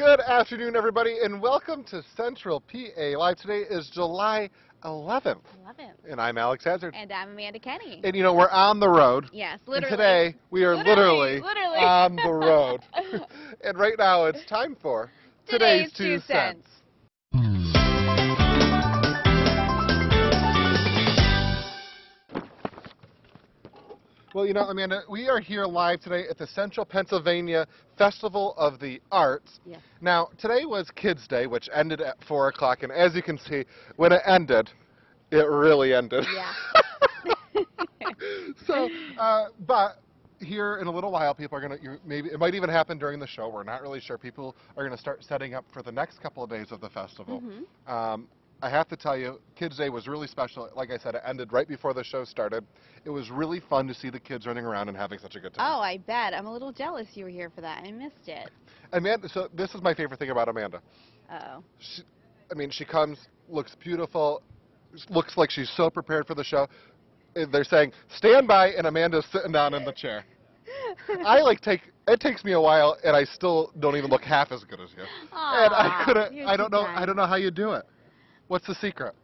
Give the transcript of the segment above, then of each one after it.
Good afternoon, everybody, and welcome to Central PA Live. Today is July 11th. And I'm Alex Hazard. And I'm Amanda Kenny. And, we're on the road. Yes, literally. And today, we are literally on the road. And right now, it's time for Today's 2 Cents. Well, Amanda, we are here live today at the Central Pennsylvania Festival of the Arts. Yes. Now, today was Kids' Day, which ended at 4 o'clock, and as you can see, when it ended, it really ended. Yeah. So, but here in a little while, people are going to, maybe, it might even happen during the show, we're not really sure, people are going to start setting up for the next couple of days of the festival. Mm-hmm. I have to tell you, Kids' Day was really special. Like I said, it ended right before the show started. It was really fun to see the kids running around and having such a good time. Oh, I bet. I'm a little jealous you were here for that. I missed it. Amanda, so this is my favorite thing about Amanda. Uh-oh. She comes, looks beautiful, looks like she's so prepared for the show. They're saying, stand by, and Amanda's sitting down in the chair. It takes me a while, and I still don't even look half as good as you. Aww, and I don't know how you do it. What's the secret?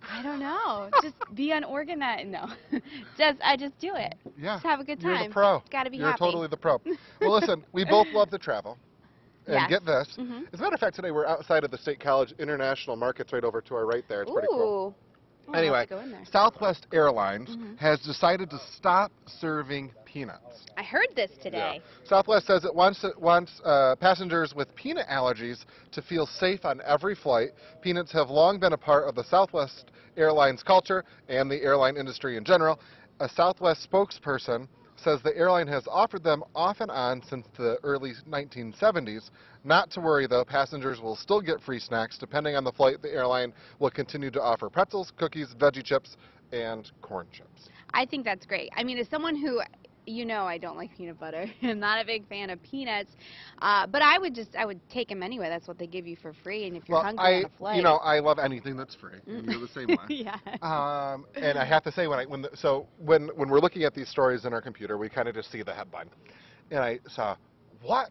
I don't know. Just be unorganized. No. I just do it. Yeah. Just have a good time. You're the pro. Got to be You're happy. Totally the pro. Well, listen, we both love to travel. And yes. get this. Mm-hmm. As a matter of fact, today we're outside of the State College International Markets right over to our right there. It's pretty cool. Ooh. Anyway, Southwest Airlines has decided to stop serving peanuts. I heard this today. Yeah. Southwest says it wants passengers with peanut allergies to feel safe on every flight. Peanuts have long been a part of the Southwest Airlines culture and the airline industry in general. A Southwest spokesperson says the airline has offered them off and on since the early 1970s. Not to worry, though, passengers will still get free snacks. Depending on the flight, the airline will continue to offer pretzels, cookies, veggie chips, and corn chips. I think that's great. I mean, as someone who, I don't like peanut butter. I'm not a big fan of peanuts, but I would take them anyway. That's what they give you for free, and if you're hungry on a flight. I love anything that's free. And you're the same way. Yeah. And I have to say, when we're looking at these stories in our computer, we kind of just see the headline, and I saw, what?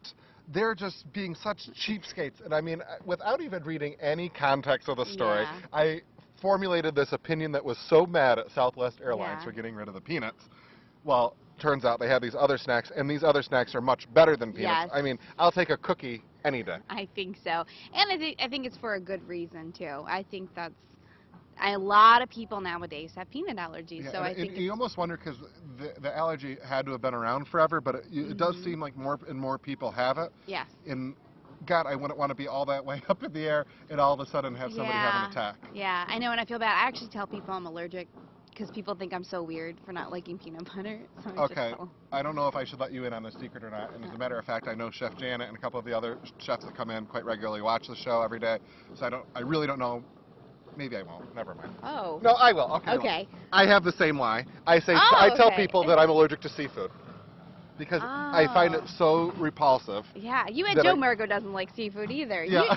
They're just being such cheapskates. And I mean, without even reading any context of the story, yeah. I formulated this opinion that was so mad at Southwest Airlines for getting rid of the peanuts. Well, turns out they have these other snacks, and these other snacks are much better than peanuts. Yes. I mean, I'll take a cookie any day. I think so. And I think it's for a good reason, too. I think that's a lot of people nowadays have peanut allergies. Yeah, so I think you almost wonder, because the allergy had to have been around forever, but it does seem like more and more people have it. Yes. And God, I wouldn't want to be all that way up in the air and all of a sudden have somebody have an attack. Yeah, I know, and I feel bad. I actually tell people I'm allergic because people think I'm so weird for not liking peanut butter. So Okay, I don't know if I should let you in on this secret or not. And as a matter of fact, I know Chef Janet and a couple of the other chefs that come in quite regularly watch the show every day. So I really don't know. Maybe I won't. Never mind. Oh. No, I will. Okay. Okay. I have the same lie. I tell people that I'm allergic to seafood because I find it so repulsive. Yeah, you and Joe Margo doesn't like seafood either. Yeah.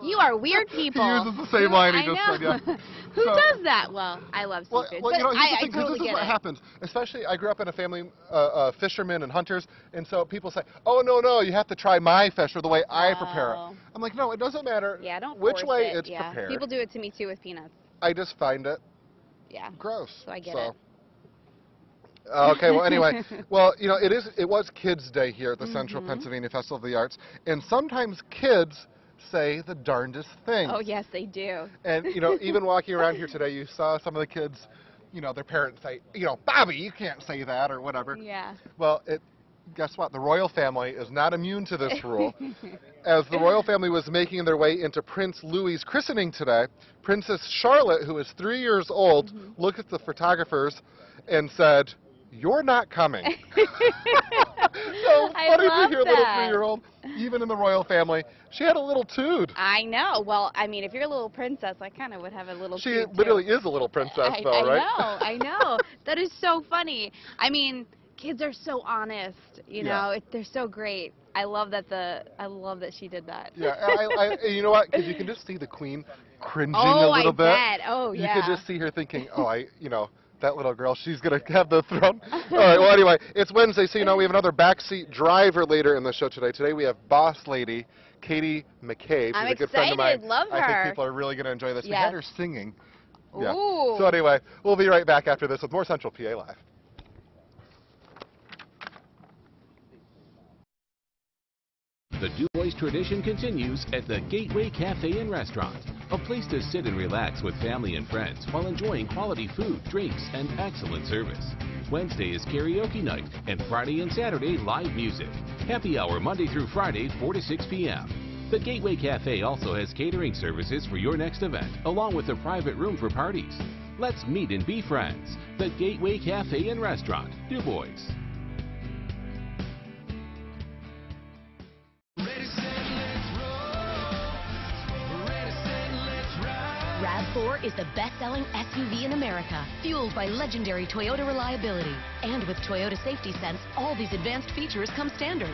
You are weird people. He uses the same line he just said, yeah. Who does that? Well, I love seafood. Well, but I this totally is get what it. happens. Especially, I grew up in a family of fishermen and hunters, and so people say, oh, no, you have to try my fish or the way I prepare it. I'm like, no, it doesn't matter which way it's prepared. People do it to me, too, with peanuts. I just find it gross. So I get it. Okay, well, anyway, it was Kids' Day here at the Central Pennsylvania Festival of the Arts, and sometimes kids say the darndest things. Oh, yes, they do. And, even walking around here today, you saw some of the kids, their parents say, Bobby, you can't say that, or whatever. Yeah. Well, guess what? The royal family is not immune to this rule. As the royal family was making their way into Prince Louis's christening today, Princess Charlotte, who is 3 years old, looked at the photographers and said, "You're not coming." So funny to hear a little 3-year-old, even in the royal family. She had a little toot. I know. Well, I mean, if you're a little princess, I kind of would have a little She toot, literally is a little princess, though, right? I know. That is so funny. I mean, kids are so honest, they're so great. I love that she did that. Yeah, you know what? Because you can just see the queen cringing a little bit. Oh, yeah. You can just see her thinking, that little girl. She's going to have the throne. All right, well, anyway, it's Wednesday, so you know we have another backseat driver later in the show today. Today we have boss lady Katie McCabe. She's I'm a good friend of mine. excited. Love her. I think people are really going to enjoy this. Yes. We had her singing. Yeah. Ooh. So anyway, we'll be right back after this with more Central PA Live. The Du Bois tradition continues at the Gateway Cafe and Restaurant, a place to sit and relax with family and friends while enjoying quality food, drinks, and excellent service. Wednesday is karaoke night, and Friday and Saturday live music. Happy hour Monday through Friday, 4 to 6 p.m. The Gateway Cafe also has catering services for your next event, along with a private room for parties. Let's meet and be friends. The Gateway Cafe and Restaurant, Du Bois. RAV4 is the best-selling SUV in America, fueled by legendary Toyota reliability. And with Toyota Safety Sense, all these advanced features come standard.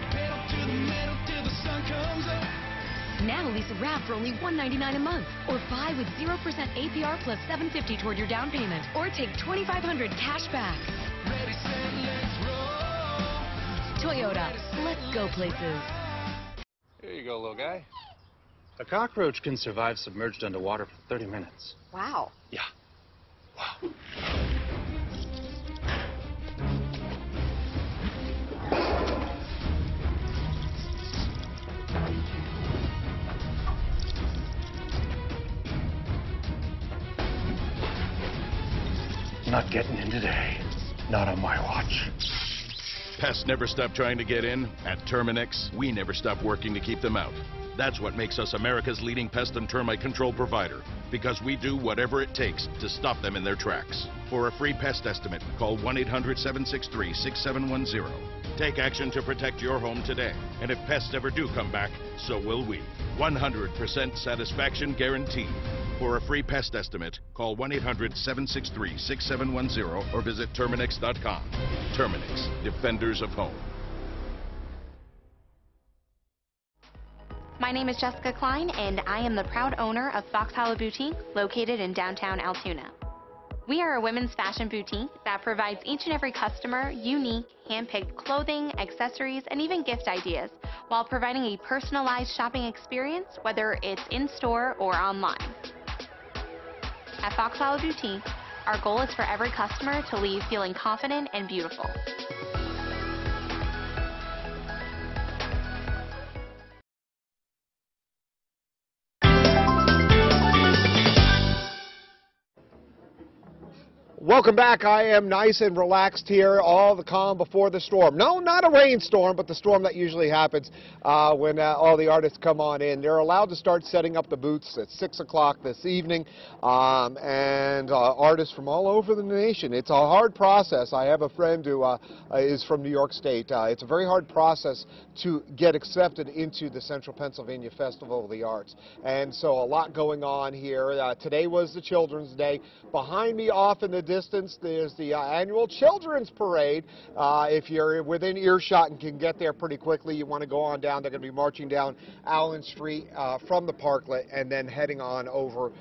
Now lease a RAV for only $199 a month, or buy with 0% APR plus $750 toward your down payment, or take $2,500 cash back. Toyota, let's go places. Here you go, little guy. A cockroach can survive submerged underwater for 30 minutes. Wow. Yeah. Wow. Not getting in today. Not on my watch. Pests never stop trying to get in. At Terminix, we never stop working to keep them out. That's what makes us America's leading pest and termite control provider, because we do whatever it takes to stop them in their tracks. For a free pest estimate, call 1-800-763-6710. Take action to protect your home today, and if pests ever do come back, so will we. 100% satisfaction guaranteed. For a free pest estimate, call 1-800-763-6710 or visit Terminix.com. Terminix, defenders of home. My name is Jessica Klein, and I am the proud owner of Fox Hollow Boutique, located in downtown Altoona. We are a women's fashion boutique that provides each and every customer unique, hand-picked clothing, accessories, and even gift ideas, while providing a personalized shopping experience, whether it's in-store or online. At Fox Hollow Boutique, our goal is for every customer to leave feeling confident and beautiful. Welcome back. I am nice and relaxed here, all the calm before the storm. No, not a rainstorm, but the storm that usually happens when all the artists come on in. They're allowed to start setting up the booths at 6 o'clock this evening, and artists from all over the nation. It's a hard process. I have a friend who is from New York State. It's a very hard process to get accepted into the Central Pennsylvania Festival of the Arts, and so a lot going on here. Today was the Children's Day. Behind me, off in the distance, there's the annual Children's Parade. If you're within earshot and can get there pretty quickly, you want to go on down. They're going to be marching down Allen Street from the parklet and then heading on over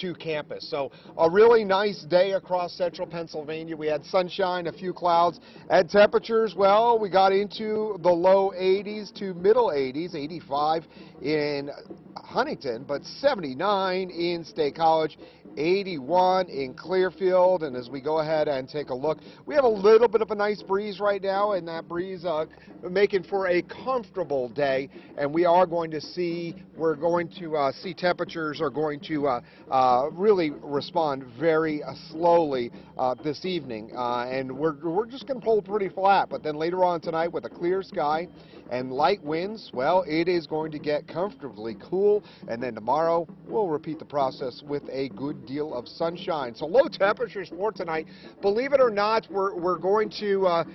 to campus. So a really nice day across central Pennsylvania. We had sunshine, a few clouds, and temperatures, well, we got into the low 80s to middle 80s, 85 in Huntington, but 79 in State College, 81 in Clearfield. And as we go ahead and take a look, we have a little bit of a nice breeze right now, and that breeze making for a comfortable day. And we are going to see, we're going to see temperatures are going to really respond very slowly this evening. And we're just going to hold pretty flat. But then later on tonight, with a clear sky and light winds, well, it is going to get comfortably cool. And then tomorrow, we'll repeat the process with a good deal of sunshine. So low temperatures for tonight. Believe it or not, we're going to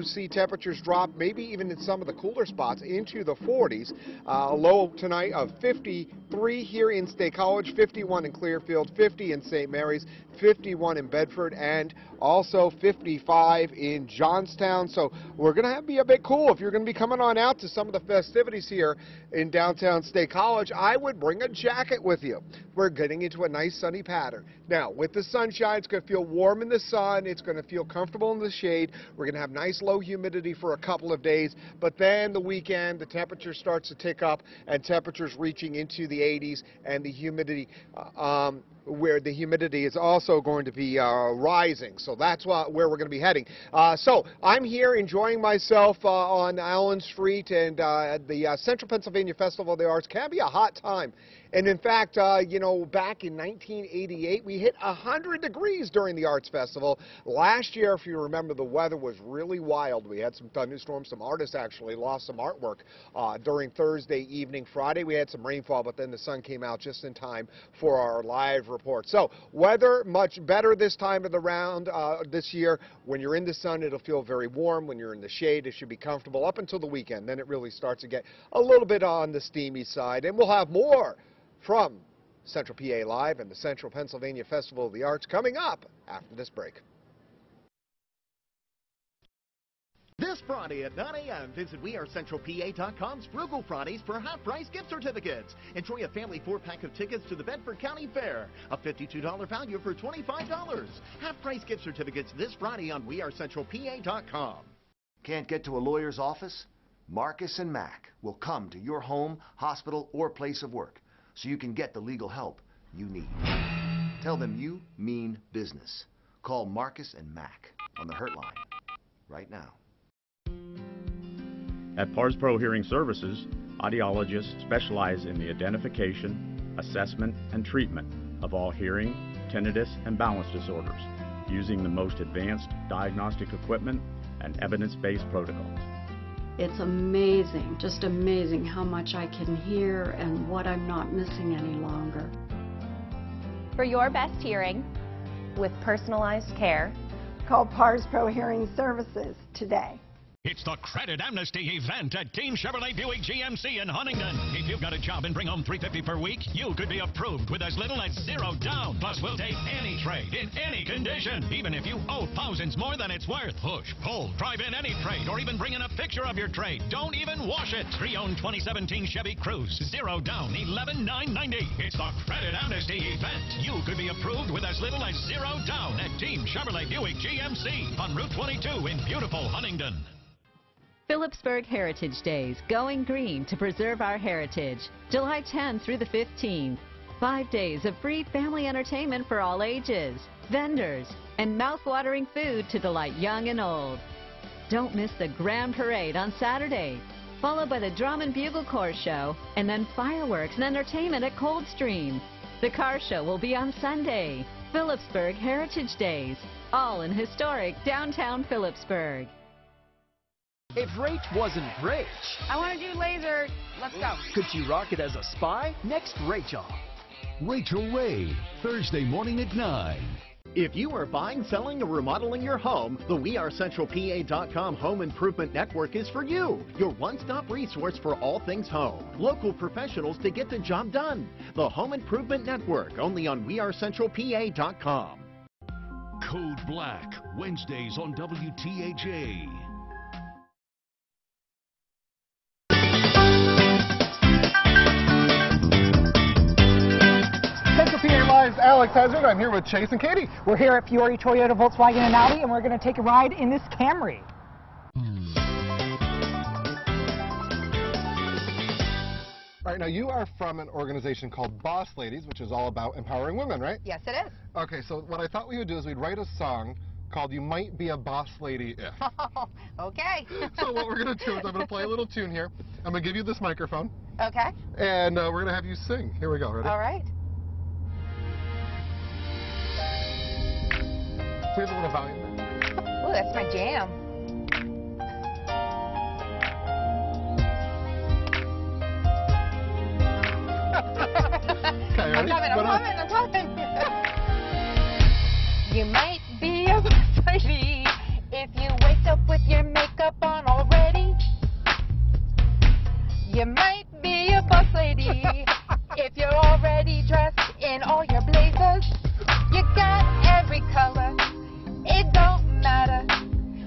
see temperatures drop, maybe even in some of the cooler spots, into the 40s. A low tonight of 53 here in State College, 51 in Clearfield, 50 in St. Mary's, 51 in Bedford, and also 55 in Johnstown. So we're going to be a bit cool. If you're going to be coming on out to some of the festivities here in downtown State College, I would bring a jacket with you. We're getting into a nice sunny pattern. Now, with the sunshine, it's going to feel warm in the sun. It's going to feel comfortable in the shade. We're going to have nice low humidity for a couple of days. But then the weekend, the temperature starts to tick up, and temperatures reaching into the 80s, and the humidity where the humidity is also going to be rising. So that's where we're going to be heading. So I'm here enjoying myself on Allen Street, and the Central Pennsylvania Festival of the Arts can be a hot time. And in fact, you know, back in 1988, we hit 100 degrees during the Arts Festival. Last year, if you remember, the weather was really wild. We had some thunderstorms. Some artists actually lost some artwork during Thursday evening. Friday, we had some rainfall, but then the sun came out just in time for our live report. So weather much better this time of the round this year. When you're in the sun, it'll feel very warm. When you're in the shade, it should be comfortable up until the weekend. Then it really starts to get a little bit on the steamy side, and we'll have more from Central PA Live and the Central Pennsylvania Festival of the Arts coming up after this break. This Friday at 9 a.m., visit WeAreCentralPA.com's Frugal Fridays for half-price gift certificates. Enjoy a family 4-pack of tickets to the Bedford County Fair, a $52 value for $25. Half-price gift certificates this Friday on WeAreCentralPA.com. Can't get to a lawyer's office? Marcus and Mack will come to your home, hospital, or place of work, so you can get the legal help you need. Tell them you mean business. Call Marcus and Mack on the Hurt line right now. At PARS Pro Hearing Services, audiologists specialize in the identification, assessment, and treatment of all hearing, tinnitus, and balance disorders, using the most advanced diagnostic equipment and evidence-based protocols. It's amazing, just amazing how much I can hear and what I'm not missing any longer. For your best hearing, with personalized care, call PARS Pro Hearing Services today. It's the Credit Amnesty event at Team Chevrolet Buick GMC in Huntington. If you've got a job and bring home $350 per week, you could be approved with as little as $0 down. Plus, we'll take any trade in any condition, even if you owe thousands more than it's worth. Push, pull, drive in any trade, or even bring in a picture of your trade. Don't even wash it. Pre-owned 2017 Chevy Cruze, $0 down, $11,990. It's the Credit Amnesty event. You could be approved with as little as $0 down at Team Chevrolet Buick GMC on Route 22 in beautiful Huntington. Phillipsburg Heritage Days, going green to preserve our heritage. July 10th through the 15th. 5 days of free family entertainment for all ages, vendors, and mouth-watering food to delight young and old. Don't miss the Grand Parade on Saturday, followed by the Drum and Bugle Corps Show, and then fireworks and entertainment at Coldstream. The car show will be on Sunday. Phillipsburg Heritage Days, all in historic downtown Phillipsburg. If Rach wasn't Rach, I want to do laser. Let's go. Could she rock it as a spy? Next, Rachel. Rachel Ray, Thursday morning at 9. If you are buying, selling, or remodeling your home, the WeAreCentralPA.com Home Improvement Network is for you. Your one-stop resource for all things home. Local professionals to get the job done. The Home Improvement Network, only on WeAreCentralPA.com. Code Black, Wednesdays on WTAJ. Central PA Live's Alex Hazard. I'm here with Chase and Katie. We're here at Fiore Toyota, Volkswagen, and Audi, and we're going to take a ride in this Camry. All right, now you are from an organization called Boss Ladies, which is all about empowering women, right? Yes, it is. Okay, so what I thought we would do is we'd write a song called You Might Be a Boss Lady If. Okay. So what we're going to do is I'm going to play a little tune here. I'm going to give you this microphone. Okay. And we're going to have you sing. Here we go. Ready? All right. Here's a little volume. Oh, that's my jam. Okay, ready? I'm coming. You might be a boss lady if you wake up with your makeup on already. You might be a boss lady if you're already dressed in all your blazers. You got every color, it don't matter.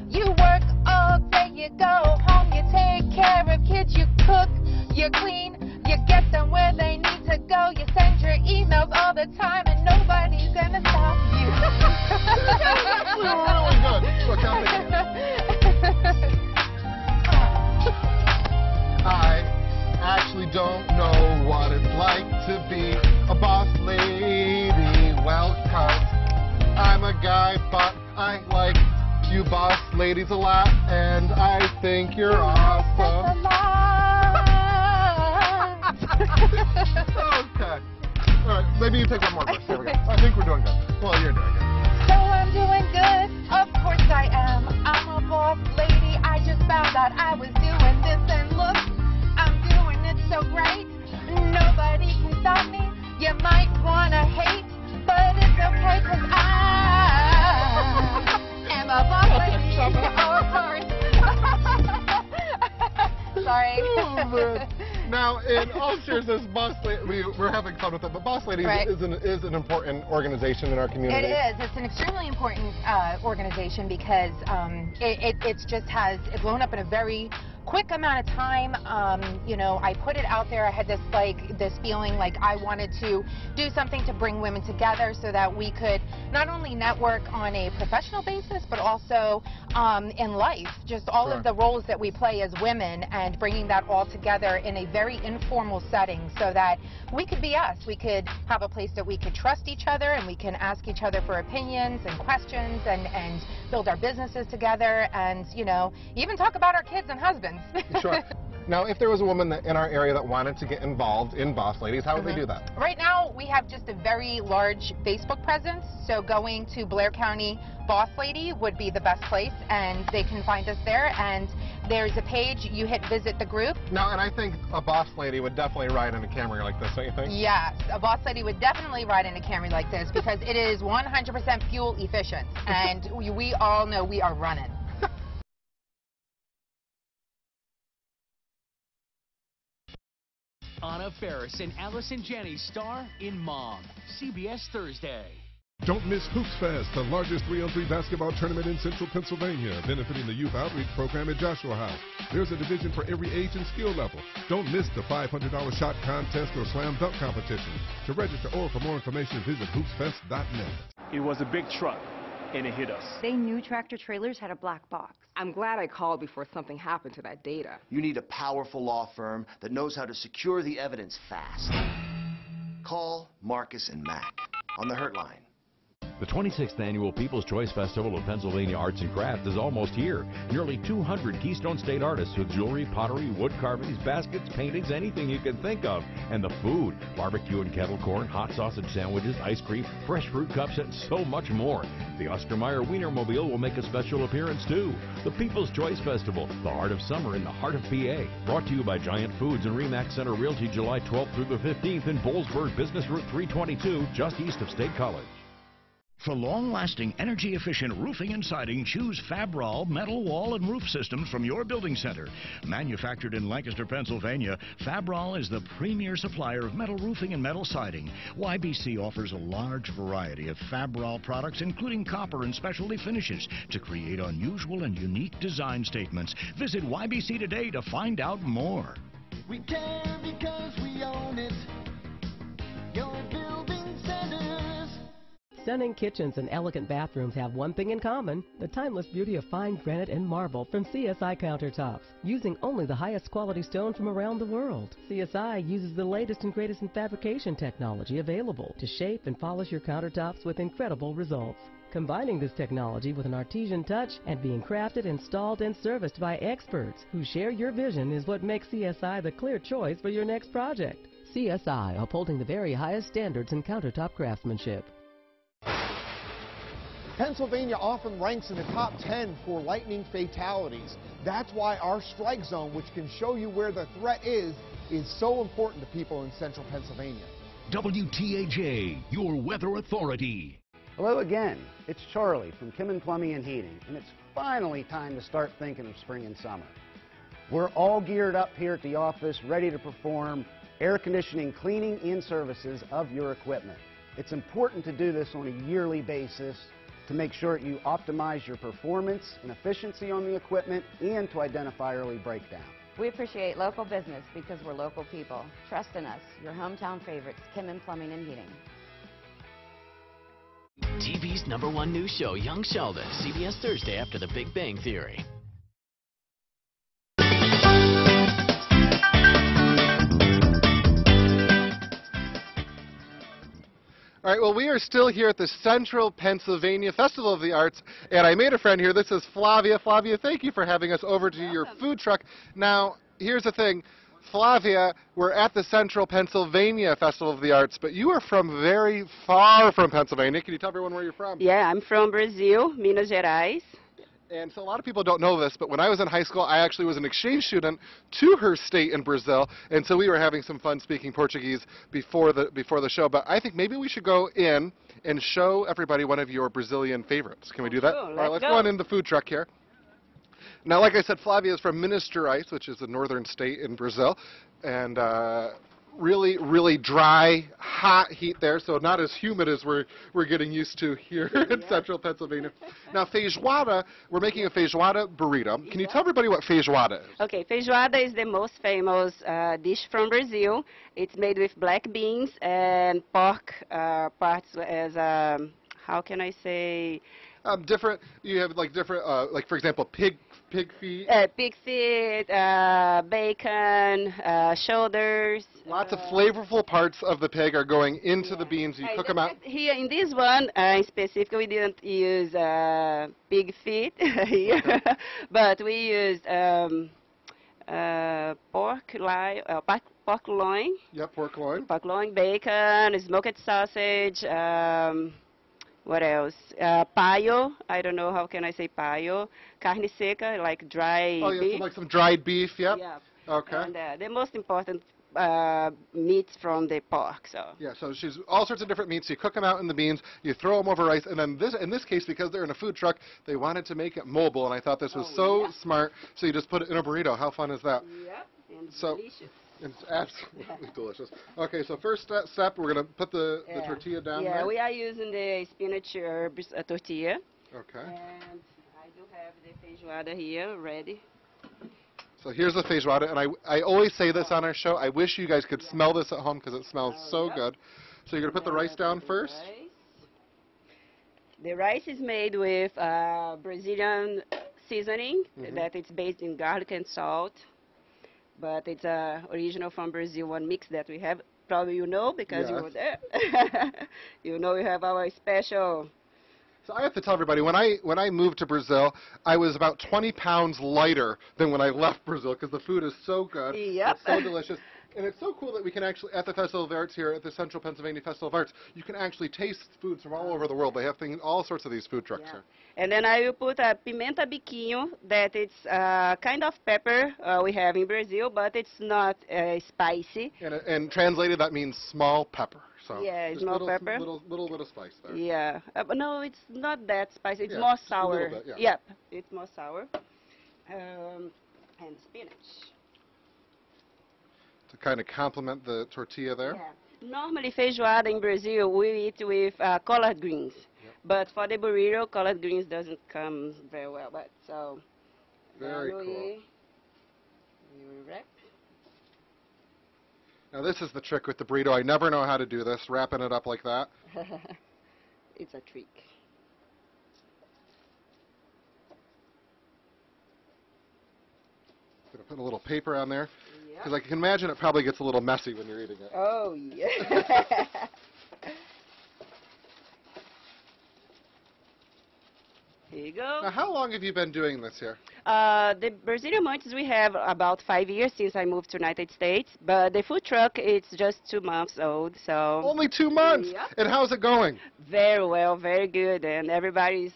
You work all day, you go home, you take care of kids, you cook, you clean, you get them where they need to go. You send your emails all the time and nobody you don't know what it's like to be a boss lady. Well, 'cause I'm a guy, but I like you boss ladies a lot, and I think you're awesome. Okay. All right, maybe you take one more verse. Here we go. I think we're doing good. Well, you're doing good. So I'm doing good. Of course I am. I'm a boss lady. I just found out I was doing this, and look, I'm doing it so great. Nobody can stop me. You might wanna hate, but it's okay, 'cause I am a boss lady. Oh, sorry. Sorry. Oh, man. Now, in all seriousness, Boss Lady, we're having fun with it, but Boss Ladies Right. is an important organization in our community. It is. It's an extremely important organization because it just has blown up in a very quick amount of time. You know, I put it out there. I had this feeling like I wanted to do something to bring women together so that we could not only network on a professional basis, but also in life. Just all of the roles that we play as women, and bringing that all together in a very informal setting so that we could be us. We could have a place that we could trust each other, and we can ask each other for opinions and questions, and build our businesses together, and, you know, even talk about our kids and husbands. Sure. Now, if there was a woman in our area that wanted to get involved in Boss Ladies, how would they do that? Right now, we have just a very large Facebook presence, so going to Blair County Boss Lady would be the best place, and they can find us there, and there's a page, you hit visit the group. Now, and I think a Boss Lady would definitely ride in a Camry like this, don't you think? Yes, a Boss Lady would definitely ride in a Camry like this because it is 100% fuel efficient, and we all know we are running. Anna Faris and Allison Janney star in Mom, CBS Thursday. Don't miss Hoops Fest, the largest 3-on-3 basketball tournament in Central Pennsylvania, benefiting the Youth Outreach Program at Joshua House. There's a division for every age and skill level. Don't miss the $500 shot contest or slam dunk competition. To register or for more information, visit hoopsfest.net. It was a big truck, and it hit us. They knew tractor trailers had a black box. I'm glad I called before something happened to that data. You need a powerful law firm that knows how to secure the evidence fast. Call Marcus and Mack on the Hurt Line. The 26th Annual People's Choice Festival of Pennsylvania Arts and Crafts is almost here. Nearly 200 Keystone State artists with jewelry, pottery, wood carvings, baskets, paintings, anything you can think of. And the food, barbecue and kettle corn, hot sausage sandwiches, ice cream, fresh fruit cups, and so much more. The Ostermeyer Wienermobile will make a special appearance too. The People's Choice Festival, the heart of summer in the heart of PA. Brought to you by Giant Foods and Remax Center Realty, July 12th through the 15th in Boalsburg, Business Route 322, just east of State College. For long-lasting, energy-efficient roofing and siding, choose Fabral metal wall and roof systems from your building center. Manufactured in Lancaster, Pennsylvania, Fabral is the premier supplier of metal roofing and metal siding. YBC offers a large variety of Fabral products, including copper and specialty finishes, to create unusual and unique design statements. Visit YBC today to find out more. We care because we own it. Your building centers. Stunning kitchens and elegant bathrooms have one thing in common, the timeless beauty of fine granite and marble from CSI countertops, using only the highest quality stone from around the world. CSI uses the latest and greatest in fabrication technology available to shape and polish your countertops with incredible results. Combining this technology with an artisan touch and being crafted, installed, and serviced by experts who share your vision is what makes CSI the clear choice for your next project. CSI, upholding the very highest standards in countertop craftsmanship. Pennsylvania often ranks in the top 10 for lightning fatalities. That's why our strike zone, which can show you where the threat is so important to people in central Pennsylvania. WTAJ, your weather authority. Hello again. It's Charlie from Kim Plumbing and Heating, and it's finally time to start thinking of spring and summer. We're all geared up here at the office, ready to perform air conditioning, cleaning, and services of your equipment. It's important to do this on a yearly basis to make sure you optimize your performance and efficiency on the equipment and to identify early breakdown. We appreciate local business because we're local people. Trust in us, your hometown favorites, Kim Plumbing and Heating. TV's #1 news show, Young Sheldon, CBS Thursday after The Big Bang Theory. All right, well, we are still here at the Central Pennsylvania Festival of the Arts, and I made a friend here. This is Flavia. Flavia, thank you for having us over to your food truck. Now, here's the thing. Flavia, we're at the Central Pennsylvania Festival of the Arts, but you are from very far from Pennsylvania. Can you tell everyone where you're from? Yeah, I'm from Brazil, Minas Gerais. And so a lot of people don't know this, but when I was in high school, I actually was an exchange student to her state in Brazil, and so we were having some fun speaking Portuguese before the show. But I think maybe we should go in and show everybody one of your Brazilian favorites. Can we do that? Sure, All right, let's go on in the food truck here. Now, like I said, Flavia is from Minas Gerais, which is a northern state in Brazil, and really, really dry, hot heat there, so not as humid as we're getting used to here in central Pennsylvania. Now, feijoada, we're making a feijoada burrito. Can you tell everybody what feijoada is? Okay, feijoada is the most famous dish from Brazil. It's made with black beans and pork parts as, how can I say? Different, you have like different, like for example, pig feet. Pig feet, bacon, shoulders. Lots of flavorful parts of the pig are going into the beans. You cook them out. Here in this one, specifically, we didn't use pig feet here, but we used pork loin. Yep, pork loin. Pork loin, bacon, smoked sausage. What else? Paio. I don't know how can I say paio. Carne seca, like dry beef. So like some dried beef, yep. Yeah. Okay. And the most important meats from the pork. So. Yeah, so she's all sorts of different meats. You cook them out in the beans, you throw them over rice, and then in this case, because they're in a food truck, they wanted to make it mobile, and I thought this was so smart. So you just put it in a burrito. How fun is that? Yep, and so, delicious. It's absolutely delicious. Okay, so first step, we're going to put the tortilla down there. Yeah, we are using the spinach herbs tortilla. Okay. And I do have the feijoada here ready. So here's the feijoada, and I always say this on our show. I wish you guys could smell this at home because it smells so good. So you're going to put the rice down first? The rice is made with Brazilian seasoning that it's based in garlic and salt. But it's original from Brazil, one mix that we have. Probably you know because you were there. You know we have our special. So I have to tell everybody, when I moved to Brazil, I was about 20 pounds lighter than when I left Brazil because the food is so good. Yep. It's so delicious. And it's so cool that we can actually, at the Festival of Arts here, at the Central Pennsylvania Festival of Arts, you can actually taste foods from all over the world. They have all sorts of these food trucks here. And then I will put a pimenta biquinho, that it's kind of pepper we have in Brazil, but it's not spicy. And translated, that means small pepper. So yeah, just small pepper. Little bit of spice there. Yeah, but no, it's not that spicy. It's more sour. A little bit, Yep, it's more sour. And spinach. To kind of complement the tortilla there. Yeah. Normally, feijoada in Brazil, we eat with collard greens. Yep. But for the burrito, collard greens doesn't come very well. But so very cool. We wrap. Now this is the trick with the burrito. I never know how to do this, wrapping it up like that. It's a trick. Gonna put a little paper on there. Because I can imagine it probably gets a little messy when you're eating it. Oh, yeah. Here you go. Now, how long have you been doing this here? The Brazilian munchies we have about 5 years since I moved to the United States. But the food truck, it's just 2 months old, so... Only 2 months? Yep. And how's it going? Very well, very good. And everybody's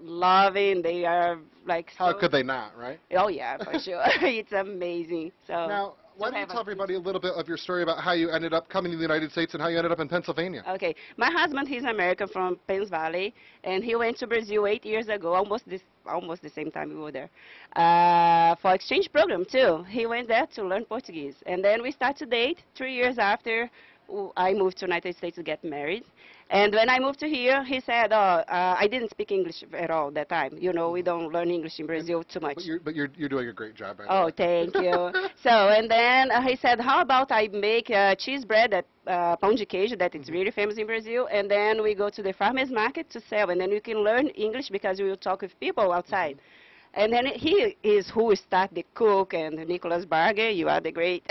loving. They are like... How could they not, right? Oh, yeah, for sure. It's amazing. So now, why don't you tell everybody a little bit of your story about how you ended up coming to the United States and how you ended up in Pennsylvania? Okay. My husband, he's American from Penns Valley, and he went to Brazil 8 years ago, almost the same time we were there, for exchange program, too. He went there to learn Portuguese. And then we started to date 3 years after I moved to the United States to get married. And when I moved to here, he said, I didn't speak English at all that time. You know, we don't learn English in Brazil too much. But you're doing a great job, by the way. Oh, thank you. So, and then he said, how about I make cheese bread, pão de queijo, that is really famous in Brazil, and then we go to the farmer's market to sell, and then you can learn English because we will talk with people outside. And then he is who start the cook, and Nicholas Barger, you are the great.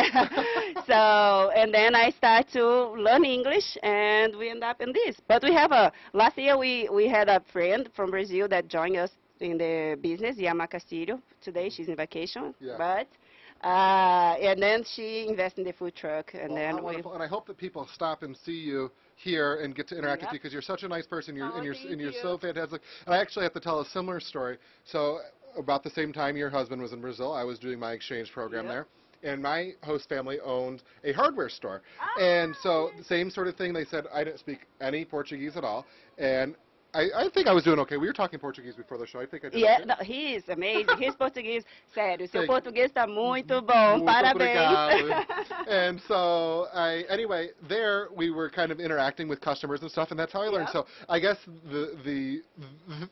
So, and then I start to learn English, and we end up in this. But we have last year we had a friend from Brazil that joined us in the business, Yama Castillo. Today she's in vacation, but and then she invested in the food truck, and then wonderful. And I hope that people stop and see you here and get to interact with you, because you're such a nice person. You're so fantastic. And I actually have to tell a similar story. So about the same time your husband was in Brazil, I was doing my exchange program there. And my host family owned a hardware store. And so the same sort of thing. They said I didn't speak any Portuguese at all. And I think I was doing okay. We were talking Portuguese before the show. I think I did. Yeah, no, he is amazing. His Português, sério, seu português está muito bom. Parabéns. And so, anyway, there we were kind of interacting with customers and stuff, and that's how I learned. So I guess the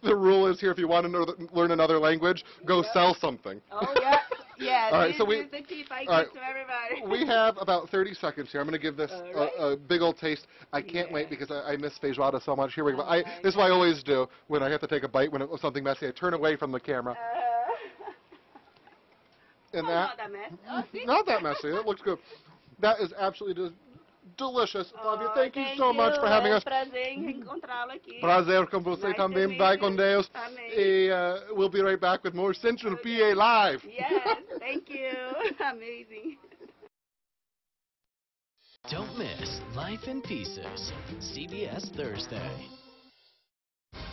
rule is here: if you want to learn another language, go sell something. Oh yeah. Yeah, all right, this so is the tip I give to everybody. We have about 30 seconds here. I'm going to give this a big old taste. I can't wait because I miss feijoada so much. Here we go. This is what I always do when I have to take a bite when it was something messy. I turn away from the camera. And not that messy. Not that messy. It looks good. That is absolutely delicious. Flavia, thank you so much for having us. Prazer com você também. Vai com Deus. E we'll be right back with more Central PA Live. Yes, thank you. Amazing. Don't miss Life in Pieces, CBS Thursday.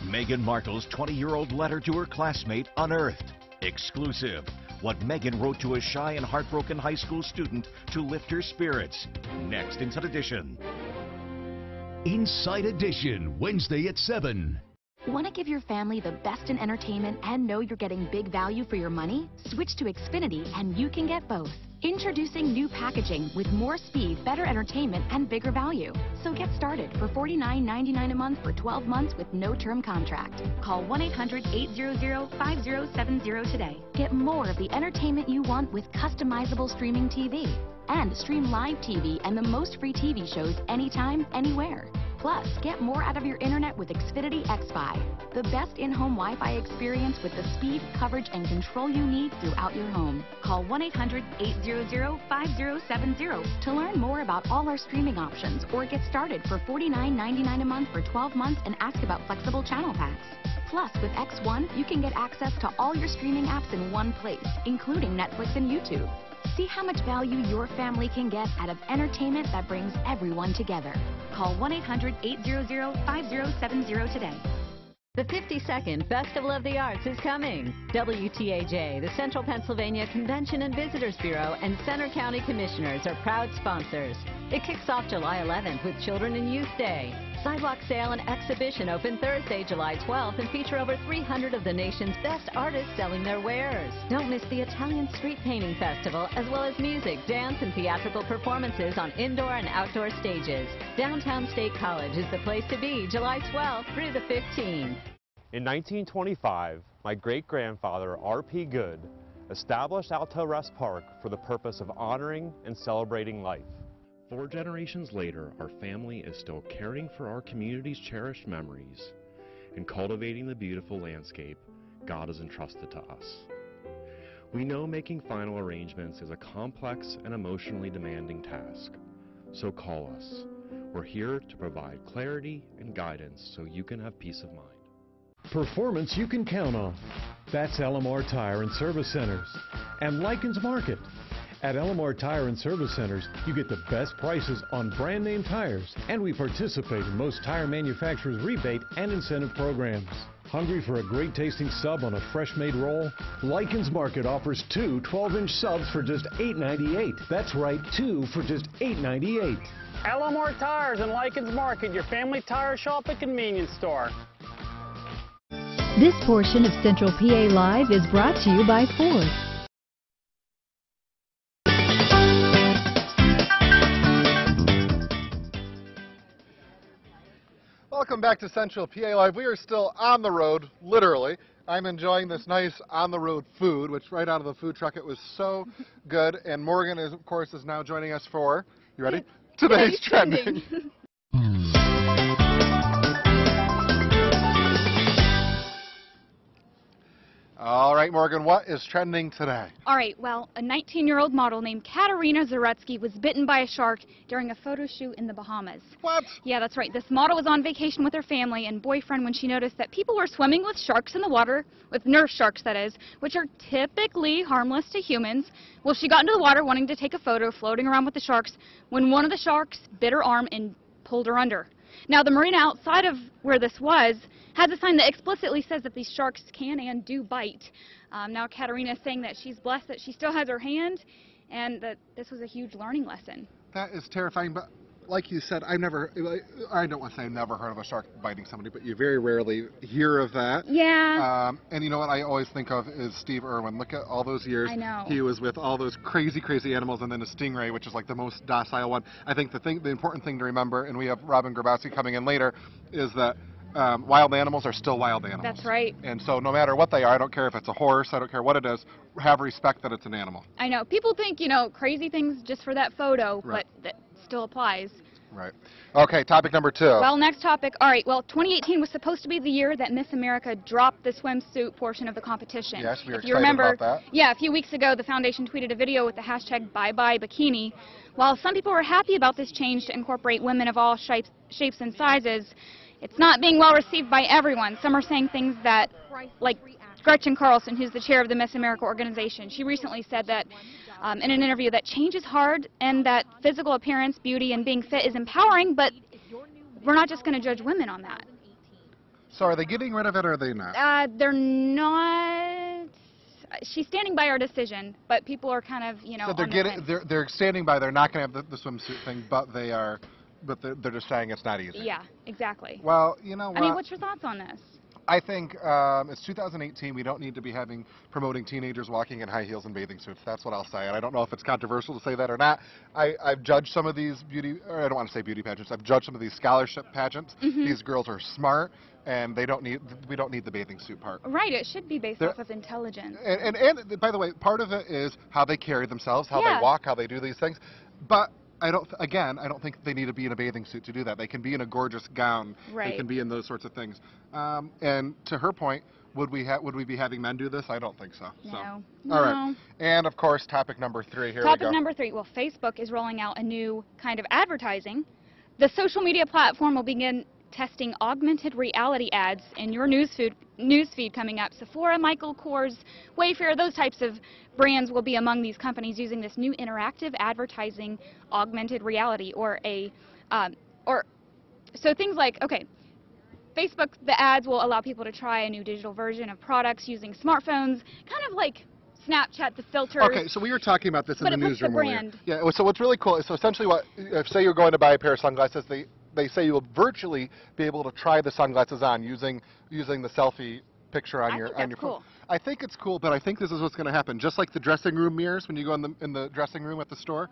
Meghan Markle's 20-year-old letter to her classmate unearthed. Exclusive. What Meghan wrote to a shy and heartbroken high school student to lift her spirits. Next, Inside Edition. Inside Edition, Wednesday at 7. Want to give your family the best in entertainment and know you're getting big value for your money? Switch to Xfinity and you can get both. Introducing new packaging with more speed, better entertainment, and bigger value. So get started for $49.99 a month for 12 months with no term contract. Call 1-800-800-5070 today. Get more of the entertainment you want with customizable streaming TV. And stream live TV and the most free TV shows anytime, anywhere. Plus, get more out of your internet with Xfinity XFi, the best in-home Wi-Fi experience with the speed, coverage, and control you need throughout your home. Call 1-800-800-5070 to learn more about all our streaming options or get started for $49.99 a month for 12 months and ask about flexible channel packs. Plus, with X1, you can get access to all your streaming apps in one place, including Netflix and YouTube. See how much value your family can get out of entertainment that brings everyone together. Call 1-800-800-5070 today. The 52nd Festival of the Arts is coming. WTAJ, the Central Pennsylvania Convention and Visitors Bureau, and Center County Commissioners are proud sponsors. It kicks off July 11th with Children and Youth Day. Sidewalk sale and exhibition open Thursday, July 12th, and feature over 300 of the nation's best artists selling their wares. Don't miss the Italian Street Painting Festival, as well as music, dance, and theatrical performances on indoor and outdoor stages. Downtown State College is the place to be July 12th through the 15th. In 1925, my great-grandfather, R.P. Good, established Alto Rest Park for the purpose of honoring and celebrating life. 4 generations later, our family is still caring for our community's cherished memories and cultivating the beautiful landscape God has entrusted to us. We know making final arrangements is a complex and emotionally demanding task, so call us. We're here to provide clarity and guidance so you can have peace of mind. Performance you can count on. That's LMR Tire and Service Centers and Likens Market. At LMR Tire and Service Centers, you get the best prices on brand name tires, and we participate in most tire manufacturers' rebate and incentive programs. Hungry for a great tasting sub on a fresh made roll? Likens Market offers 2 12-inch subs for just $8.98. That's right, 2 for just $8.98. LMR Tires and Likens Market, your family tire shop and convenience store. This portion of Central PA Live is brought to you by Ford. Welcome back to Central PA Live. We are still on the road, literally. I'm enjoying this nice on-the-road food, which right out of the food truck, it was so good. And Morgan, of course, is now joining us for, you ready? Today's Trending. All right, Morgan, what is trending today? All right, well, a 19-year-old model named Katarina Zaretsky was bitten by a shark during a photo shoot in the Bahamas. What? Yeah, that's right. This model was on vacation with her family and boyfriend when she noticed that people were swimming with sharks in the water, with nurse sharks, that is, which are typically harmless to humans. Well, she got into the water wanting to take a photo, floating around with the sharks, when one of the sharks bit her arm and pulled her under. Now, the marina outside of where this was has a sign that explicitly says that these sharks can and do bite. Now, Katarina is saying that she's blessed that she still has her hand and that this was a huge learning lesson. That is terrifying, but like you said, I don't want to say I've never heard of a shark biting somebody, but you very rarely hear of that. Yeah. And you know what I always think of is Steve Irwin. Look at all those years. I know. He was with all those crazy, crazy animals, and then a stingray, which is like the most docile one. I think the important thing to remember, and we have Robin Grabowski coming in later, is that wild animals are still wild animals. That's right. And so no matter what they are, I don't care if it's a horse, I don't care what it is, have respect that it's an animal. I know. People think, you know, crazy things just for that photo, Right. but that still applies. Right. Okay, topic number 2. Well, next topic. All right, well, 2018 was supposed to be the year that Miss America dropped the swimsuit portion of the competition. Yes, we were If you excited remember, about that. Yeah, a few weeks ago, the foundation tweeted a video with the hashtag #ByeByeBikini. While some people were happy about this change to incorporate women of all shapes and sizes, it's not being well received by everyone. Some are saying things that, like Gretchen Carlson, who's the chair of the Miss America organization, she recently said that in an interview that change is hard and that physical appearance, beauty, and being fit is empowering, but we're not just going to judge women on that. So are they getting rid of it or are they not? They're not. She's standing by our decision, but people are kind of, you know, So on they're standing by. They're not going to have the swimsuit thing, but they're just saying it's not easy. Yeah, exactly. Well, you know what? I mean, what's your thoughts on this? I think it's 2018. We don't need to be promoting teenagers walking in high heels and bathing suits. That's what I'll say. And I don't know if it's controversial to say that or not. I've judged some of these I don't want to say beauty pageants. I've judged some of these scholarship pageants. Mhm. These girls are smart, and we don't need the bathing suit part. Right, it should be based off of intelligence. And by the way, part of it is how they carry themselves, how Yeah. they walk, how they do these things. But I don't think they need to be in a bathing suit to do that. They can be in a gorgeous gown. Right. They can be in those sorts of things. And to her point, would we be having men do this? I don't think so. No. All right. And of course, topic number 3. Here we go. Topic number 3. Well, Facebook is rolling out a new kind of advertising. The social media platform will begin testing augmented reality ads in your newsfeed coming up. Sephora, Michael Kors, Wayfair, those types of brands will be among these companies using this new interactive advertising augmented reality, so things like, okay, Facebook, the ads will allow people to try a new digital version of products using smartphones, kind of like Snapchat, the filters. Okay, so we were talking about this in the newsroom earlier. Brand. Yeah, so what's really cool is, so essentially say you're going to buy a pair of sunglasses, they say you will virtually be able to try the sunglasses on using the selfie picture on your phone. Cool. I think it's cool, but I think this is what's going to happen. Just like the dressing room mirrors, when you go in the dressing room at the store,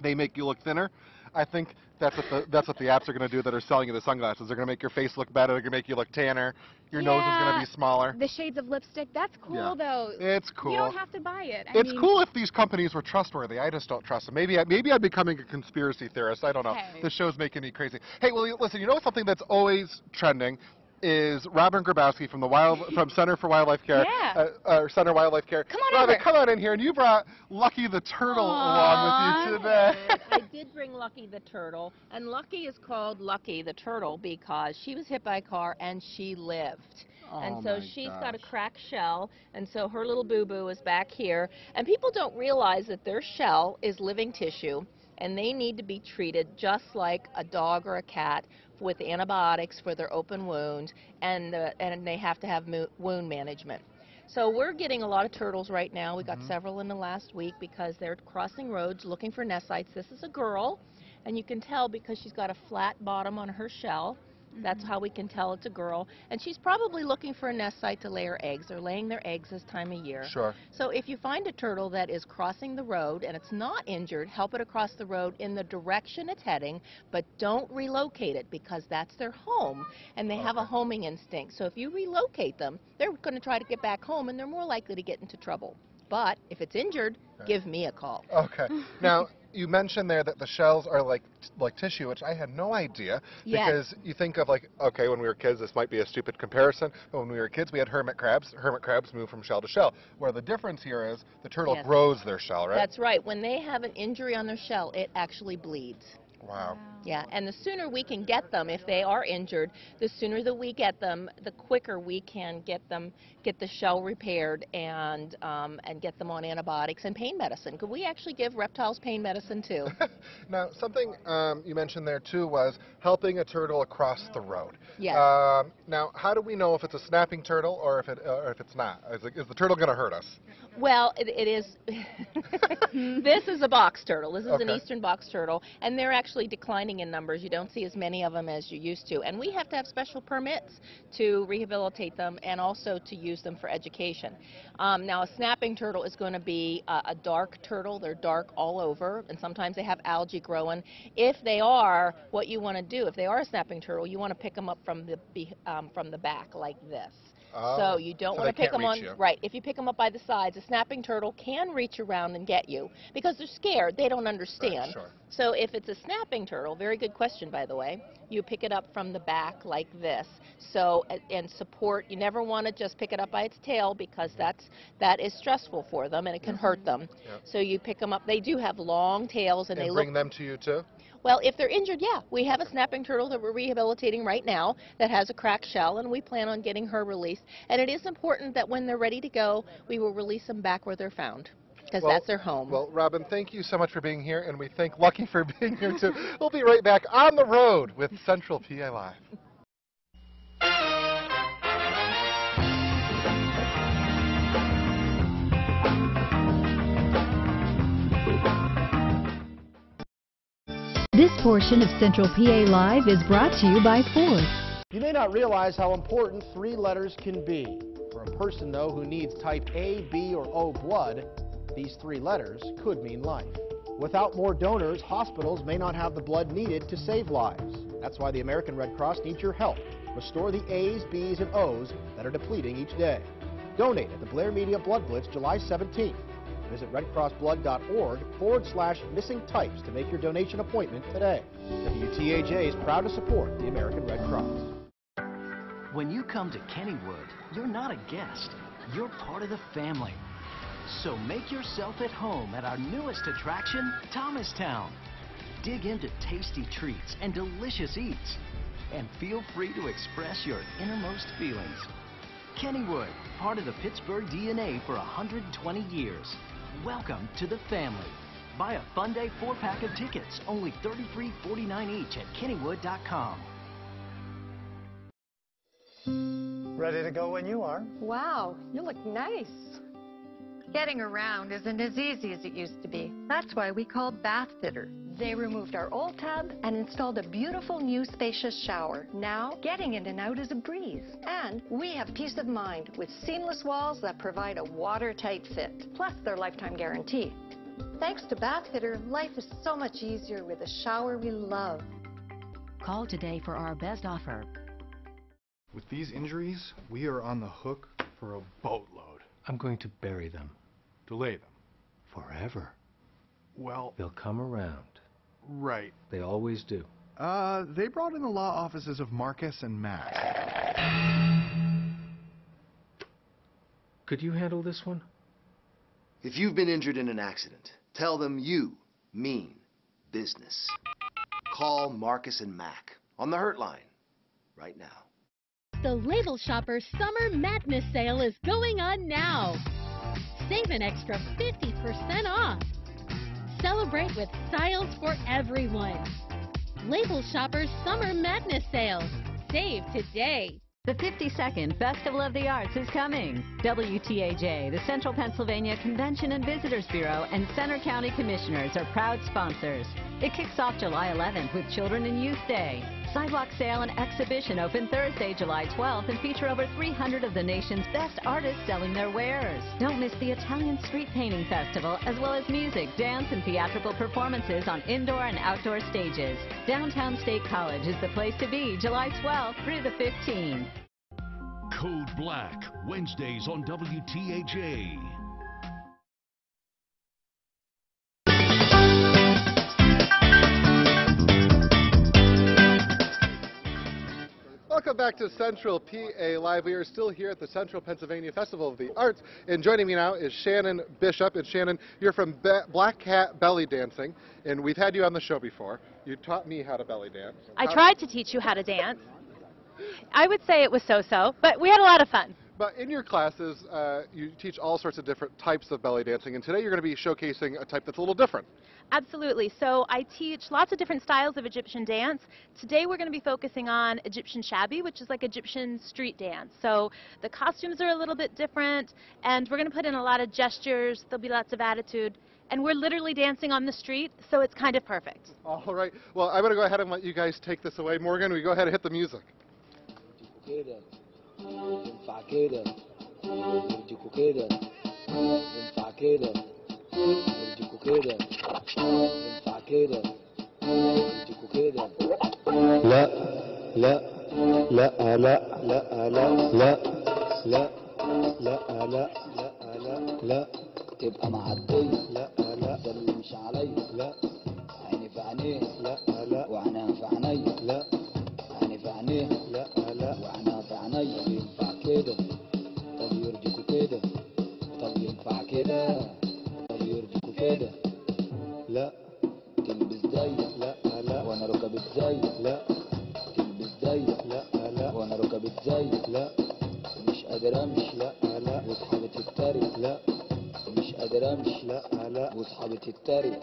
they make you look thinner. I think that's what the apps are going to do that are selling you the sunglasses. They're going to make your face look better. They're going to make you look tanner. Your nose is going to be smaller. The shades of lipstick, that's cool though. It's cool. You don't have to buy it. It's cool if these companies were trustworthy. I just don't trust them. Maybe I'm becoming a conspiracy theorist. I don't know. Hey. This show's making me crazy. Hey, well, listen, you know something that's always trending is Robin Grabowski from Center for Wildlife Care. Yeah. Center Wildlife Care. Come on Robin, over. come on in here, and you brought Lucky the turtle along with you today. I did bring Lucky the turtle, and Lucky is called Lucky the turtle because she was hit by a car and she lived. And so she's got a cracked shell, and so her little boo-boo is back here. And people don't realize that their shell is living tissue, and they need to be treated just like a dog or a cat with antibiotics for their open wound, and they have to have wound management. So we're getting a lot of turtles right now. We got several in the last week because they're crossing roads looking for nest sites. This is a girl, and you can tell because she's got a flat bottom on her shell. That's how we can tell it's a girl. And she's probably looking for a nest site to lay her eggs. They're laying their eggs this time of year. Sure. So if you find a turtle that is crossing the road and it's not injured, help it across the road in the direction it's heading, but don't relocate it because that's their home and they have a homing instinct. So if you relocate them, they're going to try to get back home and they're more likely to get into trouble. But if it's injured, give me a call. Okay. Now, you mentioned there that the shells are like tissue, which I had no idea. Yes. Because you think of like, okay, when we were kids, this might be a stupid comparison, but when we were kids, we had hermit crabs. Hermit crabs move from shell to shell. Where the difference here is the turtle Yes. grows their shell, right? That's right. When they have an injury on their shell, it actually bleeds. Wow. Yeah, and the sooner we can get them, if they are injured, the sooner that we get them, the quicker we can get the shell repaired and get them on antibiotics and pain medicine. Could we actually give reptiles pain medicine too? Now, something you mentioned there too was helping a turtle across the road. Yes. Now, how do we know if it's a snapping turtle or if it's not? Is the turtle going to hurt us? Well, it is. This is a box turtle. This is an Okay. eastern box turtle, and they're actually declining in numbers. You don't see as many of them as you used to, and we have to have special permits to rehabilitate them and also to use them for education. Now, a snapping turtle is going to be a dark turtle. They're dark all over, and sometimes they have algae growing. If they are, what you want to do, if they are a snapping turtle, you want to pick them up from the back like this. So you don't want to pick them on, right, if you pick them up by the sides, a snapping turtle can reach around and get you because they're scared, they don't understand. Right, sure. So if it's a snapping turtle, very good question by the way, you pick it up from the back like this. So, and support, you never want to just pick it up by its tail because that is stressful for them and it can hurt them. Yep. So you pick them up, they do have long tails and they bring look... them to you too? Well, if they're injured, yeah. We have a snapping turtle that we're rehabilitating right now that has a cracked shell, and we plan on getting her released. And it is important that when they're ready to go, we will release them back where they're found, because that's their home. Well, Robin, thank you so much for being here, and we thank Lucky for being here too. We'll be right back on the road with Central PA Live. This portion of Central PA Live is brought to you by Ford. You may not realize how important 3 letters can be. For a person, though, who needs type A, B, or O blood, these 3 letters could mean life. Without more donors, hospitals may not have the blood needed to save lives. That's why the American Red Cross needs your help. Restore the A's, B's, and O's that are depleting each day. Donate at the Blair Media Blood Blitz July 17th. Visit redcrossblood.org/missing types to make your donation appointment today. WTAJ is proud to support the American Red Cross. When you come to Kennywood, you're not a guest. You're part of the family. So make yourself at home at our newest attraction, Thomastown. Dig into tasty treats and delicious eats. And feel free to express your innermost feelings. Kennywood, part of the Pittsburgh DNA for 120 years. Welcome to the family. Buy a Fun Day 4-pack of tickets, only $33.49 each at Kennywood.com. Ready to go when you are. Wow, you look nice. Getting around isn't as easy as it used to be. That's why we called Bath Fitter. They removed our old tub and installed a beautiful new spacious shower. Now, getting in and out is a breeze. And we have peace of mind with seamless walls that provide a watertight fit, plus their lifetime guarantee. Thanks to Bath Fitter, life is so much easier with a shower we love. Call today for our best offer. With these injuries, we are on the hook for a boatload. I'm going to bury them. Delay them. Forever. Well, They'll come around. Right. They always do. They brought in the law offices of Marcus and Matt. Could you handle this one? If you've been injured in an accident, tell them you mean business. Call Marcus and Mac on the Hurt Line right now. The Label Shopper Summer Madness Sale is going on now. Save an extra 50% off. Celebrate with styles for everyone. Label Shopper's Summer Madness Sale. Save today. The 52nd Festival of the Arts is coming. WTAJ, the Central Pennsylvania Convention and Visitors Bureau, and Center County Commissioners are proud sponsors. It kicks off July 11th with Children and Youth Day. Sidewalk sale and exhibition open Thursday, July 12th, and feature over 300 of the nation's best artists selling their wares. Don't miss the Italian Street Painting Festival, as well as music, dance, and theatrical performances on indoor and outdoor stages. Downtown State College is the place to be, July 12th through the 15th. Code Black, Wednesdays on WTAJ. back to Central PA Live. We are still here at the Central Pennsylvania Festival of the Arts, and joining me now is Shannon Bishop. And Shannon, you're from Black Cat Belly Dancing, and we've had you on the show before. You taught me how to belly dance. I tried to teach you how to dance. I would say it was so-so, but we had a lot of fun. But in your classes, you teach all sorts of different types of belly dancing, and today you're going to be showcasing a type that's a little different. Absolutely. So I teach lots of different styles of Egyptian dance. Today we're going to be focusing on Egyptian shabby, which is like Egyptian street dance. So the costumes are a little bit different, and we're going to put in a lot of gestures. There'll be lots of attitude. And we're literally dancing on the street, so it's kind of perfect. All right. Well, I'm going to go ahead and let you guys take this away. Morgan, we go ahead and hit the music. لا لا لا لا لا لا لا لا لا لا لا لا تبقى معدية لا لا ده اللي مش عليا لا عيني في عينيه لا لا وعينها في عينيا لا عيني في عينيه لا لا وعينها في عينيا ينفع كده طب يرضيكوا كده طب ينفع كده طب يرضيكوا كده لا تلبس زيك لا لا وانا ركبت زيك لا تلبس زيك لا لا وانا ركبت زيك لا مش قادر امشي لا لا واصحابي تتريق لا مش قادر امشي لا لا واصحابي تتريق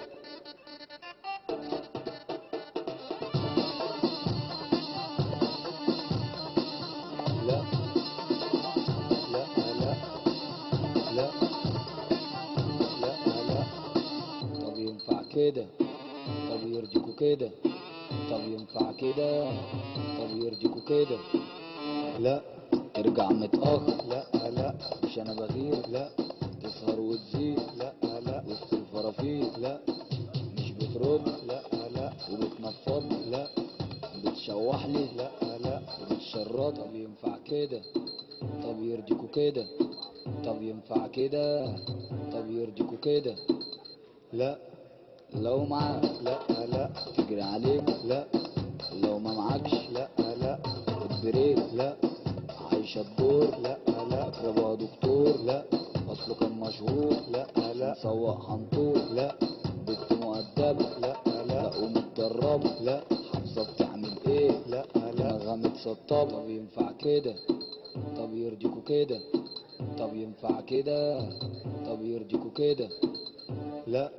لا لا لا لا لا لا طب ينفع كده طب يرضيكوا كده طب ينفع كده طب يرضيكوا كده لا ترجع متأخر لا لا مش انا بغير لا تسهر وتزيد لا لا وسط الفرافير لا مش بترد لا لا وبتنفض لا بتشوح لي لا لا وبتشرط طب ينفع كده طب يرضيكوا كده طب ينفع كده طب يرضيكوا كده لا لو معاك لا لا تجري عليك لا لو ما معكش لا لا البريك لا عايشة الدور لا لا اقربها دكتور لا اصله كان مشهور لا لا سواق حنطور لا بنت مؤدبة لا لا ومتدربة لا حافظة بتعمل ايه لا لا نغمة سطابة طب ينفع كده طب يرضيكوا كده طب ينفع كده طب يرضيكوا كده لا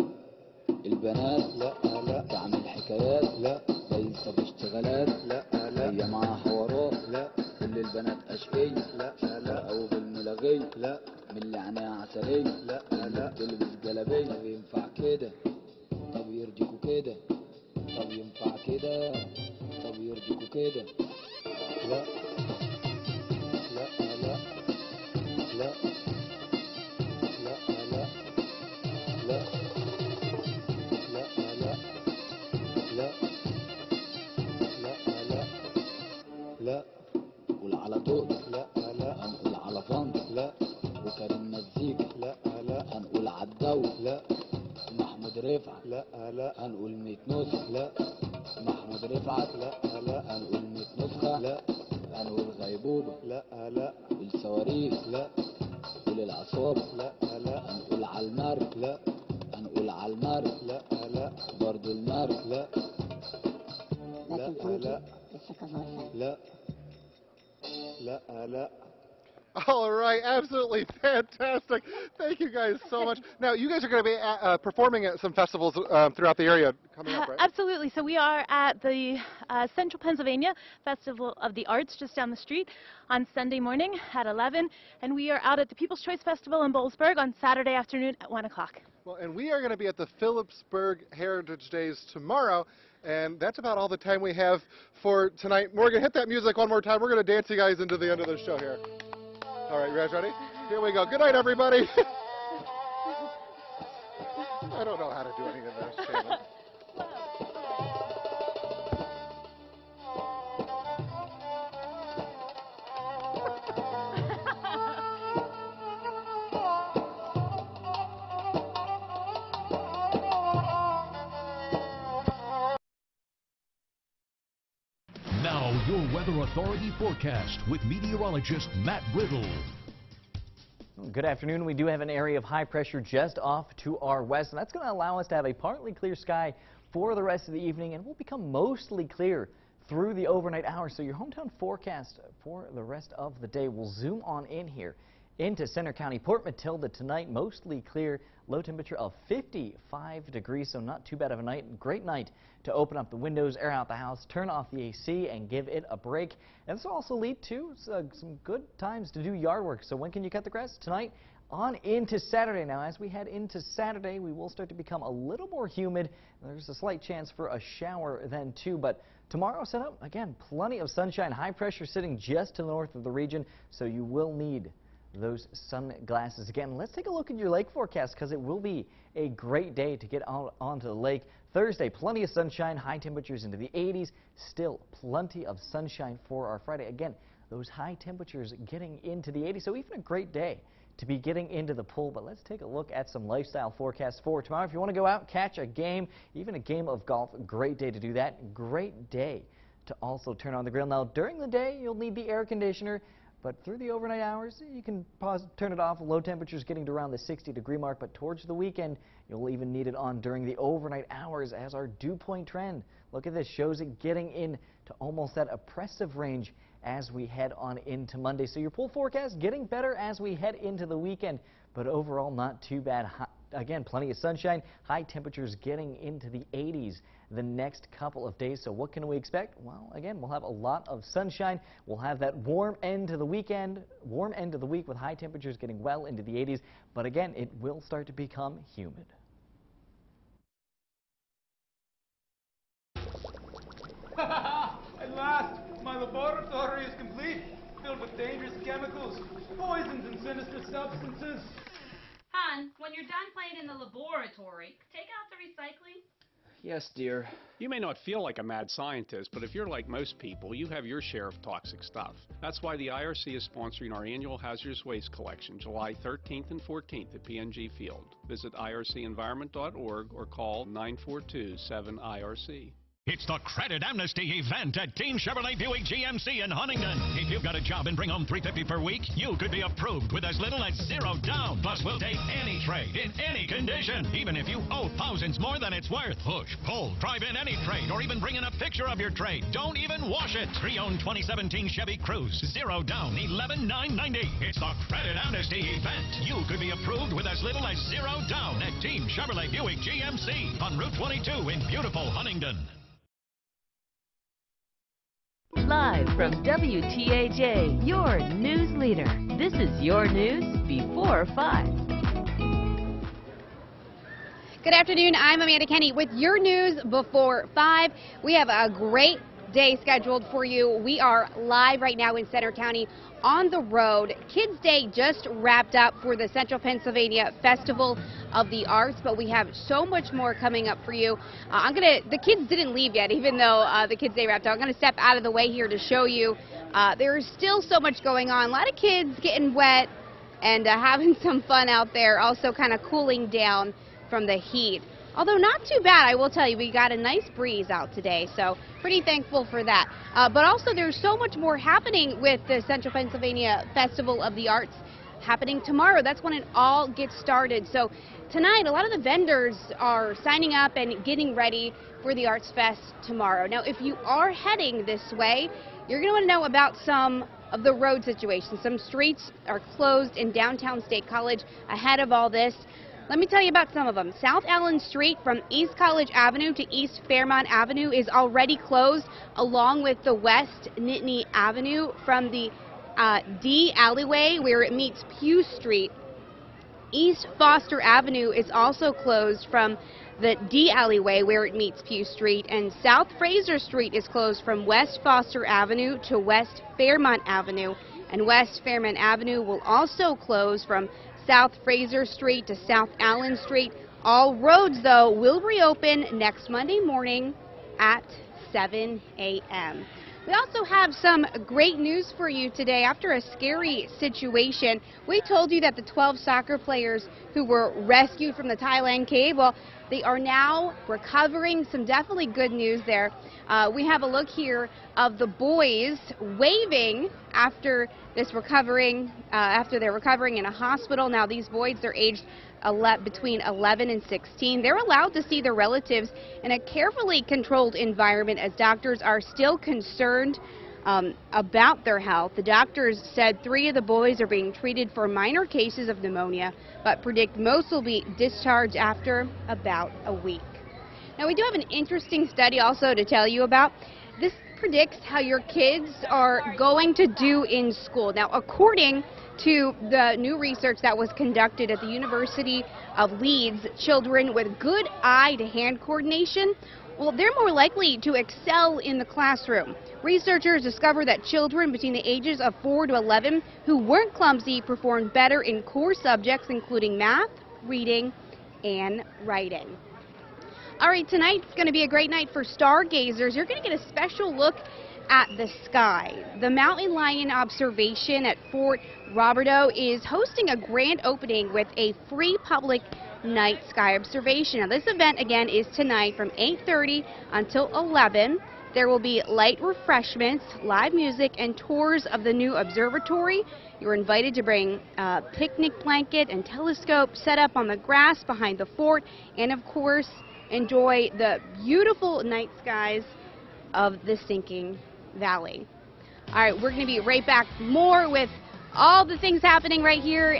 البنات لا لا تعمل حكايات لا ليس في اشتغالات لا لا هي معاها حوارات لا كل البنات اشقية لا لا او بالملاغية لا من اللي عينيها عسلية لا لا تلبس جلابية طب ينفع كده طب يرضيكوا كده طب ينفع كده طب يرضيكوا كده لا لا لا لا لا لا لا لا لا لا لا قول على طول لا لا هنقول على فانك لا وكريم مزيكا لا لا هنقول عالدو لا محمود رفعت لا لا هنقول 100 نسخة لا محمود رفعت لا لا هنقول 100 نسخة لا هنقول غيبوبة لا لا الصواريخ لا قول العصابة لا لا هنقول على المرج لا هنقول على المرج لا لا برضو المرج لا لا لا لا لا لا All right, absolutely fantastic. Thank you guys so much. Now, you guys are going to be performing at some festivals throughout the area coming up, right? Absolutely. So we are at the Central Pennsylvania Festival of the Arts just down the street on Sunday morning at 11, and we are out at the People's Choice Festival in Boalsburg on Saturday afternoon at 1 o'clock. Well, and we are going to be at the Phillipsburg Heritage Days tomorrow, and that's about all the time we have for tonight. Morgan, hit that music one more time. We're going to dance you guys into the end of the show here. All right, you guys ready? Here we go. Good night, everybody. I don't know how to do any of this, Shannon. Now Now, your Weather Authority forecast with meteorologist Matt Riddle. Good afternoon. We do have an area of high pressure just off to our west, and that's going to allow us to have a partly clear sky for the rest of the evening, and will become mostly clear through the overnight hours. So your hometown forecast for the rest of the day will zoom on in here into Center County. Port Matilda tonight, mostly clear, low temperature of 55 degrees, so not too bad of a night. Great night to open up the windows, air out the house, turn off the AC, and give it a break. And this will also lead to some good times to do yard work. So when can you cut the grass? Tonight on into Saturday. Now, as we head into Saturday, we will start to become a little more humid. There's a slight chance for a shower then, too. But tomorrow set up, again, plenty of sunshine, high pressure sitting just to the north of the region, so you will need those sunglasses. Again, let's take a look at your lake forecast, because it will be a great day to get out onto the lake. Thursday, plenty of sunshine, high temperatures into the 80s. Still plenty of sunshine for our Friday. Again, those high temperatures getting into the 80s, so even a great day to be getting into the pool. But let's take a look at some lifestyle forecasts for tomorrow. If you want to go out, catch a game, even a game of golf, great day to do that. Great day to also turn on the grill. Now, during the day, you'll need the air conditioner, but through the overnight hours, you can turn it off. Low temperatures getting to around the 60-degree mark, but towards the weekend, you'll even need it on during the overnight hours as our dew point trend, look at this, shows it getting into almost that oppressive range as we head on into Monday. So your pool forecast getting better as we head into the weekend, but overall not too bad. Again, plenty of sunshine, high temperatures getting into the 80s the next couple of days. So what can we expect? Well, again, we'll have a lot of sunshine. We'll have that warm end to the weekend, warm end of the week with high temperatures getting well into the 80s. But again, it will start to become humid. At last, my laboratory is complete, filled with dangerous chemicals, poisons, and sinister substances. Hon, when you're done playing in the laboratory, take out the recycling. Yes, dear. You may not feel like a mad scientist, but if you're like most people, you have your share of toxic stuff. That's why the IRC is sponsoring our annual hazardous waste collection, July 13th and 14th at PNG Field. Visit ircenvironment.org or call 942-7IRC. It's the Credit Amnesty event at Team Chevrolet Buick GMC in Huntington. If you've got a job and bring home $350 per week, you could be approved with as little as $0 down. Plus, we'll take any trade in any condition, even if you owe thousands more than it's worth. Push, pull, drive in any trade, or even bring in a picture of your trade. Don't even wash it. Pre-owned 2017 Chevy Cruze, $0 down, $11,990. It's the Credit Amnesty event. You could be approved with as little as $0 down at Team Chevrolet Buick GMC on Route 22 in beautiful Huntington. Live from WTAJ, your news leader. This is your news before 5. Good afternoon. I'm Amanda Kenny with your news before 5. We have a great day scheduled for you. We are live right now in Center County on the road. Kids Day just wrapped up for the Central Pennsylvania Festival of the Arts, but we have so much more coming up for you. The kids didn't leave yet, even though the Kids Day wrapped up. I'm going to step out of the way here to show you. There's still so much going on. A lot of kids getting wet and having some fun out there, also kind of cooling down from the heat. Although not too bad, I will tell you, we got a nice breeze out today, so pretty thankful for that. But also there's so much more happening with the Central Pennsylvania Festival of the Arts happening tomorrow. That's when it all gets started. So tonight, a lot of the vendors are signing up and getting ready for the Arts Fest tomorrow. Now, if you are heading this way, you're going to want to know about some of the road situations. Some streets are closed in downtown State College ahead of all this. Let me tell you about some of them. South Allen Street from East College Avenue to East Fairmont Avenue is already closed, along with the West Nittany Avenue from the D alleyway where it meets Pugh Street. East Foster Avenue is also closed from the D alleyway where it meets Pugh Street, and South Fraser Street is closed from West Foster Avenue to West Fairmont Avenue, and West Fairmont Avenue will also close from South Fraser Street to South Allen Street. All roads, though, will reopen next Monday morning at 7 a.m. We also have some great news for you today. After a scary situation, we told you that the 12 soccer players who were rescued from the Thailand cave, well, They are now recovering. Some definitely good news there. We have a look here of the boys waving after they're recovering in a hospital. Now these boys are aged between 11 and 16. They're allowed to see their relatives in a carefully controlled environment as doctors are still concerned about their health. The doctors said 3 of the boys are being treated for minor cases of pneumonia, but predict most will be discharged after about a week. Now we do have an interesting study also to tell you about. This predicts how your kids are going to do in school. Now, according to the new research that was conducted at the University of Leeds, children with good eye-to-hand coordination, well, they're more likely to excel in the classroom. Researchers discovered that children between the ages of 4 to 11 who weren't clumsy performed better in core subjects including math, reading, and writing. All right, tonight's going to be a great night for stargazers. You're going to get a special look at the sky. The Mountain Lion Observation at Fort Roberto is hosting a grand opening with a free public night sky observation. Now, this event, again, is tonight from 8:30 until 11. There will be light refreshments, live music, and tours of the new observatory. You're invited to bring a picnic blanket and telescope set up on the grass behind the fort, and, of course, enjoy the beautiful night skies of the Sinking Valley. All right, we're going to be right back more with all the things happening right here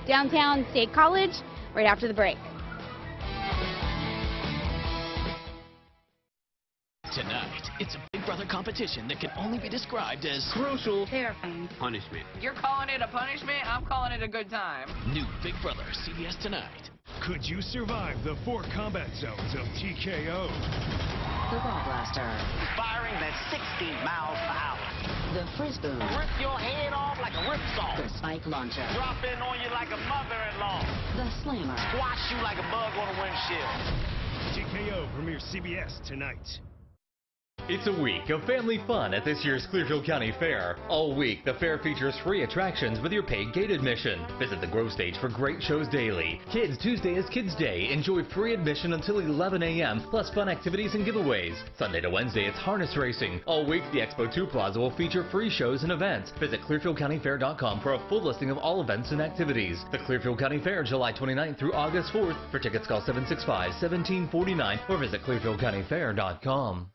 downtown State College right after the break. Tonight, it's a Big Brother competition that can only be described as crucial, terrifying punishment. You're calling it a punishment? I'm calling it a good time. New Big Brother, CBS Tonight. Could you survive the 4 combat zones of TKO? The Ball Blaster. Firing at 60 miles per hour. The Frisbee. Rip your head off like a ripsaw. The Spike Launcher. Drop in on you like a mother-in-law. The Slammer. Squash you like a bug on a windshield. TKO premieres CBS tonight. It's a week of family fun at this year's Clearfield County Fair. All week, the fair features free attractions with your paid gate admission. Visit the Grove Stage for great shows daily. Kids Tuesday is Kids Day. Enjoy free admission until 11 a.m., plus fun activities and giveaways. Sunday to Wednesday, it's harness racing. All week, the Expo 2 Plaza will feature free shows and events. Visit ClearfieldCountyFair.com for a full listing of all events and activities. The Clearfield County Fair, July 29th through August 4th. For tickets, call 765-1749 or visit ClearfieldCountyFair.com.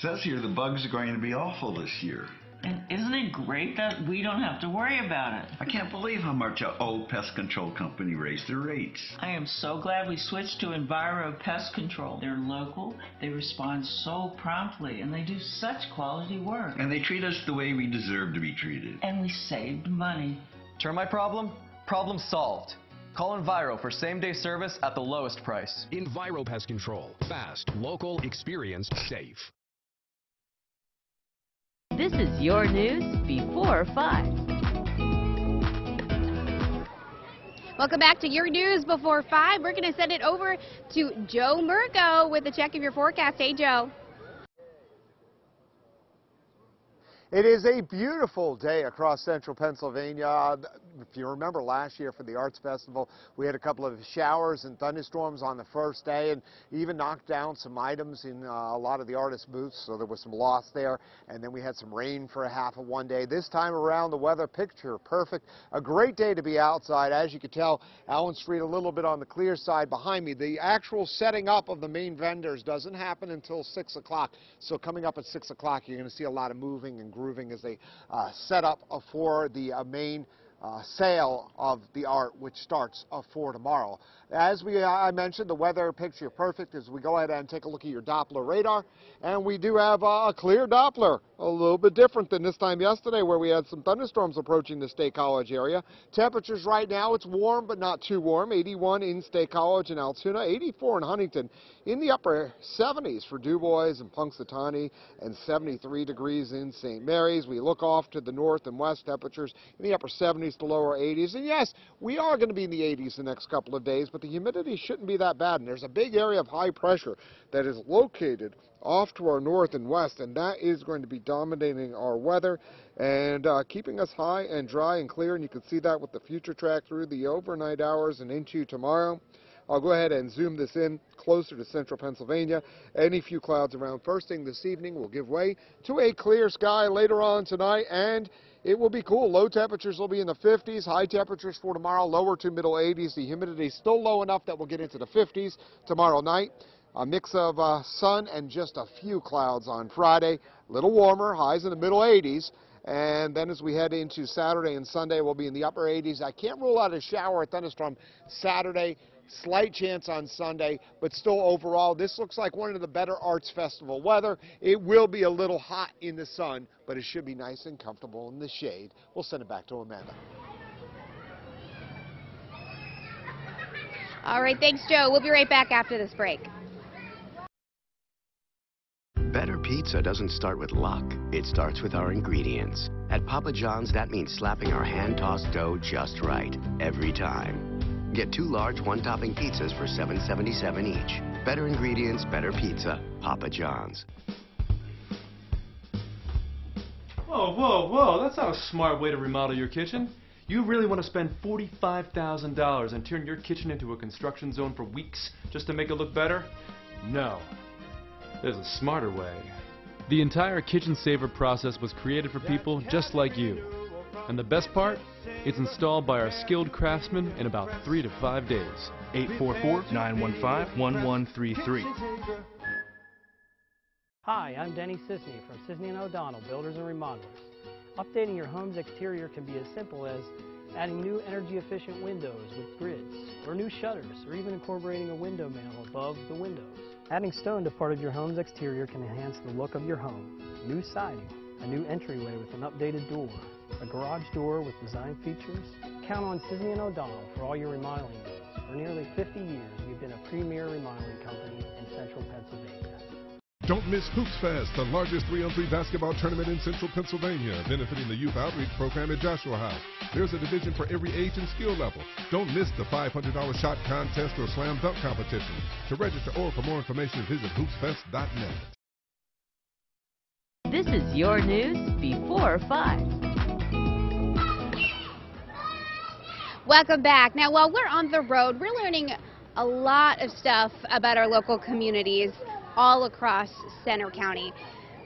Says here the bugs are going to be awful this year. And isn't it great that we don't have to worry about it? I can't believe how much our old pest control company raised their rates. I am so glad we switched to Enviro Pest Control. They're local, they respond so promptly, and they do such quality work. And they treat us the way we deserve to be treated. And we saved money. Termite problem? Problem solved. Call Enviro for same-day service at the lowest price. Enviro Pest Control. Fast, local, experienced, safe. This is your news before 5. Welcome back to your news before 5. We're going to send it over to Joe Murgo with a check of your forecast. Hey, Joe. It is a beautiful day across central Pennsylvania. If you remember last year for the Arts Festival, we had a couple of showers and thunderstorms on the first day and even knocked down some items in a lot of the artist booths, so there was some loss there. And then we had some rain for a half of one day. This time around, the weather picture perfect. A great day to be outside. As you can tell, Allen Street a little bit on the clear side behind me. The actual setting up of the main vendors doesn't happen until 6 o'clock. So coming up at 6 o'clock, you're going to see a lot of moving and grooving as they set up for the main sale of the art, which starts for tomorrow. As I mentioned, the weather picture perfect as we go ahead and take a look at your Doppler radar. And we do have a clear Doppler, a little bit different than this time yesterday where we had some thunderstorms approaching the State College area. Temperatures right now, it's warm but not too warm. 81 in State College and Altoona, 84 in Huntington, in the upper 70s for DuBois and Punxsutawney, and 73 degrees in St. Mary's. We look off to the north and west, temperatures in the upper 70s to lower 80s. And yes, we are going to be in the 80s the next couple of days, but the humidity shouldn't be that bad. And there's a big area of high pressure that is located off to our north and west, and that is going to be dominating our weather and keeping us high and dry and clear. And you can see that with the future track through the overnight hours and into tomorrow. I'll go ahead and zoom this in closer to central Pennsylvania. Any few clouds around first thing this evening will give way to a clear sky later on tonight, and it will be cool. Low temperatures will be in the 50s, high temperatures for tomorrow, lower to middle 80s. The humidity is still low enough that we'll get into the 50s tomorrow night. A mix of sun and just a few clouds on Friday. A little warmer, highs in the middle 80s. And then as we head into Saturday and Sunday, we'll be in the upper 80s. I can't rule out a shower or thunderstorm Saturday. Slight chance on Sunday, but still overall, this looks like one of the better arts festival weather. It will be a little hot in the sun, but it should be nice and comfortable in the shade. We'll send it back to Amanda. All right, thanks, Joe. We'll be right back after this break. Better pizza doesn't start with luck. It starts with our ingredients. At Papa John's, that means slapping our hand-tossed dough just right, every time. Get 2 large one-topping pizzas for $7.77 each. Better ingredients, better pizza. Papa John's. Whoa, whoa, whoa. That's not a smart way to remodel your kitchen. You really want to spend $45,000 and turn your kitchen into a construction zone for weeks just to make it look better? No. There's a smarter way. The entire Kitchen Saver process was created for people just like you. And the best part? It's installed by our skilled craftsmen in about 3 to 5 days. 844-915-1133. Hi, I'm Denny Sisney from Sisney & O'Donnell, Builders and Remodelers. Updating your home's exterior can be as simple as adding new energy-efficient windows with grids, or new shutters, or even incorporating a window mantle above the windows. Adding stone to part of your home's exterior can enhance the look of your home. New siding, a new entryway with an updated door, a garage door with design features. Count on Sisney & O'Donnell for all your remodeling needs. For nearly 50 years, we've been a premier remodeling company in central Pennsylvania. Don't miss Hoops Fest, the largest 3-on-3 basketball tournament in central Pennsylvania, benefiting the Youth Outreach Program at Joshua House. There's a division for every age and skill level. Don't miss the $500 shot contest or slam dunk competition. To register or for more information, visit hoopsfest.net. This is your news before 5. Welcome back. Now, while we're on the road, we're learning a lot of stuff about our local communities all across Center County.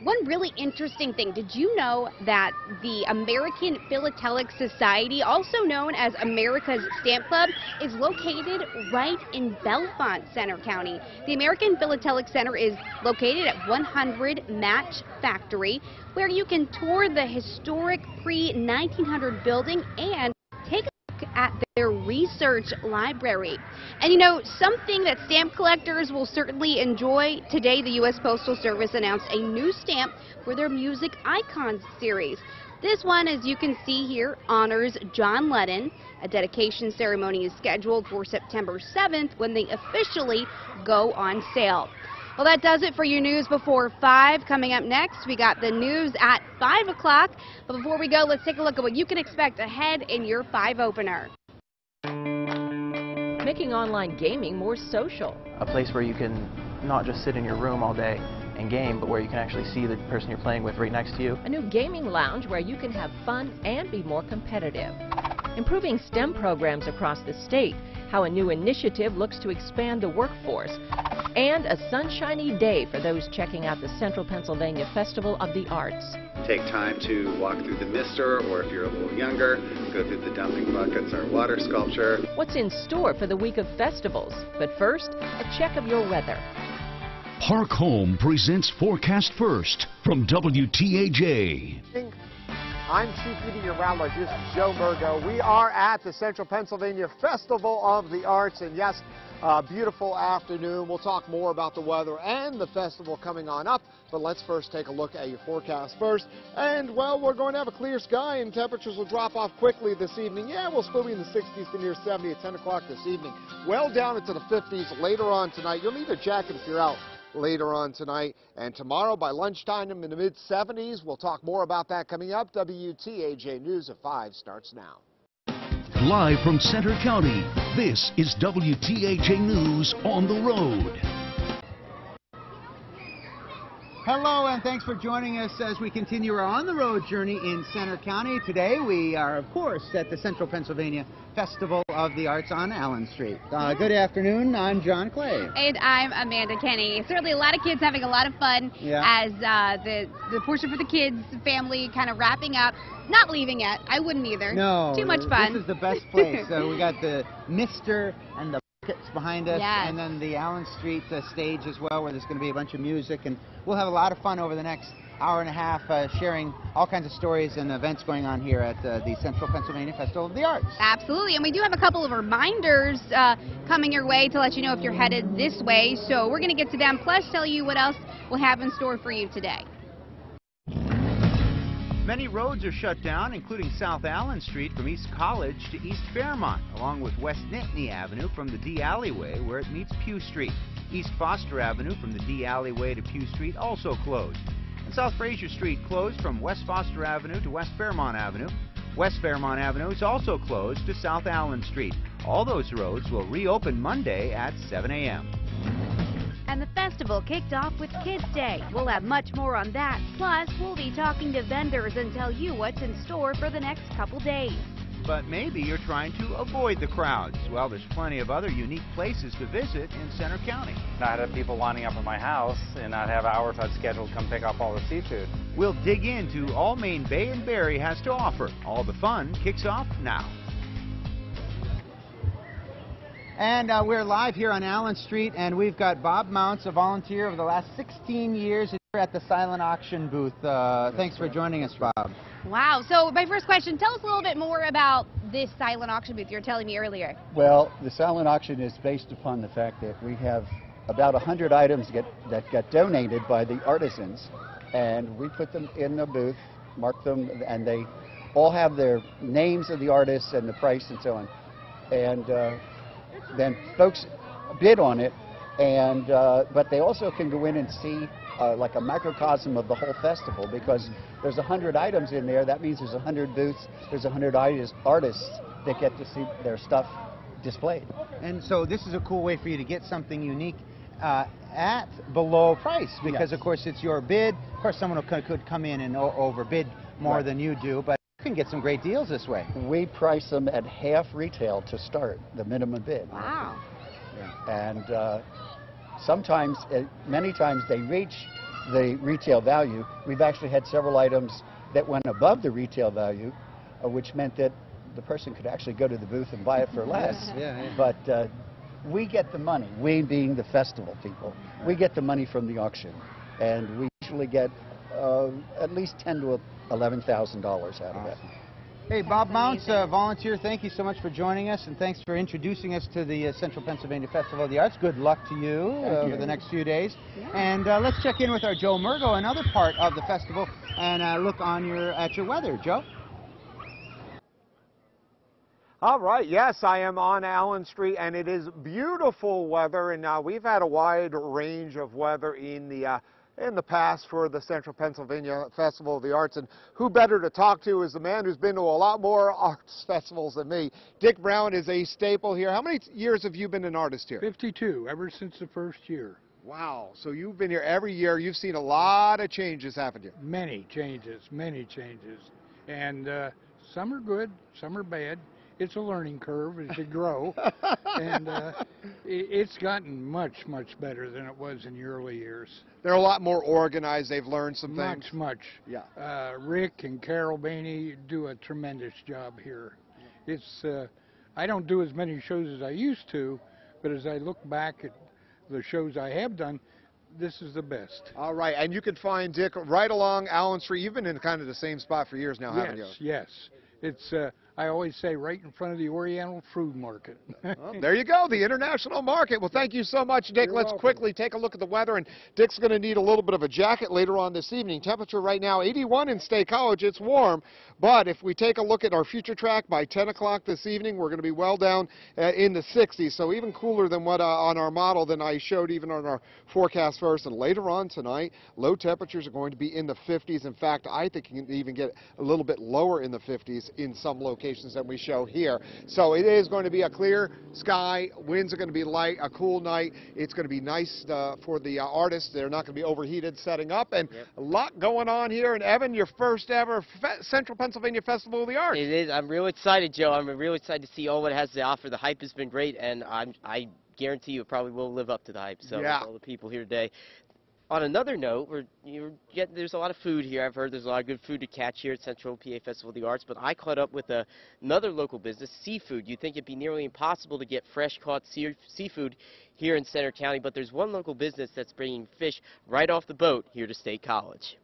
One really interesting thing, did you know that the American Philatelic Society, also known as America's Stamp Club, is located right in Bellefonte, Center County? The American Philatelic Center is located at 100 Match Factory, where you can tour the historic pre-1900 building and take a look at their research library. And you know, something that stamp collectors will certainly enjoy, today the U.S. Postal Service announced a new stamp for their Music Icons series. This one, as you can see here, honors John Lennon. A dedication ceremony is scheduled for September 7th when they officially go on sale. Well, that does it for your news before 5. Coming up next, we got the news at 5 o'clock. But before we go, let's take a look at what you can expect ahead in your 5 opener. Making online gaming more social. A place where you can not just sit in your room all day and game, but where you can actually see the person you're playing with right next to you. A new gaming lounge where you can have fun and be more competitive. Improving STEM programs across the state. How a new initiative looks to expand the workforce. And a sunshiny day for those checking out the Central Pennsylvania Festival of the Arts. Take time to walk through the mister, or if you're a little younger, go through the dumping buckets or water sculpture. What's in store for the week of festivals? But first, a check of your weather. Park Home presents Forecast First from WTAJ. I'm Chief Meteorologist Joe Murgo. We are at the Central Pennsylvania Festival of the Arts, and yes, a beautiful afternoon. We'll talk more about the weather and the festival coming on up, but let's first take a look at your forecast first. And, well, we're going to have a clear sky, and temperatures will drop off quickly this evening. Yeah, we'll still be in the 60s to near 70 at 10 o'clock this evening. Well down into the 50s later on tonight. You'll need a jacket if you're out later on tonight. And tomorrow by lunchtime in the mid-70s. We'll talk more about that coming up. WTAJ News at 5 starts now. Live from Center County, this is WTAJ News on the road. Hello, and thanks for joining us as we continue our on-the-road journey in Center County. Today we are, of course, at the Central Pennsylvania Festival of the Arts on Allen Street. Good afternoon. I'm John Clay. And I'm Amanda Kenny. Certainly a lot of kids having a lot of fun as the portion for the kids, family kind of wrapping up. Not leaving yet. I wouldn't either. No. Too much fun. This is the best place. We got the Mister and the buckets behind us, and then the Allen Street stage as well, where there's going to be a bunch of music, and we'll have a lot of fun over the next hour and a half sharing all kinds of stories and events going on here at the Central Pennsylvania Festival of the Arts. Absolutely, and we do have a couple of reminders coming your way to let you know if you're headed this way, so we're going to get to them, plus tell you what else we'll have in store for you today. Many roads are shut down, including South Allen Street from East College to East Fairmont, along with West Nittany Avenue from the D Alleyway where it meets Pugh Street. East Foster Avenue from the D Alleyway to Pugh Street also closed. And South Fraser Street closed from West Foster Avenue to West Fairmont Avenue. West Fairmont Avenue is also closed to South Allen Street. All those roads will reopen Monday at 7 a.m. And the festival kicked off with Kids Day. We'll have much more on that. Plus, we'll be talking to vendors and tell you what's in store for the next couple days. But maybe you're trying to avoid the crowds. Well, there's plenty of other unique places to visit in Center County. Not have people lining up at my house and not have hours I've scheduled to come pick up all the seafood. We'll dig into all Main Bay and Berry has to offer. All the fun kicks off now. And we're live here on Allen Street, and we've got Bob Mounts, a volunteer of the last 16 years here at the silent auction booth. Thanks for joining us, Bob. Wow. So my first question, tell us a little bit more about this silent auction booth you were telling me earlier. Well, the silent auction is based upon the fact that we have about 100 items that get donated by the artisans, and we put them in the booth, mark them, and they all have their names of the artists and the price and so on. And then folks bid on it, and but they also can go in and see like a microcosm of the whole festival, because there's 100 items in there. That means there's 100 booths, there's 100 artists that get to see their stuff displayed. And so this is a cool way for you to get something unique at below price, because of course it's your bid. Of course someone could come in and overbid more than you do, but you can get some great deals this way. We price them at half retail to start, the minimum bid. Wow. And sometimes, many times they reach the retail value. We've actually had several items that went above the retail value, which meant that the person could actually go to the booth and buy it for less. But we get the money, we being the festival people, we get the money from the auction, and we usually get at least $10,000 to $11,000 out of it. Hey, Bob Mounts, volunteer, thank you so much for joining us, and thanks for introducing us to the Central Pennsylvania Festival of the Arts. Good luck to you over the next few days. And let's check in with our Joe Murgo, another part of the festival, and look on at your weather. Joe? All right, yes, I am on Allen Street, and it is beautiful weather, and we've had a wide range of weather in the past for the Central Pennsylvania Festival of the Arts, and who better to talk to is the man who's been to a lot more arts festivals than me. Dick Brown is a staple here. How many years have you been an artist here? 52, ever since the first year. Wow, so you've been here every year. You've seen a lot of changes happen here. Many changes, and some are good, some are bad. It's a learning curve as you grow, and it's gotten much better than it was in the early years. They're a lot more organized. They've learned some things. Much. Yeah. Rick and Carol Bainey do a tremendous job here. It's I don't do as many shows as I used to, but as I look back at the shows I have done, this is the best. All right, and you can find Dick right along Allen Street. You've been in kind of the same spot for years now, haven't you? Yes. It's I always say right in front of the Oriental Food Market. Well, there you go, the International Market. Well, thank you so much, Dick. Let's quickly take a look at the weather, and Dick's going to need a little bit of a jacket later on this evening. Temperature right now 81 in State College. It's warm, but if we take a look at our future track by 10 o'clock this evening, we're going to be well down in the 60s, so even cooler than what on our model than I showed even on our forecast first. And later on tonight, low temperatures are going to be in the 50s. In fact, I think you can even get a little bit lower in the 50s in some locations. locations that we show here. So it is going to be a clear sky. Winds are going to be light, a cool night. It's going to be nice for the artists. They're not going to be overheated setting up, and a lot going on here. And Evan, your first ever Central Pennsylvania Festival of the Arts. It is. I'm real excited, Joe. I'm really excited to see all what it has to offer. The hype has been great, and I guarantee you it probably will live up to the hype. So with all the people here today. On another note, there's a lot of food here. I've heard there's a lot of good food to catch here at Central PA Festival of the Arts, but I caught up with another local business, seafood. You'd think it'd be nearly impossible to get fresh caught seafood here in Center County, but there's one local business that's bringing fish right off the boat here to State College.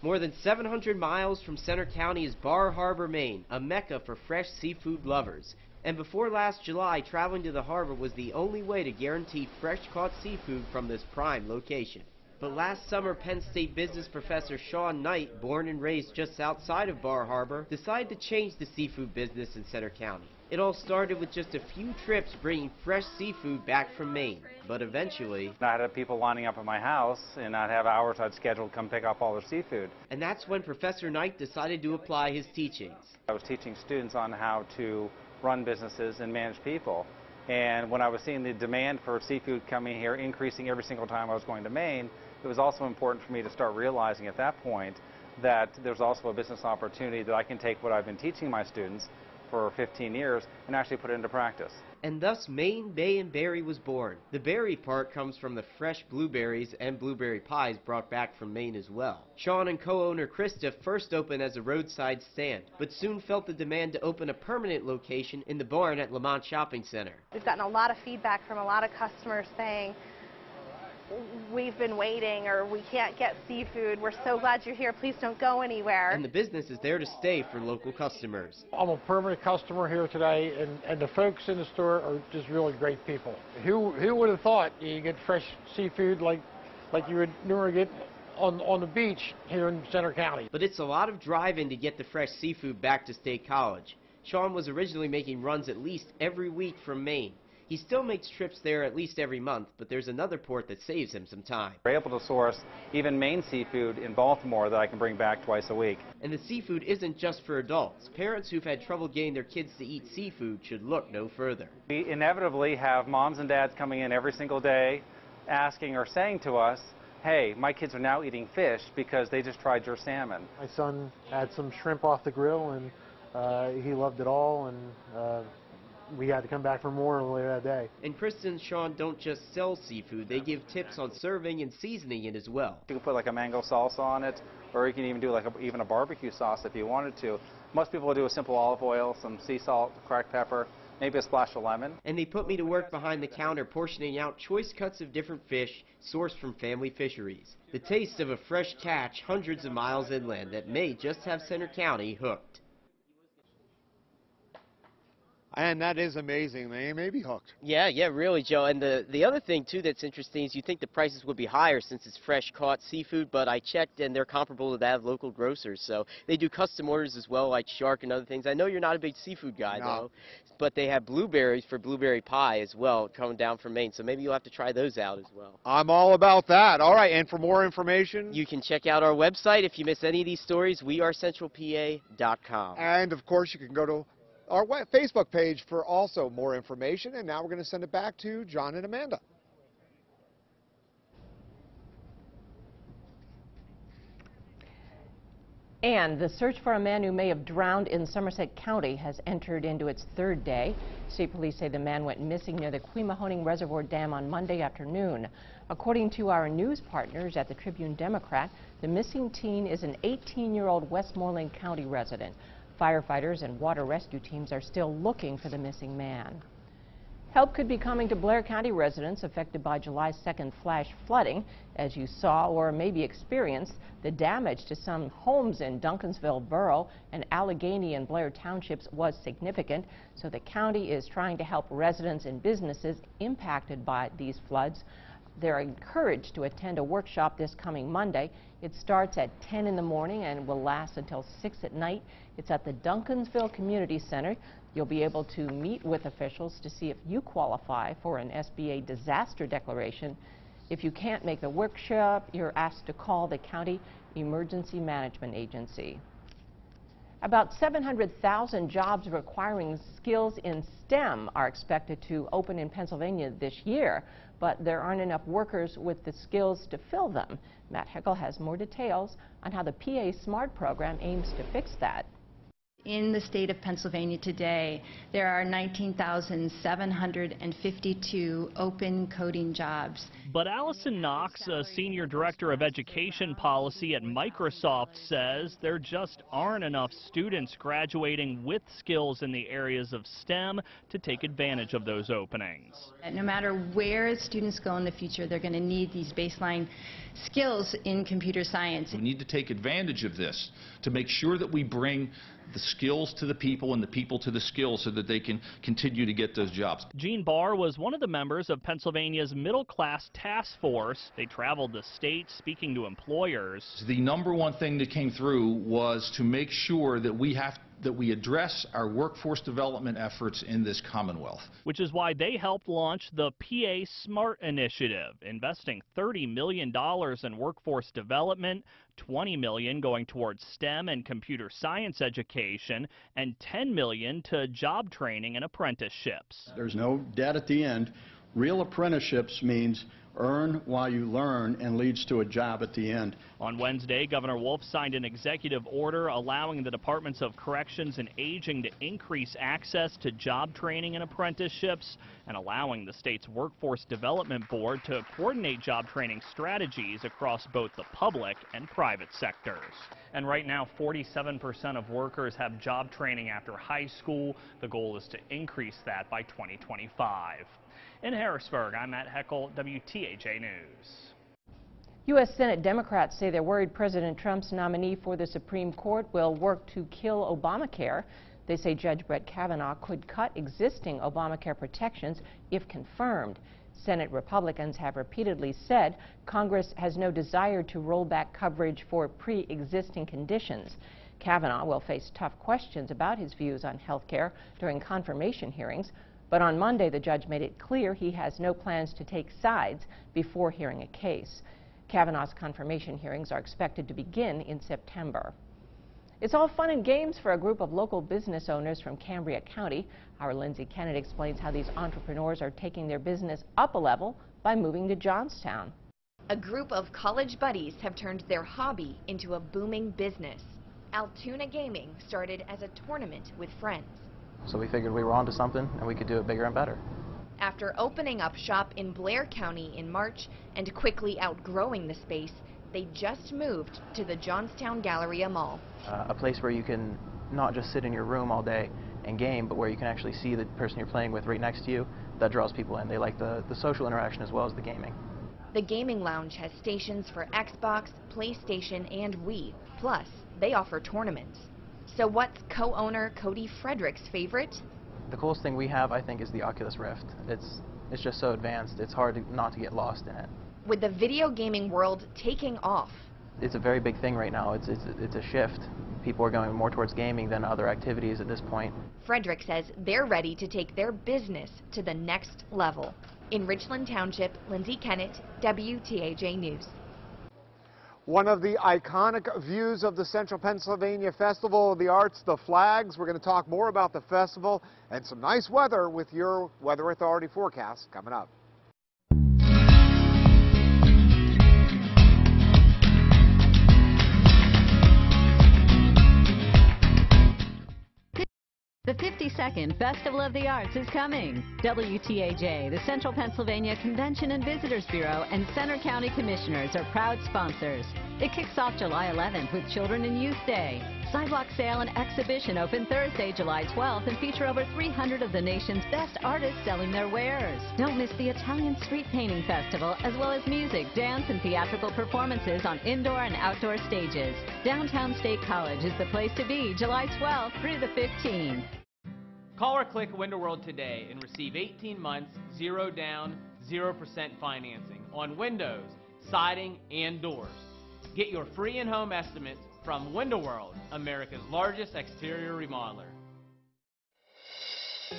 More than 700 miles from Center County is Bar Harbor, Maine, a mecca for fresh seafood lovers. And before last July, traveling to the harbor was the only way to guarantee fresh-caught seafood from this prime location. But last summer, Penn State business professor Sean Knight, born and raised just outside of Bar Harbor, decided to change the seafood business in Center County. It all started with just a few trips bringing fresh seafood back from Maine, but eventually I had people lining up at my house, and I'd have hours I'd scheduled to come pick up all their seafood. And that's when Professor Knight decided to apply his teachings. I was teaching students on how to run businesses and manage people. And when I was seeing the demand for seafood coming here increasing every single time I was going to Maine, it was also important for me to start realizing at that point that there's also a business opportunity that I can take what I've been teaching my students for 15 years and actually put it into practice. And thus Maine Bay and Berry was born. The berry part comes from the fresh blueberries and blueberry pies brought back from Maine as well. Sean and co-owner Krista first opened as a roadside stand, but soon felt the demand to open a permanent location in the barn at Lamont Shopping Center. We've gotten a lot of feedback from a lot of customers saying, we've been waiting, or we can't get seafood. We're so glad you're here. Please don't go anywhere. And the business is there to stay for local customers. I'm a permanent customer here today, and the folks in the store are just really great people. Who would have thought you get fresh seafood like you would normally get on the beach here in Center County? But it's a lot of driving to get the fresh seafood back to State College. Sean was originally making runs at least every week from Maine. He still makes trips there at least every month, but there's another port that saves him some time. We're able to source even Maine seafood in Baltimore that I can bring back twice a week. And the seafood isn't just for adults. Parents who've had trouble getting their kids to eat seafood should look no further. We inevitably have moms and dads coming in every single day asking or saying to us, hey, my kids are now eating fish because they just tried your salmon. My son had some shrimp off the grill, and he loved it all, and we had to come back for more later that day. And Kristen and Sean don't just sell seafood, they give tips on serving and seasoning it as well. You can put like a mango salsa on it, or you can even do like even a barbecue sauce if you wanted to. Most people will do a simple olive oil, some sea salt, cracked pepper, maybe a splash of lemon. And they put me to work behind the counter portioning out choice cuts of different fish sourced from family fisheries. The taste of a fresh catch hundreds of miles inland that may just have Center County hooked. And that is amazing. They may be hooked. Yeah, really, Joe. And the other thing, too, that's interesting is you think the prices would be higher since it's fresh caught seafood, but I checked and they're comparable to that of local grocers. So they do custom orders as well, like shark and other things. I know you're not a big seafood guy, though, but they have blueberries for blueberry pie as well coming down from Maine. So maybe you'll have to try those out as well. I'm all about that. All right, and for more information, you can check out our website. If you miss any of these stories, wearecentralpa.com. And, of course, you can go to our Facebook page for also more information. And now we're going to send it back to John and Amanda. And the search for a man who may have drowned in Somerset County has entered into its third day. State police say the man went missing near the Quemahoning Reservoir Dam on Monday afternoon. According to our news partners at the Tribune Democrat, the missing teen is an 18-year-old Westmoreland County resident. Firefighters and water rescue teams are still looking for the missing man. Help could be coming to Blair County residents affected by July 2nd flash flooding. As you saw or maybe experienced, the damage to some homes in Duncansville Borough and Allegheny and Blair Townships was significant, so the county is trying to help residents and businesses impacted by these floods. They're encouraged to attend a workshop this coming Monday. It starts at 10 in the morning and will last until 6 at night. It's at the Duncansville Community Center. You'll be able to meet with officials to see if you qualify for an SBA disaster declaration. If you can't make the workshop, you're asked to call the County Emergency Management Agency. About 700,000 jobs requiring skills in STEM are expected to open in Pennsylvania this year, but there aren't enough workers with the skills to fill them. Matt Heckel has more details on how the PA SMART program aims to fix that. In the state of Pennsylvania today, there are 19,752 open coding jobs. But Allison Knox, a senior director of education policy at Microsoft, says there just aren't enough students graduating with skills in the areas of STEM to take advantage of those openings. No matter where students go in the future, they're going to need these baseline skills in computer science. We need to take advantage of this to make sure that we bring the skills to the people and the people to the skills so that they can continue to get those jobs. Gene Barr was one of the members of Pennsylvania's middle class task force. They traveled the state speaking to employers. The number one thing that came through was to make sure that we address our workforce development efforts in this Commonwealth. Which is why they helped launch the PA SMART initiative, investing $30 million in workforce development, $20 million going towards STEM and computer science education, and $10 million to job training and apprenticeships. There's no debt at the end. Real apprenticeships means earn while you learn and leads to a job at the end. On Wednesday, Governor Wolf signed an executive order allowing the Departments of Corrections and Aging to increase access to job training and apprenticeships, and allowing the state's Workforce Development Board to coordinate job training strategies across both the public and private sectors. And right now, 47% of workers have job training after high school. The goal is to increase that by 2025. In Harrisburg, I'm Matt Heckel, WTAJ News. U.S. Senate Democrats say they're worried President Trump's nominee for the Supreme Court will work to kill Obamacare. They say Judge Brett Kavanaugh could cut existing Obamacare protections if confirmed. Senate Republicans have repeatedly said Congress has no desire to roll back coverage for pre-existing conditions. Kavanaugh will face tough questions about his views on health care during confirmation hearings. But on Monday, the judge made it clear he has no plans to take sides before hearing a case. Kavanaugh's confirmation hearings are expected to begin in September. It's all fun and games for a group of local business owners from Cambria County. Our Lindsay Kennett explains how these entrepreneurs are taking their business up a level by moving to Johnstown. A group of college buddies have turned their hobby into a booming business. Altoona Gaming started as a tournament with friends. So we figured we were onto something and we could do it bigger and better. After opening up shop in Blair County in March and quickly outgrowing the space, they just moved to the Johnstown Galleria Mall. A place where you can not just sit in your room all day and game, but where you can actually see the person you're playing with right next to you. That draws people in. They like the social interaction as well as the gaming. The gaming lounge has stations for Xbox, PlayStation, and Wii. Plus, they offer tournaments. So what's co-owner Cody Frederick's favorite? The coolest thing we have, I think, is the Oculus Rift. It's just so advanced, it's hard not to get lost in it. With the video gaming world taking off. It's a very big thing right now. It's a shift. People are going more towards gaming than other activities at this point. Frederick says they're ready to take their business to the next level. In Richland Township, Lindsay Kennett, WTAJ News. One of the iconic views of the Central Pennsylvania Festival of the Arts, the flags. We're going to talk more about the festival and some nice weather with your Weather Authority forecast coming up. The 52nd Festival of the Arts is coming. WTAJ, the Central Pennsylvania Convention and Visitors Bureau, and Center County Commissioners are proud sponsors. It kicks off July 11th with Children and Youth Day. Sidewalk sale and exhibition open Thursday, July 12th, and feature over 300 of the nation's best artists selling their wares. Don't miss the Italian Street Painting Festival, as well as music, dance, and theatrical performances on indoor and outdoor stages. Downtown State College is the place to be July 12th through the 15th. Call or click Window World today and receive 18 months, 0 down, 0% financing on windows, siding, and doors. Get your free in-home estimates from Window World, America's largest exterior remodeler.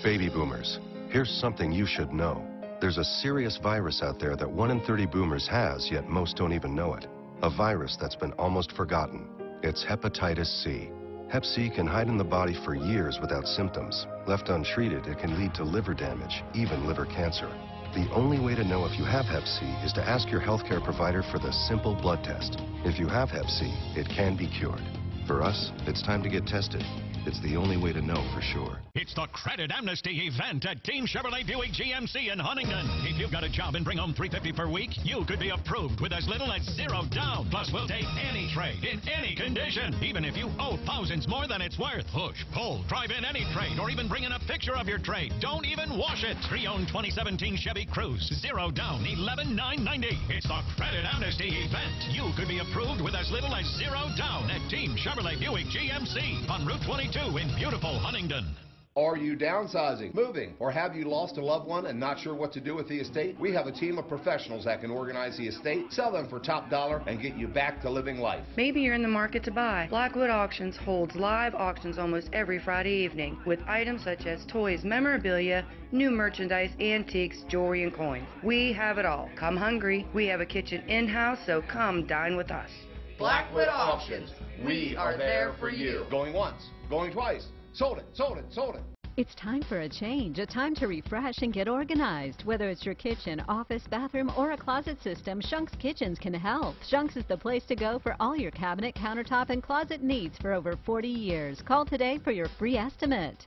Baby boomers, here's something you should know. There's a serious virus out there that 1 in 30 boomers has, yet most don't even know it. A virus that's been almost forgotten. It's hepatitis C. Hep C can hide in the body for years without symptoms. Left untreated, it can lead to liver damage, even liver cancer. The only way to know if you have Hep C is to ask your healthcare provider for the simple blood test. If you have Hep C, it can be cured. For us, it's time to get tested. It's the only way to know for sure. It's the Credit Amnesty event at Team Chevrolet Buick GMC in Huntington. If you've got a job and bring home $350 per week, you could be approved with as little as $0 down. Plus, we'll take any trade in any condition, even if you owe thousands more than it's worth. Push, pull, drive in any trade, or even bring in a picture of your trade. Don't even wash it. Pre-owned 2017 Chevy Cruze, $0 down, $11,990. It's the Credit Amnesty event. You could be approved with as little as $0 down at Team Chevrolet Buick GMC on Route 22 in beautiful Huntington. Are you downsizing, moving, or have you lost a loved one and not sure what to do with the estate? We have a team of professionals that can organize the estate, sell them for top dollar, and get you back to living life. Maybe you're in the market to buy. Blackwood Auctions holds live auctions almost every Friday evening with items such as toys, memorabilia, new merchandise, antiques, jewelry, and coins. We have it all. Come hungry. We have a kitchen in-house, so come dine with us. Blackwood Auctions. We are there for you. Going once, going twice. Sold it, sold it, sold it. It's time for a change, a time to refresh and get organized. Whether it's your kitchen, office, bathroom, or a closet system, Shunk's Kitchens can help. Shunk's is the place to go for all your cabinet, countertop, and closet needs for over 40 years. Call today for your free estimate.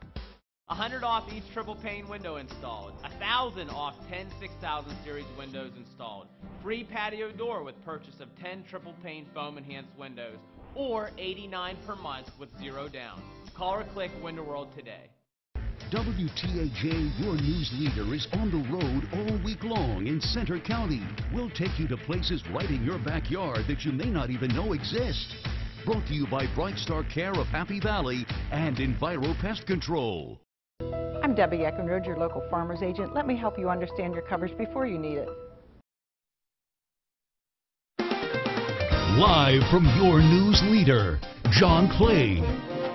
100 off each triple pane window installed. 1,000 off 10 6000 series windows installed. Free patio door with purchase of 10 triple pane foam enhanced windows, or $89 per month with $0 down. Call or click Window World today. WTAJ, your news leader, is on the road all week long in Center County. We'll take you to places right in your backyard that you may not even know exist. Brought to you by Bright Star Care of Happy Valley and Enviro Pest Control. I'm Debbie Eckenrode, your local farmer's agent. Let me help you understand your coverage before you need it. Live from your news leader, John Clay,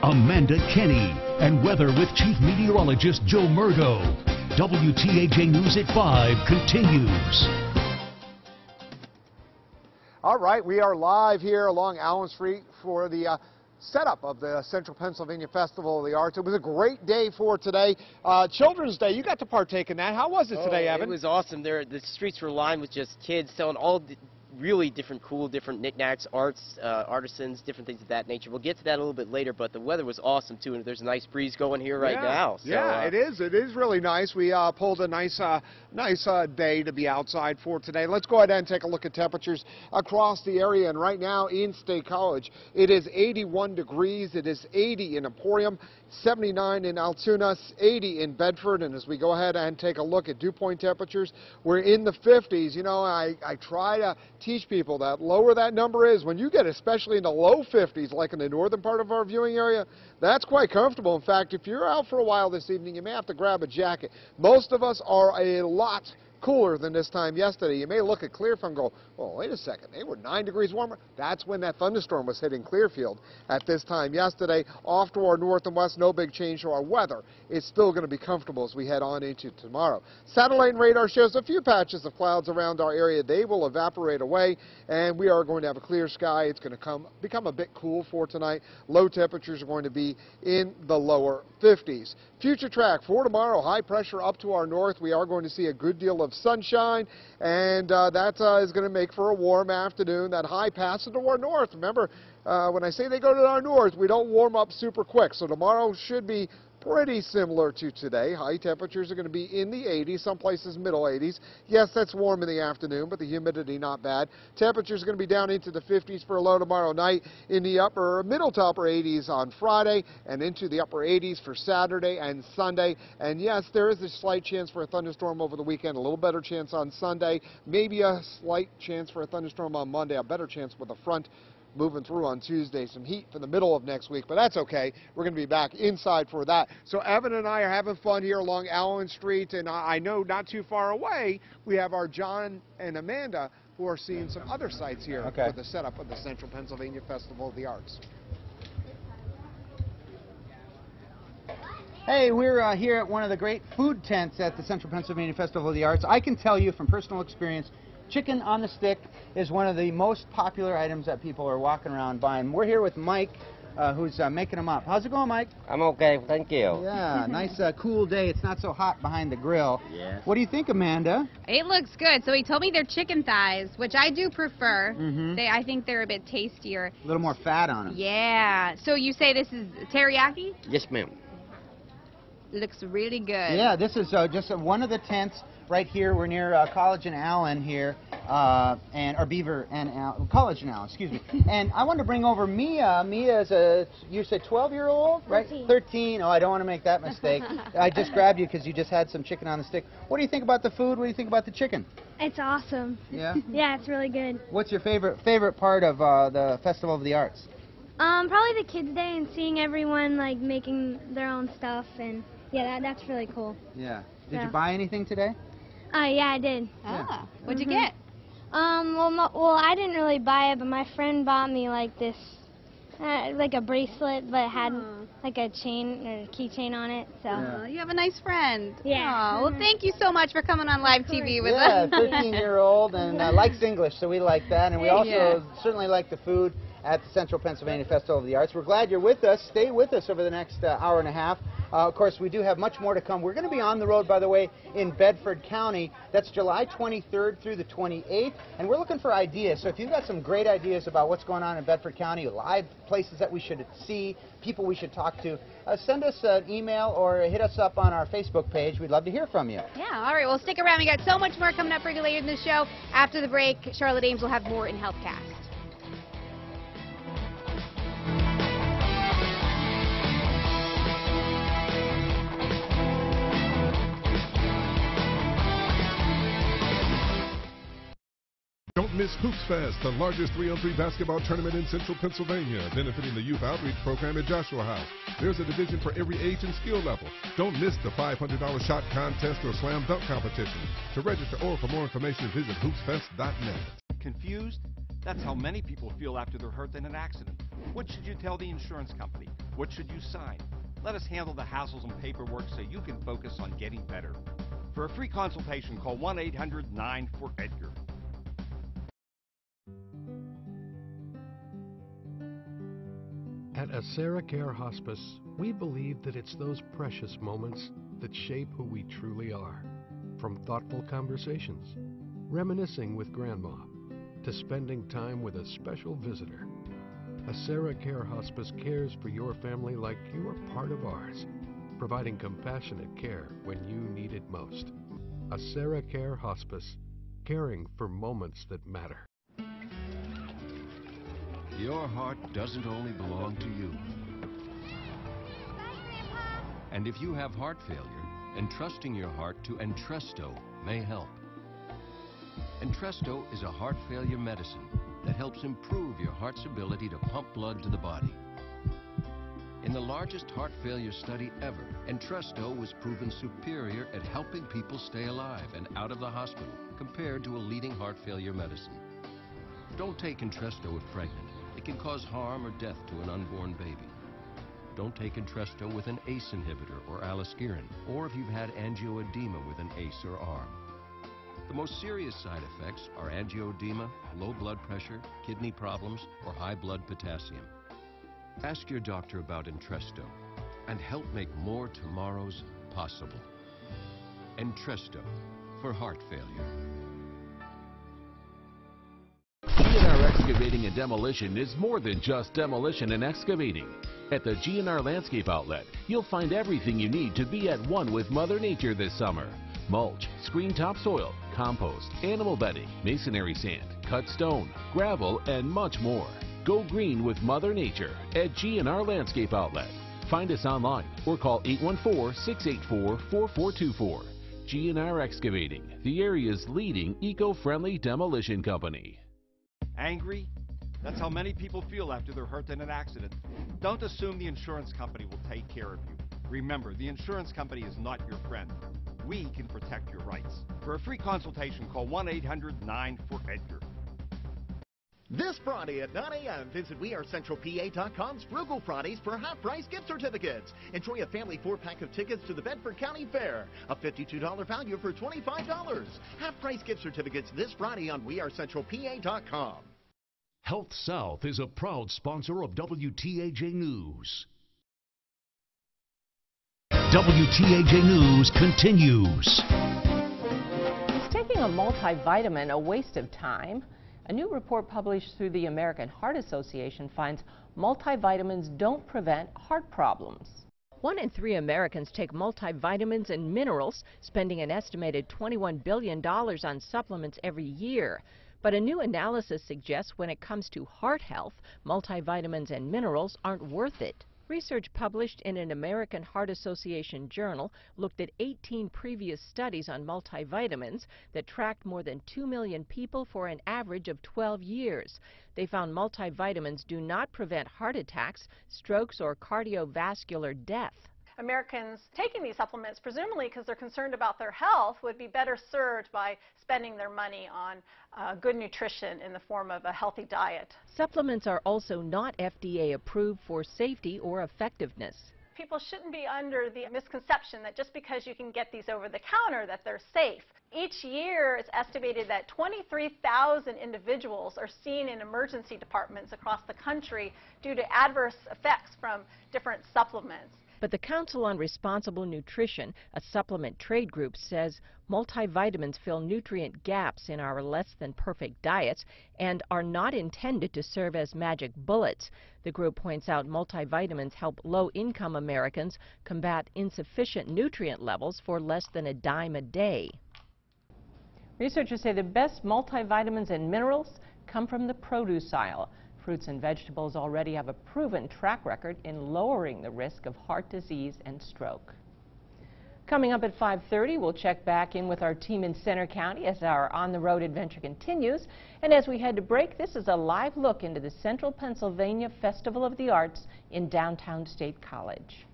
Amanda Kenny, and weather with Chief Meteorologist Joe Murgo. WTAJ News at 5 continues. All right, we are live here along Allen Street for the setup of the Central Pennsylvania Festival of the Arts. It was a great day for today. Children's Day, you got to partake in that. How was it today, Evan? It was awesome. The streets were lined with just kids selling all really different knickknacks, artisans, different things of that nature. We'll get to that a little bit later, but the weather was awesome too, and there's a nice breeze going here right now. So, yeah, it is. It is really nice. We pulled a nice day to be outside for today. Let's go ahead and take a look at temperatures across the area. And right now in State College, it is 81 degrees. It is 80 in Emporium, 79 in Altoona, 80 in Bedford. And as we go ahead and take a look at dew point temperatures, we're in the 50s. You know, I try to teach people that lower that number is, when you get especially in the low 50s, like in the northern part of our viewing area, that's quite comfortable. In fact, if you're out for a while this evening, you may have to grab a jacket. Most of us are a lot cooler than this time yesterday. You may look at Clearfield and go, well, wait a second, they were 9 degrees warmer. That's when that thunderstorm was hitting Clearfield at this time yesterday. Off to our north and west, no big change to our weather. It's still going to be comfortable as we head on into tomorrow. Satellite and radar shows a few patches of clouds around our area. They will evaporate away, and we are going to have a clear sky. It's going to become a bit cool for tonight. Low temperatures are going to be in the lower 50s. Future track for tomorrow, high pressure up to our north. We are going to see a good deal of sunshine, and that is going to make for a warm afternoon. That high passes to our north. Remember, when I say they go to our north, we don't warm up super quick. So tomorrow should be pretty similar to today. High temperatures are going to be in the 80s, some places middle 80s. Yes, that's warm in the afternoon, but the humidity not bad. Temperatures are going to be down into the 50s for a low tomorrow night, in the middle to upper 80s on Friday, and into the upper 80s for Saturday and Sunday. And yes, there is a slight chance for a thunderstorm over the weekend, a little better chance on Sunday, maybe a slight chance for a thunderstorm on Monday, a better chance with a front moving through on Tuesday. Some heat for the middle of next week, but that's okay. We're going to be back inside for that. So Evan and I are having fun here along Allen Street, and I know not too far away we have our John and Amanda who are seeing some other sites here for the setup of the Central Pennsylvania Festival of the Arts. Hey, we're here at one of the great food tents at the Central Pennsylvania Festival of the Arts. I can tell you from personal experience, chicken on the stick is one of the most popular items that people are walking around buying. We're here with Mike, who's making them up. How's it going, Mike? I'm okay, thank you. Yeah, nice cool day. It's not so hot behind the grill. Yeah. What do you think, Amanda? It looks good. So he told me they're chicken thighs, which I do prefer. Mm-hmm. I think they're a bit tastier. A little more fat on them. Yeah. So you say this is teriyaki? Yes, ma'am. Looks really good. Yeah, this is just one of the tents right here. We're near College and Allen here, or Beaver and College and Allen, excuse me. And I wanted to bring over Mia. Mia is you said 12-year-old, right? 13. Oh, I don't want to make that mistake. I just grabbed you because you just had some chicken on the stick. What do you think about the food? What do you think about the chicken? It's awesome. Yeah? Yeah, it's really good. What's your favorite part of the Festival of the Arts? Probably the Kids Day and seeing everyone like making their own stuff, and yeah, that's really cool. Yeah. Did you buy anything today? Yeah, I did. Ah, what'd you get? Well, I didn't really buy it, but my friend bought me like this, like a bracelet, but it had like a chain or a keychain on it. So You have a nice friend. Yeah. Aw, well, thank you so much for coming on live TV with Yeah, us. 13-year-old and likes English, so we like that. And we also certainly like the food at the Central Pennsylvania Festival of the Arts. We're glad you're with us. Stay with us over the next hour and a half. Of course, we do have much more to come. We're going to be on the road, by the way, in Bedford County. That's July 23rd through the 28th. And we're looking for ideas. So if you've got some great ideas about what's going on in Bedford County, live places that we should see, people we should talk to, send us an email or hit us up on our Facebook page. We'd love to hear from you. Yeah, all right. Well, stick around. We got so much more coming up for you later in the show. After the break, Charlotte Ames will have more in HealthCast. Don't miss Hoops Fest, the largest 3-on-3 basketball tournament in Central Pennsylvania, benefiting the Youth Outreach Program at Joshua House. There's a division for every age and skill level. Don't miss the $500 shot contest or slam dunk competition. To register or for more information, visit hoopsfest.net. Confused? That's how many people feel after they're hurt in an accident. What should you tell the insurance company? What should you sign? Let us handle the hassles and paperwork so you can focus on getting better. For a free consultation, call 1-800-9-4-EDGAR. At AseraCare Hospice, we believe that it's those precious moments that shape who we truly are. From thoughtful conversations, reminiscing with Grandma, to spending time with a special visitor. AseraCare Hospice cares for your family like you are part of ours, providing compassionate care when you need it most. AseraCare Hospice, caring for moments that matter. Your heart doesn't only belong to you. And if you have heart failure, entrusting your heart to Entresto may help. Entresto is a heart failure medicine that helps improve your heart's ability to pump blood to the body. In the largest heart failure study ever, Entresto was proven superior at helping people stay alive and out of the hospital compared to a leading heart failure medicine. Don't take Entresto if pregnant. It can cause harm or death to an unborn baby. Don't take Entresto with an ACE inhibitor or aliskiren, or if you've had angioedema with an ACE or ARM. The most serious side effects are angioedema, low blood pressure, kidney problems, or high blood potassium. Ask your doctor about Entresto and help make more tomorrows possible. Entresto for heart failure. GNR Excavating and Demolition is more than just demolition and excavating. At the GNR Landscape Outlet, you'll find everything you need to be at one with Mother Nature this summer. Mulch, screen topsoil, compost, animal bedding, masonry sand, cut stone, gravel, and much more. Go green with Mother Nature at GNR Landscape Outlet. Find us online or call 814-684-4424. GNR Excavating, the area's leading eco-friendly demolition company. Angry? That's how many people feel after they're hurt in an accident. Don't assume the insurance company will take care of you. Remember, the insurance company is not your friend. We can protect your rights. For a free consultation, call 1-800-9-4-EDGAR. This Friday at 9 a.m., visit WeAreCentralPA.com's Frugal Fridays for half-price gift certificates. Enjoy a family 4-pack of tickets to the Bedford County Fair, a $52 value for $25. Half-price gift certificates this Friday on WeAreCentralPA.com. Health South is a proud sponsor of WTAJ News. WTAJ News continues. Is taking a multivitamin a waste of time? A new report published through the American Heart Association finds multivitamins don't prevent heart problems. 1 in 3 Americans take multivitamins and minerals, spending an estimated $21 billion on supplements every year. But a new analysis suggests when it comes to heart health, multivitamins and minerals aren't worth it. Research published in an American Heart Association journal looked at 18 previous studies on multivitamins that tracked more than 2 million people for an average of 12 years. They found multivitamins do not prevent heart attacks, strokes, or cardiovascular death. Americans taking these supplements, presumably because they're concerned about their health, would be better served by spending their money on good nutrition in the form of a healthy diet. Supplements are also not FDA approved for safety or effectiveness. People shouldn't be under the misconception that just because you can get these over the counter that they're safe. Each year it's estimated that 23,000 individuals are seen in emergency departments across the country due to adverse effects from different supplements. But the Council on Responsible Nutrition, a supplement trade group, says multivitamins fill nutrient gaps in our less-than-perfect diets and are not intended to serve as magic bullets. The group points out multivitamins help low-income Americans combat insufficient nutrient levels for less than a dime a day. Researchers say the best multivitamins and minerals come from the produce aisle. Fruits and vegetables already have a proven track record in lowering the risk of heart disease and stroke. Coming up at 5:30, we'll check back in with our team in Center County as our on-the-road adventure continues. And as we head to break, this is a live look into the Central Pennsylvania Festival of the Arts in downtown State College.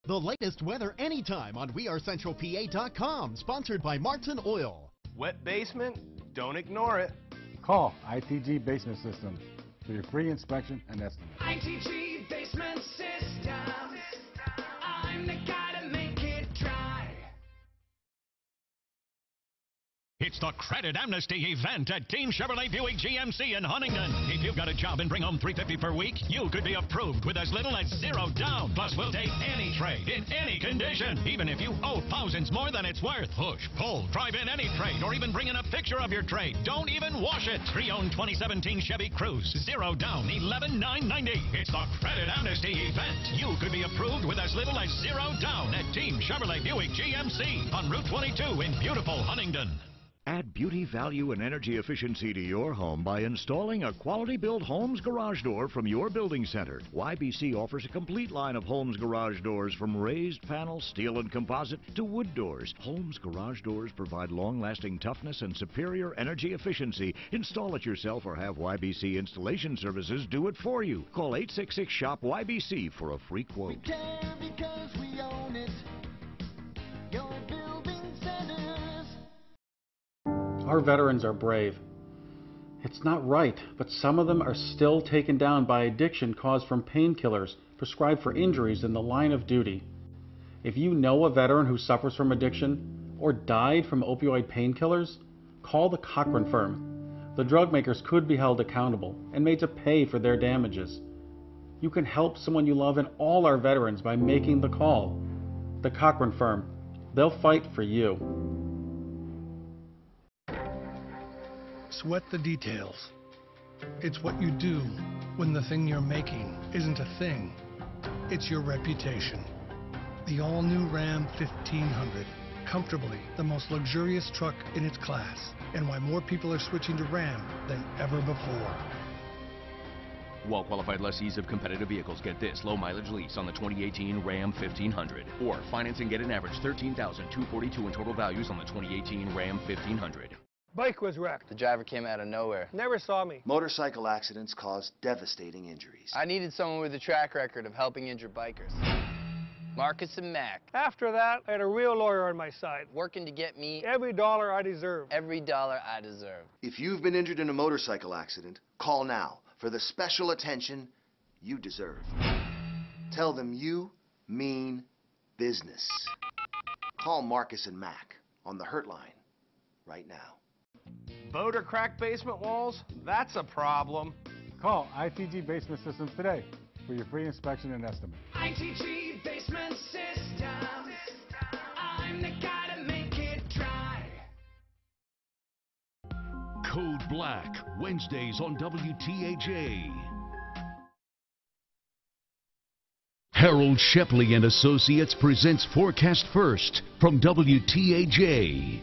The latest weather anytime on WeAreCentralPA.com, sponsored by Martin Oil. Wet basement? Don't ignore it. Call ITG Basement Systems for your free inspection and estimate. ITG Basement Systems. I'm the guy to make it dry. It's the Credit Amnesty event at Team Chevrolet Buick GMC in Huntington. If you've got a job and bring home $350 per week, you could be approved with as little as $0 down. Plus, we'll take any trade in any condition, even if you owe thousands more than it's worth. Push, pull, drive in any trade, or even bring in a picture of your trade. Don't even wash it. Pre-owned 2017 Chevy Cruze, $0 down, $11,990. It's the Credit Amnesty event. You could be approved with as little as $0 down at Team Chevrolet Buick GMC on Route 22 in beautiful Huntington. Add beauty, value, and energy efficiency to your home by installing a quality-built Holmes garage door from your building center. YBC offers a complete line of Holmes garage doors, from raised panel, steel and composite, to wood doors. Holmes garage doors provide long-lasting toughness and superior energy efficiency. Install it yourself or have YBC Installation Services do it for you. Call 866-SHOP-YBC for a free quote. We care because we own it. Your building centers. Our veterans are brave. It's not right, but some of them are still taken down by addiction caused from painkillers prescribed for injuries in the line of duty. If you know a veteran who suffers from addiction or died from opioid painkillers, call the Cochran firm. The drug makers could be held accountable and made to pay for their damages. You can help someone you love and all our veterans by making the call. The Cochran firm. They'll fight for you. Sweat the details. It's what you do when the thing you're making isn't a thing. It's your reputation. The all-new Ram 1500. Comfortably the most luxurious truck in its class, and why more people are switching to Ram than ever before. Well-qualified lessees of competitive vehicles get this low-mileage lease on the 2018 Ram 1500. Or finance and get an average $13,242 in total values on the 2018 Ram 1500. Bike was wrecked. The driver came out of nowhere. Never saw me. Motorcycle accidents cause devastating injuries. I needed someone with a track record of helping injured bikers. Marcus and Mac. After that, I had a real lawyer on my side. Working to get me every dollar I deserve. Every dollar I deserve. If you've been injured in a motorcycle accident, call now for the special attention you deserve. Tell them you mean business. Call Marcus and Mac on the Hurt Line right now. Boat or cracked basement walls? That's a problem. Call ITG Basement Systems today for your free inspection and estimate. ITG Basement Systems. I'm the guy to make it dry. Code Black, Wednesdays on WTAJ. Harold Shepley and Associates presents Forecast First from WTAJ.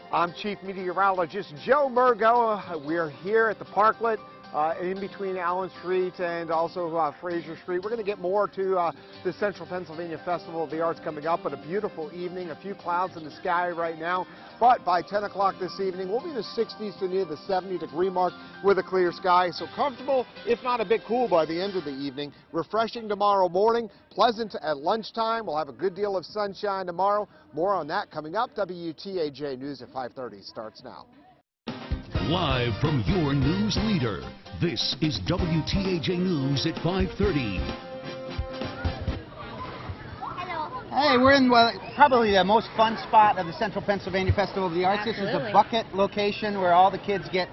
I'm Chief Meteorologist Joe Murgo. We're here at the Parklet in between Allen Street and also Fraser Street. We're going to get more to the Central Pennsylvania Festival of the Arts coming up, but a beautiful evening, a few clouds in the sky right now. But by 10 o'clock this evening, we'll be in the 60s to near the 70-degree mark with a clear sky. So comfortable, if not a bit cool by the end of the evening. Refreshing tomorrow morning, pleasant at lunchtime. We'll have a good deal of sunshine tomorrow. More on that coming up. WTAJ News at 5:30 starts now. Live from your news leader, this is WTAJ News at 5:30. Hey, we're in probably the most fun spot of the Central Pennsylvania Festival of the Arts. Absolutely. This is the bucket location where all the kids get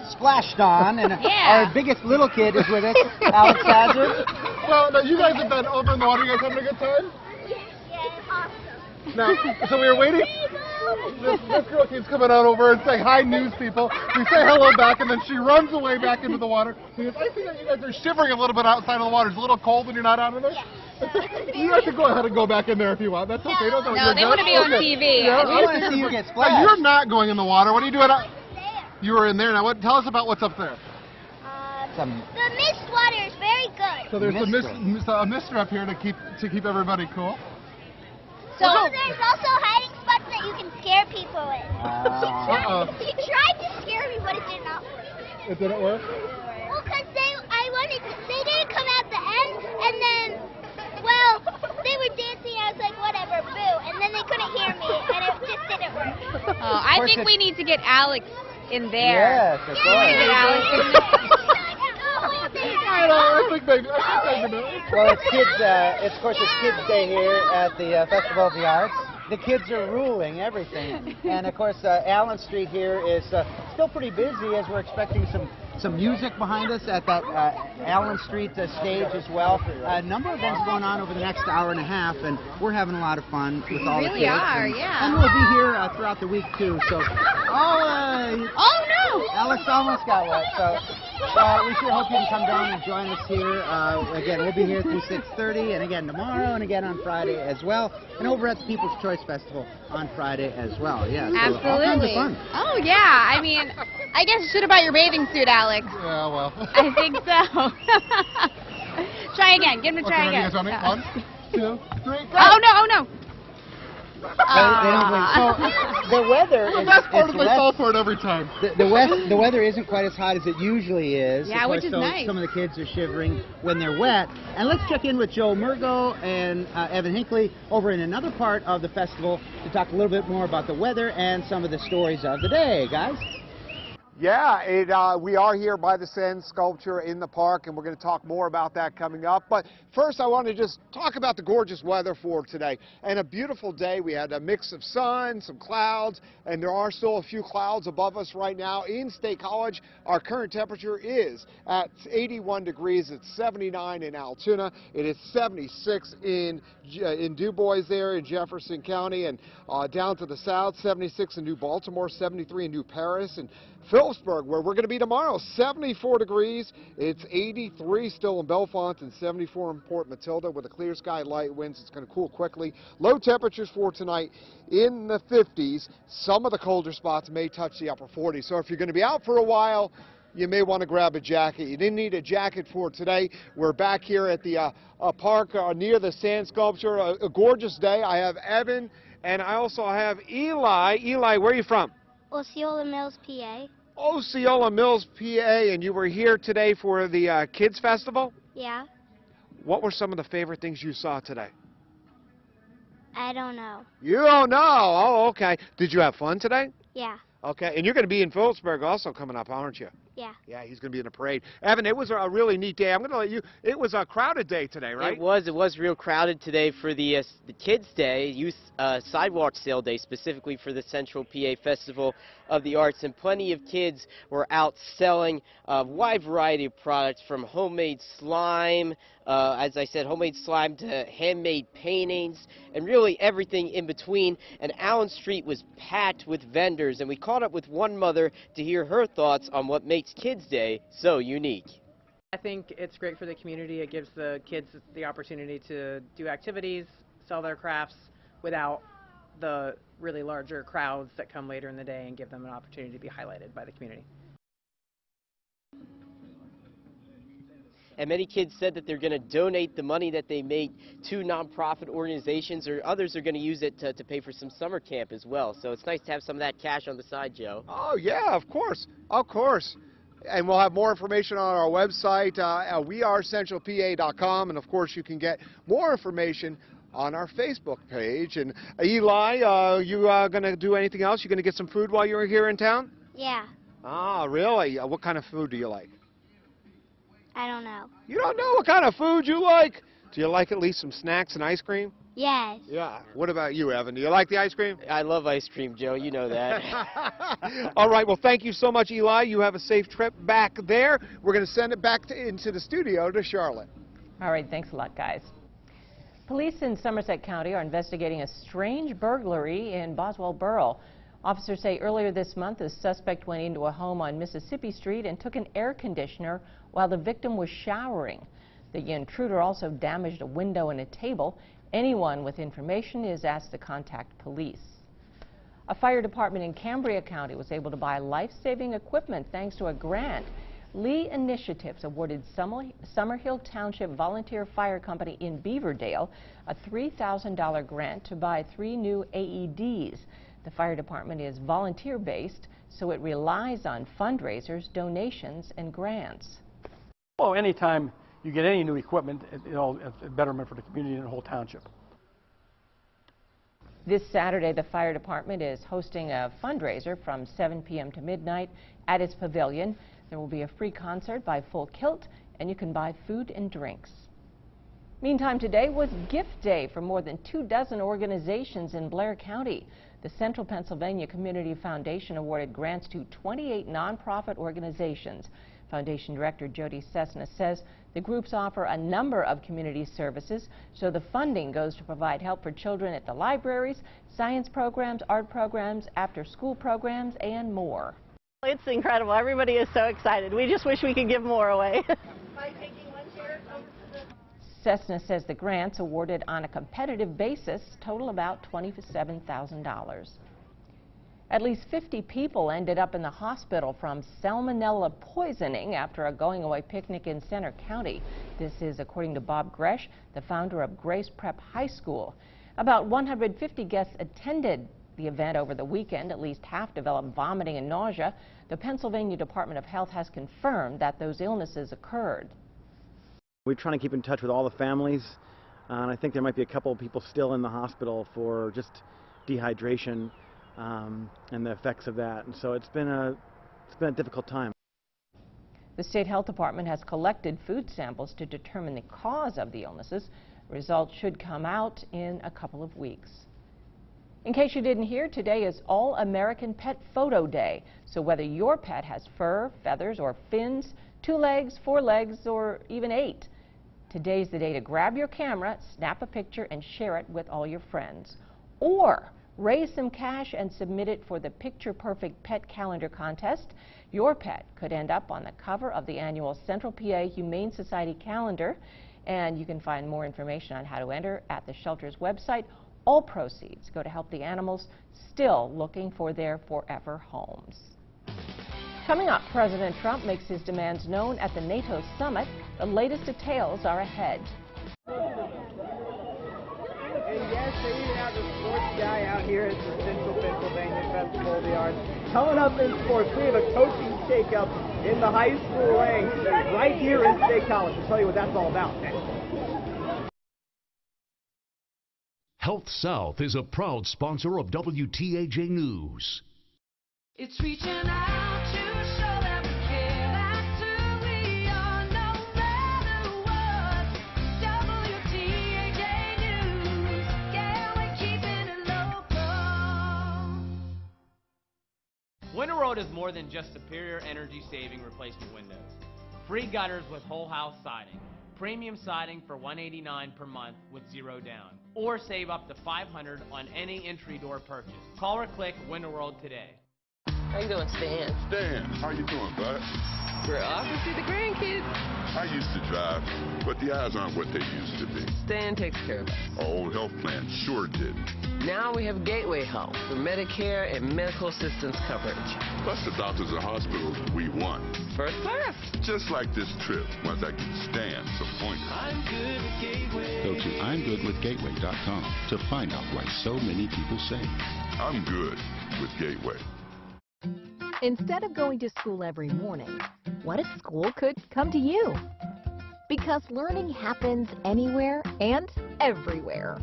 splashed on, and our biggest little kid is with us, Alex Hazard. So, now you guys have been over in the water. You guys having a good time? Yes, Now, so we were waiting. This girl keeps coming out over and saying, hi, news people. We say hello back, and then she runs away back into the water. She goes, I see that you guys are shivering a little bit outside of the water. It's a little cold when you're not out of there? You have to go ahead and go back in there if you want. That's okay. No, they want to be on TV. Yeah, we want to see you get splashed. You're not going in the water. What are you doing? You were in there. Now, tell us about what's up there. the mist water is very good. So there's a mister up here to keep everybody cool. So there's also hiding spots that you can scare people with. He tried to scare me, but it did not work. It didn't work? Well, because they didn't come out the end, and then, well, they were dancing, I was like, whatever, boo, and then they couldn't hear me, and it just didn't work. Oh, I think we need to get Alex in there. Yes, of course. Get Alex in there. I think they do. Well, it's kids. Of course, it's Kids Day here at the Festival of the Arts. The kids are ruling everything, and of course, Allen Street here is still pretty busy as we're expecting some music behind us at that Allen Street stage as well. A number of events going on over the next hour and a half, and we're having a lot of fun with all the kids. We really are, and we'll be here throughout the week too. So, oh no! Alex almost got wet. So. We sure hope you can come down and join us here. Again, we'll be here through 6:30, and again tomorrow, and again on Friday as well, and over at the People's Choice Festival on Friday as well. Yeah, so absolutely. All kinds of fun. Oh yeah, I mean, I guess you should have bought your bathing suit, Alex. Yeah, well. I think so. Try again. Give him a try again. Ready, 1, 2, 3, go. Oh no! Oh no! They don't blink. So the weather is that's part of my fall for it every time. The weather isn't quite as hot as it usually is. Yeah, which is nice. Some of the kids are shivering when they're wet. And let's check in with Joe Murgo and Evan Hinckley over in another part of the festival to talk a little bit more about the weather and some of the stories of the day, guys. Yeah, we are here by the sand sculpture in the park, and we're going to talk more about that coming up. But first, I want to just talk about the gorgeous weather for today. And a beautiful day. We had a mix of sun, some clouds, and there are still a few clouds above us right now. In State College, our current temperature is at 81 degrees. It's 79 in Altoona. It is 76 in Du Bois there in Jefferson County, and down to the south, 76 in New Baltimore, 73 in New Paris, and Phillipsburg, where we're going to be tomorrow, 74 degrees. It's 83 still in Bellefonte and 74 in Port Matilda with a clear sky, light winds. It's going to cool quickly. Low temperatures for tonight in the 50s. Some of the colder spots may touch the upper 40s. So if you're going to be out for a while, you may want to grab a jacket. You didn't need a jacket for today. We're back here at the park near the sand sculpture. A gorgeous day. I have Evan And I also have Eli. Eli, where are you from? Osceola Mills, PA. Osceola Mills, PA, and you were here today for the Kids Festival? Yeah. What were some of the favorite things you saw today? I don't know. You don't know? Oh, okay. Did you have fun today? Yeah. Okay, and you're going to be in Phillipsburg also coming up, aren't you? Yeah. Yeah, he's going to be in a parade. Evan, it was a really neat day. I'm going to let you, it was a crowded day today, right? It was real crowded today for the Kids Day, Youth Sidewalk Sale Day, specifically for the Central PA Festival of the Arts, and plenty of kids were out selling a wide variety of products, from homemade slime, as I said, homemade slime, to handmade paintings, and really everything in between. And Allen Street was packed with vendors, and we caught up with one mother to hear her thoughts on what makes Kids Day so unique. I think it's great for the community. It gives the kids the opportunity to do activities, sell their crafts without the really larger crowds that come later in the day, and give them an opportunity to be highlighted by the community. And many kids said that they're going to donate the money that they make to nonprofit organizations, or others are going to use it to pay for some summer camp as well. So it's nice to have some of that cash on the side, Joe. Oh, yeah, of course. Of course. And we'll have more information on our website, wearecentralpa.com. And, of course, you can get more information on our Facebook page. And, Eli, you going to do anything else? You going to get some food while you're here in town? Yeah. Ah, really? What kind of food do you like? I don't know. You don't know what kind of food you like? Do you like at least some snacks and ice cream? Yes. Yeah. What about you, Evan? Do you like the ice cream? I love ice cream, Joe. You know that. All right. Well, thank you so much, Eli. You have a safe trip back there. We're going to send it back into the studio to Charlotte. All right. Thanks a lot, guys. Police in Somerset County are investigating a strange burglary in Boswell Borough. Officers say earlier this month a suspect went into a home on Mississippi Street and took an air conditioner while the victim was showering. The intruder also damaged a window and a table. Anyone with information is asked to contact police. A fire department in Cambria County was able to buy life-saving equipment thanks to a grant. Lee Initiatives awarded Summerhill Township Volunteer Fire Company in Beaverdale a $3,000 grant to buy 3 new AEDs. The fire department is volunteer-based, so it relies on fundraisers, donations, and grants. Well, anytime you get any new equipment, it's a betterment for the community and the whole township. This Saturday, the fire department is hosting a fundraiser from 7 p.m. to midnight at its pavilion. There will be a free concert by Full Kilt, and you can buy food and drinks. Meantime, today was Gift Day for more than 24 organizations in Blair County. The Central Pennsylvania Community Foundation awarded grants to 28 nonprofit organizations. Foundation Director Jody Cessna says the groups offer a number of community services, so the funding goes to provide help for children at the libraries, science programs, art programs, after-school programs, and more. It's incredible. Everybody is so excited. We just wish we could give more away. Cessna says the grants awarded on a competitive basis total about $27,000. At least 50 people ended up in the hospital from salmonella poisoning after a going-away picnic in Center County. This is according to Bob Gresh, the founder of Grace Prep High School. About 150 guests attended the event over the weekend. At least half developed vomiting and nausea. The Pennsylvania Department of Health has confirmed that those illnesses occurred. We're trying to keep in touch with all the families, and I think there might be a couple of people still in the hospital for just dehydration and the effects of that. And so it's been a difficult time. The State Health Department has collected food samples to determine the cause of the illnesses. Results should come out in a couple of weeks. In case you didn't hear, today is All-American Pet Photo Day. So whether your pet has fur, feathers, or fins, 2 legs, 4 legs, or even 8, today's the day to grab your camera, snap a picture, and share it with all your friends. Or raise some cash and submit it for the Picture Perfect Pet Calendar Contest. Your pet could end up on the cover of the annual Central PA Humane Society calendar. And you can find more information on how to enter at the shelter's website. All proceeds go to help the animals still looking for their forever homes. Coming up, President Trump makes his demands known at the NATO summit. The latest details are ahead. Yes, so you have the sports guy out here at the Central Pennsylvania Festival of the Arts. Coming up in sports, we have a coaching shakeup in the high school ranks right here in State College. I'll tell you what that's all about next. Health South is a proud sponsor of WTAJ News. It's reaching out to show that we care. That's who we are, no matter what. WTAJ News, yeah, we're keeping it local. Window Road is more than just superior energy-saving replacement windows. Free gutters with whole house siding. Premium siding for $189 per month with zero down. Or save up to $500 on any entry door purchase. Call or click Window World today. How you doing, Stan? Stan, how you doing, bud? We're off to see the grandkids. I used to drive, but the eyes aren't what they used to be. Stan takes care of us. Our old health plan sure did. Now we have Gateway Health for Medicare and medical assistance coverage. Plus the doctors and hospitals we want. First class. Just like this trip, once I get Stan's appointment. I'm good with Gateway. Go to I'mGoodWithGateway.com to find out why so many people save. I'm good with Gateway. Instead of going to school every morning, what if school could come to you? Because learning happens anywhere and everywhere.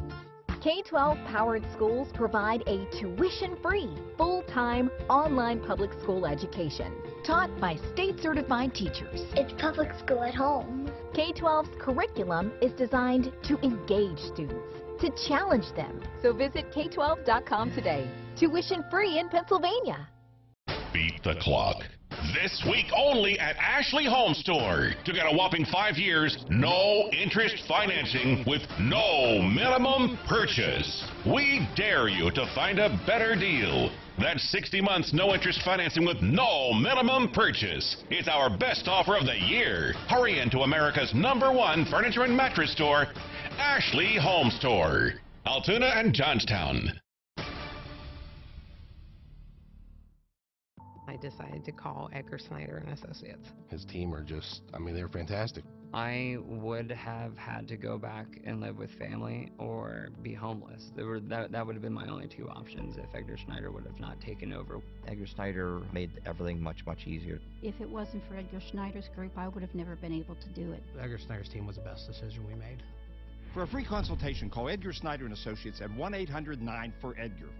K-12 powered schools provide a tuition-free, full-time, online public school education taught by state-certified teachers. It's public school at home. K-12's curriculum is designed to engage students, to challenge them. So visit K12.com today. Tuition-free in Pennsylvania. Beat the clock. This week only at Ashley Home Store. To get a whopping 5 years, no interest financing with no minimum purchase. We dare you to find a better deal. That's 60 months no interest financing with no minimum purchase. It's our best offer of the year. Hurry into America's #1 furniture and mattress store, Ashley Home Store. Altoona and Johnstown. I decided to call Edgar Snyder and Associates. His team are just, I mean, they're fantastic. I would have had to go back and live with family or be homeless. That would have been my only two options if Edgar Snyder would have not taken over. Edgar Snyder made everything much, much easier. If it wasn't for Edgar Snyder's group, I would have never been able to do it. Edgar Snyder's team was the best decision we made. For a free consultation, call Edgar Snyder and Associates at 1-800-9-4-EDGAR.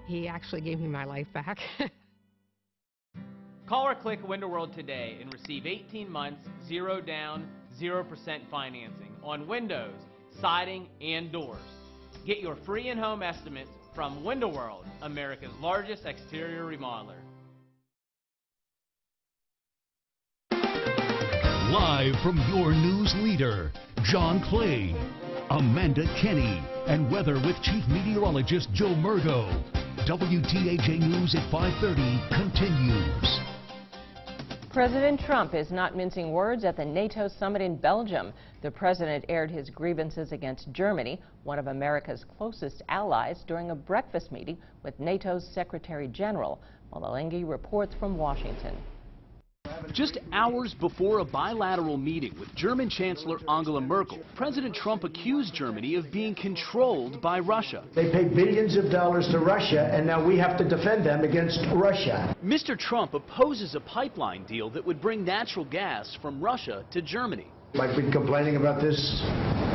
He actually gave me my life back. Call or click Window World today and receive 18 months, zero down, 0% financing on windows, siding, and doors. Get your free in-home estimates from Window World, America's largest exterior remodeler. Live from your news leader, John Clay, Amanda Kenny, and weather with Chief Meteorologist Joe Murdo. WTAJ News at 5:30 continues. President Trump is not mincing words at the NATO summit in Belgium. The president aired his grievances against Germany, one of America's closest allies, during a breakfast meeting with NATO's Secretary General. Malalengi reports from Washington. Just hours before a bilateral meeting with German Chancellor Angela Merkel, President Trump accused Germany of being controlled by Russia. They pay billions of dollars to Russia, and now we have to defend them against Russia. Mr. Trump opposes a pipeline deal that would bring natural gas from Russia to Germany. I've been complaining about this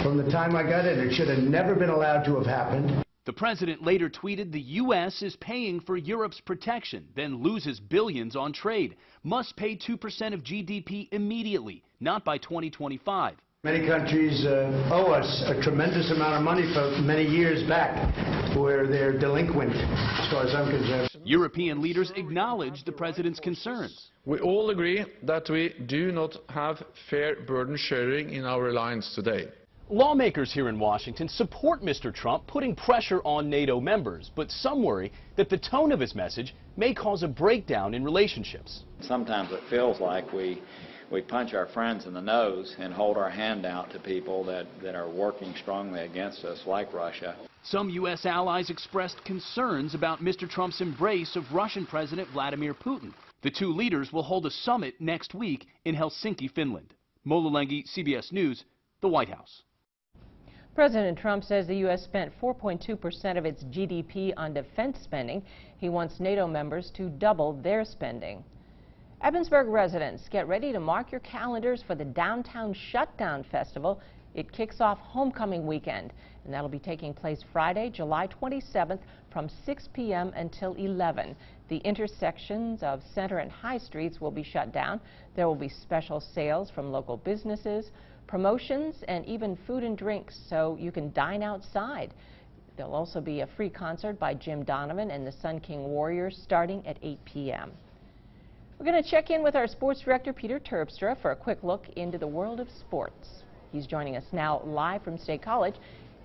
from the time I got in. It should have never been allowed to have happened. The president later tweeted the U.S. is paying for Europe's protection, then loses billions on trade. Must pay 2% of GDP immediately, not by 2025. Many countries owe us a tremendous amount of money for many years back, where they're delinquent, as far as I'm concerned. European leaders acknowledged the president's concerns. We all agree that we do not have fair burden sharing in our alliance today. Lawmakers here in Washington support Mr. Trump putting pressure on NATO members, but some worry that the tone of his message may cause a breakdown in relationships. Sometimes it feels like we punch our friends in the nose and hold our hand out to people that are working strongly against us, like Russia. Some U.S. allies expressed concerns about Mr. Trump's embrace of Russian President Vladimir Putin. The two leaders will hold a summit next week in Helsinki, Finland. Malalengi, CBS News, the White House. President Trump says the U.S. spent 4.2% of its GDP on defense spending. He wants NATO members to double their spending. Evansburg residents, get ready to mark your calendars for the Downtown Shutdown Festival. It kicks off homecoming weekend, and that'll be taking place Friday, July 27th from 6 p.m. until 11. The intersections of Center and High Streets will be shut down. There will be special sales from local businesses, promotions, and even food and drinks so you can dine outside. There'll also be a free concert by Jim Donovan and the Sun King Warriors starting at 8 p.m. We're going to check in with our sports director, Peter Terpstra, for a quick look into the world of sports. He's joining us now live from State College.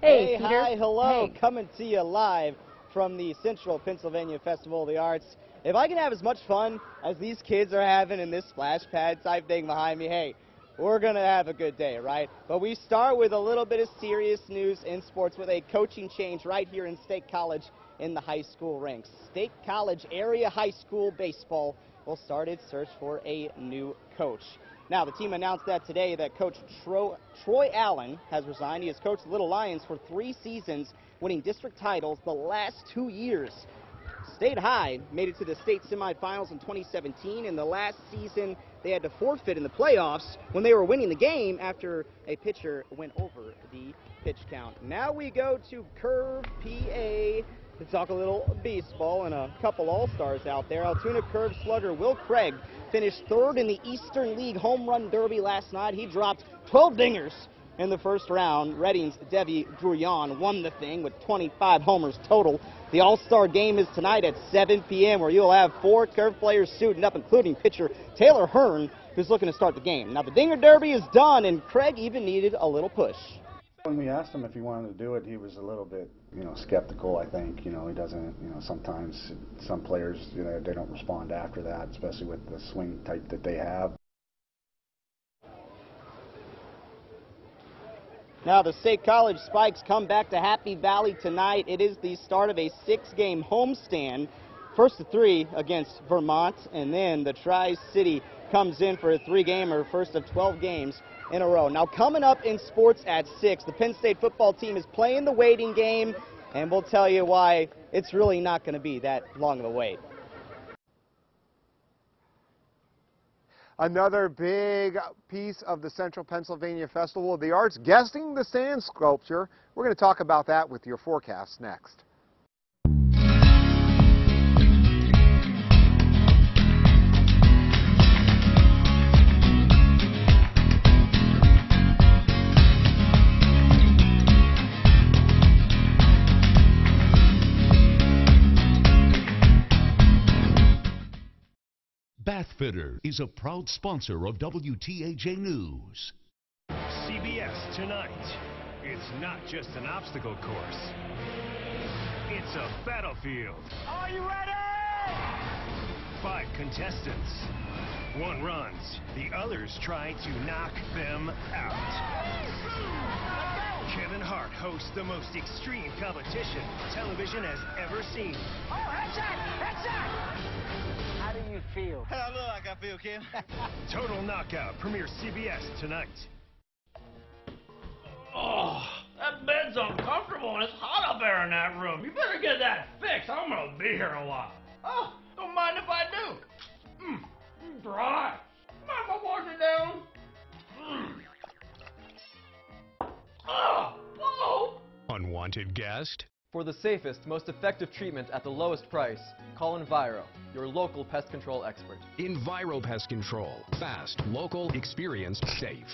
Hey, Peter. Hi, hello. Hey. Coming to you live from the Central Pennsylvania Festival of the Arts. If I can have as much fun as these kids are having in this splash pad type thing behind me, hey, we're going to have a good day, right? But we start with a little bit of serious news in sports with a coaching change right here in State College in the high school ranks. State College Area High School Baseball will start its search for a new coach. Now, the team announced that today that Coach Troy Allen has resigned. He has coached the Little Lions for 3 seasons, winning district titles the last 2 years. State High made it to the state semifinals in 2017. In the last season, they had to forfeit in the playoffs when they were winning the game after a pitcher went over the pitch count. Now we go to Curve, PA, to talk a little baseball and a couple all-stars out there. Altoona Curve slugger Will Craig finished 3rd in the Eastern League Home Run Derby last night. He dropped 12 dingers in the first round. Reading's Devi Gruyan won the thing with 25 homers total. The All-Star game is tonight at 7 p.m. where you'll have 4 Curve players suiting up, including pitcher Taylor Hearn, who's looking to start the game. Now the Dinger Derby is done, and Craig even needed a little push. When we asked him if he wanted to do it, he was a little bit, skeptical, I think. He doesn't, sometimes some players, they don't respond after that, especially with the swing type that they have. Now the State College Spikes come back to Happy Valley tonight. It is the start of a 6-game homestand. First of 3 against Vermont, and then the Tri-City comes in for a 3-gamer, first of 12 games in a row. Now coming up in sports at 6, the Penn State football team is playing the waiting game, and we'll tell you why it's really not going to be that long of a wait. Another big piece of the Central Pennsylvania Festival of the Arts, guesting the sand sculpture. We're going to talk about that with your forecast next. Bathfitter is a proud sponsor of WTAJ News. CBS Tonight. It's not just an obstacle course. It's a battlefield. Are you ready? 5 contestants. 1 runs. The others try to knock them out. Kevin Hart hosts the most extreme competition television has ever seen. Oh, headshot! Headshot! How do you feel? I look like I feel, Kim. Total Knockout premieres CBS tonight. Oh, that bed's uncomfortable and it's hot up there in that room. You better get that fixed. I'm gonna be here a while. Oh, don't mind if I do. Dry. Mind if I wash it down? Oh! Unwanted guest? For the safest, most effective treatment at the lowest price, call Enviro, your local pest control expert. Enviro Pest Control. Fast, local, experienced, safe.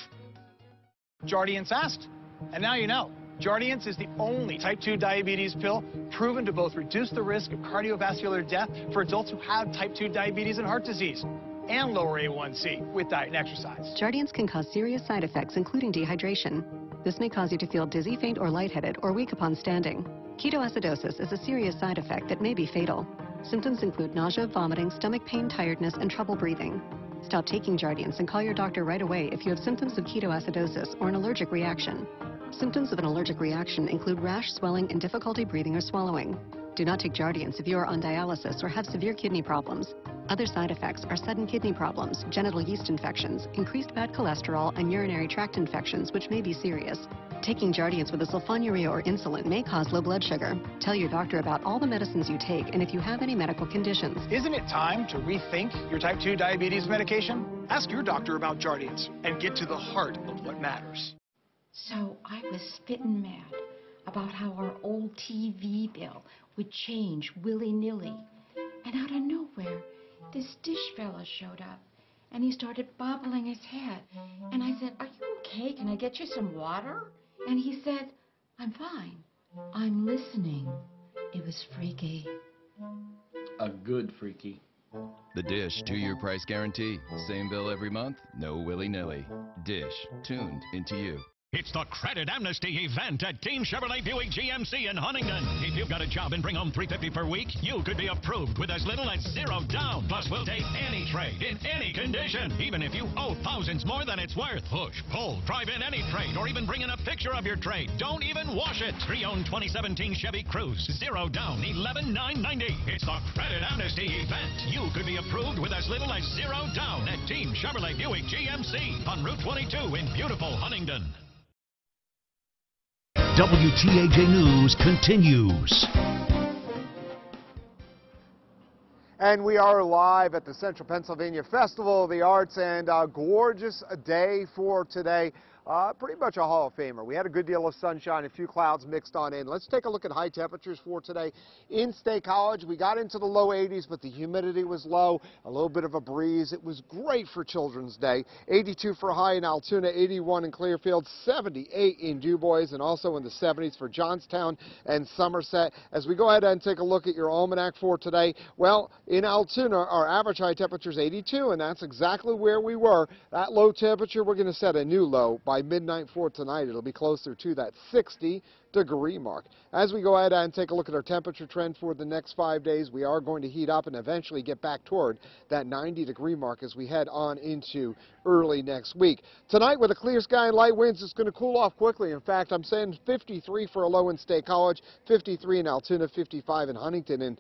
Jardiance asked, and now you know. Jardiance is the only type 2 diabetes pill proven to both reduce the risk of cardiovascular death for adults who have type 2 diabetes and heart disease, and lower A1C with diet and exercise. Jardiance can cause serious side effects, including dehydration. This may cause you to feel dizzy, faint, or lightheaded, or weak upon standing. Ketoacidosis is a serious side effect that may be fatal. Symptoms include nausea, vomiting, stomach pain, tiredness, and trouble breathing. Stop taking Jardiance and call your doctor right away if you have symptoms of ketoacidosis or an allergic reaction. Symptoms of an allergic reaction include rash, swelling, and difficulty breathing or swallowing. Do not take Jardiance if you are on dialysis or have severe kidney problems. Other side effects are sudden kidney problems, genital yeast infections, increased bad cholesterol, and urinary tract infections, which may be serious. Taking Jardiance with a sulfonylurea or insulin may cause low blood sugar. Tell your doctor about all the medicines you take and if you have any medical conditions. Isn't it time to rethink your type 2 diabetes medication? Ask your doctor about Jardiance and get to the heart of what matters. So I was spitting mad about how our old TV bill would change willy-nilly. And out of nowhere, this dish fella showed up. And he started bobbling his head. And I said, "Are you okay? Can I get you some water?" And he said, "I'm fine. I'm listening." It was freaky. A good freaky. The Dish 2-year price guarantee. Same bill every month, no willy-nilly. Dish, tuned into you. It's the Credit Amnesty event at Team Chevrolet Buick GMC in Huntington. If you've got a job and bring home $350 per week, you could be approved with as little as $0 down. Plus, we'll take any trade in any condition, even if you owe thousands more than it's worth. Push, pull, drive in any trade, or even bring in a picture of your trade. Don't even wash it. Pre-owned 2017 Chevy Cruze, $0 down, $11,990. It's the Credit Amnesty event. You could be approved with as little as $0 down at Team Chevrolet Buick GMC on Route 22 in beautiful Huntington. WTAJ News continues. And we are live at the Central Pennsylvania Festival of the Arts, and a gorgeous day for today. Pretty much a Hall of Famer. We had a good deal of sunshine, a few clouds mixed on in. Let's take a look at high temperatures for today. In State College, we got into the low 80s, but the humidity was low, a little bit of a breeze. It was great for Children's Day. 82 for high in Altoona, 81 in Clearfield, 78 in DuBois, and also in the 70s for Johnstown and Somerset. As we go ahead and take a look at your almanac for today, well, in Altoona, our average high temperature is 82, and that's exactly where we were. That low temperature, we're going to set a new low by midnight for tonight. It'll be closer to that 60-degree mark. As we go ahead and take a look at our temperature trend for the next 5 days, we are going to heat up and eventually get back toward that 90-degree mark as we head on into early next week. Tonight, with a clear sky and light winds, it's going to cool off quickly. In fact, I'm saying 53 for a low in State College, 53 in Altoona, 55 in Huntington, and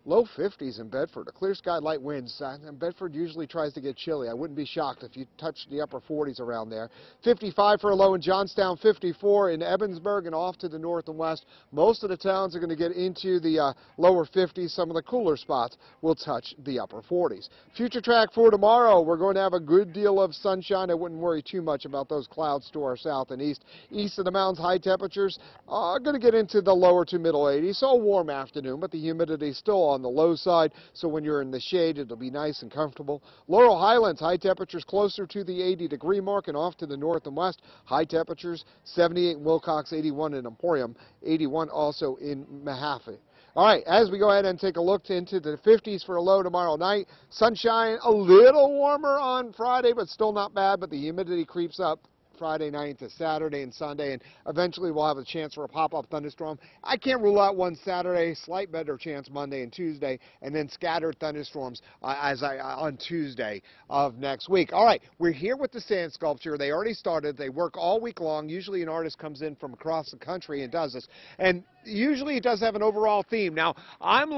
low 50s in Bedford. A clear sky, light winds. And Bedford usually tries to get chilly. I wouldn't be shocked if you touched the upper 40s around there. 55 for a low in Johnstown, 54 in Ebensburg, and off to the north and west. Most of the towns are going to get into the lower 50s. Some of the cooler spots will touch the upper 40s. Future track for tomorrow, we're going to have a good deal of sunshine. I wouldn't worry too much about those clouds to our south and east. East of the mountains, high temperatures are going to get into the lower to middle 80s. So a warm afternoon, but the humidity still on the low side, so when you're in the shade, it'll be nice and comfortable. Laurel Highlands, high temperatures closer to the 80-degree mark, and off to the north and west, high temperatures 78 in Wilcox, 81 in Emporium, 81 also in Mahaffey. All right, as we go ahead and take a look into the 50s for a low tomorrow night, sunshine a little warmer on Friday, but still not bad, but the humidity creeps up Friday night to Saturday and Sunday, and eventually we'll have a chance for a pop-up thunderstorm. I can't rule out one Saturday, slight better chance Monday and Tuesday, and then scattered thunderstorms on Tuesday of next week. All right, we're here with the sand sculpture. They already started. They work all week long. Usually an artist comes in from across the country and does this, and usually it does have an overall theme. Now, I'm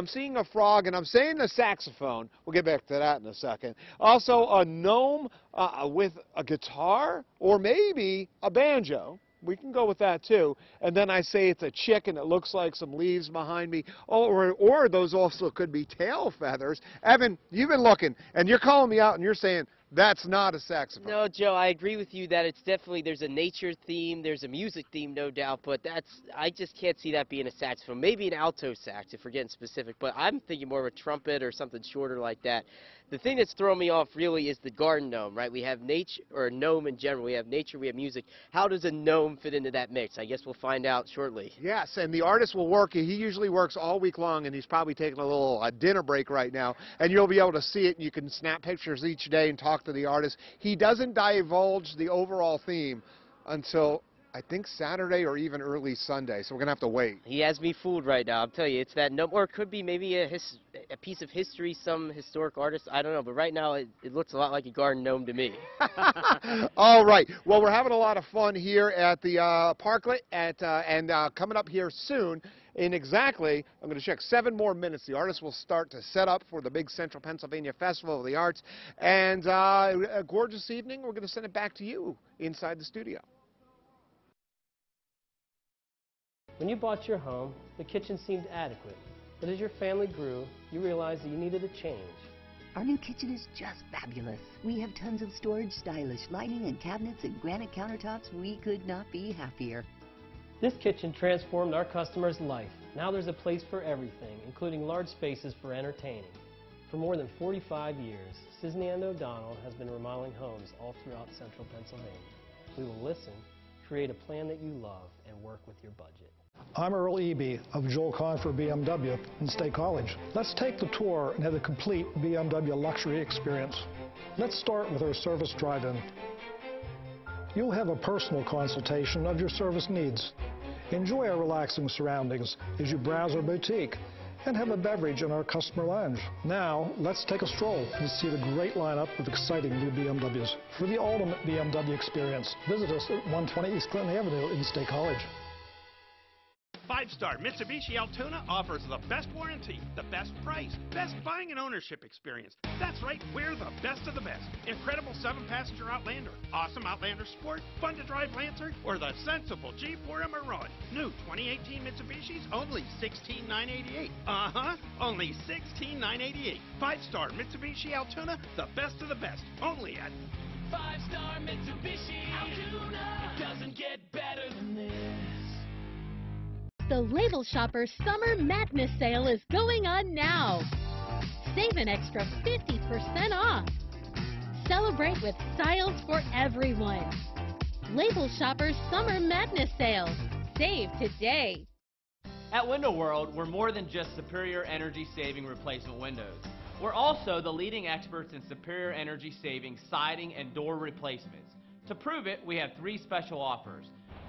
seeing a frog, and I'm saying a saxophone. We'll get back to that in a second. Also, a gnome with a guitar, or maybe a banjo. We can go with that too. And then I say it's a chick and it looks like some leaves behind me. Or those also could be tail feathers. Evan, you've been looking and you're calling me out and you're saying that's not a saxophone. No, Joe, I agree with you that it's definitely, there's a nature theme, there's a music theme, no doubt, but I just can't see that being a saxophone. Maybe an alto sax if we're getting specific, but I'm thinking more of a trumpet or something shorter like that. The thing that's throwing me off really is the garden gnome, right? We have nature, or a gnome in general. We have nature, we have music. How does a gnome fit into that mix? I guess we'll find out shortly. Yes, and the artist will work. He usually works all week long, and he's probably taking a little dinner break right now. And you'll be able to see it, and you can snap pictures each day and talk to the artist. He doesn't divulge the overall theme until I think Saturday or even early Sunday, so we're going to have to wait. He has me fooled right now, I'll tell you. It's that gnome, or it could be maybe a piece of history, some historic artist, I don't know. But right now, it looks a lot like a garden gnome to me. All right. Well, we're having a lot of fun here at the Parklet, and coming up here soon, in exactly, I'm going to check 7 more minutes, the artists will start to set up for the big Central Pennsylvania Festival of the Arts. And a gorgeous evening. We're going to send it back to you inside the studio. When you bought your home, the kitchen seemed adequate, but as your family grew, you realized that you needed a change. Our new kitchen is just fabulous. We have tons of storage, stylish lighting and cabinets, and granite countertops. We could not be happier. This kitchen transformed our customer's life. Now there's a place for everything, including large spaces for entertaining. For more than 45 years, Cisney & O'Donnell has been remodeling homes all throughout central Pennsylvania. We will listen, create a plan that you love, and work with your budget. I'm Earl Eby of Joel Confer BMW in State College. Let's take the tour and have a complete BMW luxury experience. Let's start with our service drive-in. You'll have a personal consultation of your service needs. Enjoy our relaxing surroundings as you browse our boutique and have a beverage in our customer lounge. Now, let's take a stroll and see the great lineup of exciting new BMWs. For the ultimate BMW experience, visit us at 120 East Clinton Avenue in State College. 5-star Mitsubishi Altoona offers the best warranty, the best price, best buying and ownership experience. That's right, we're the best of the best. Incredible 7-passenger Outlander, awesome Outlander Sport, fun to drive Lancer, or the sensible G4 Emerald. New 2018 Mitsubishis, only $16,988. Only $16,988. 5-star Mitsubishi Altoona, the best of the best. Only at 5-star Mitsubishi Altoona. It doesn't get better than this. The Label Shopper Summer Madness Sale is going on now. Save an extra 50% off. Celebrate with styles for everyone. Label Shopper Summer Madness Sale. Save today. At Window World, we're more than just superior energy-saving replacement windows. We're also the leading experts in superior energy-saving siding and door replacements. To prove it, we have 3 special offers.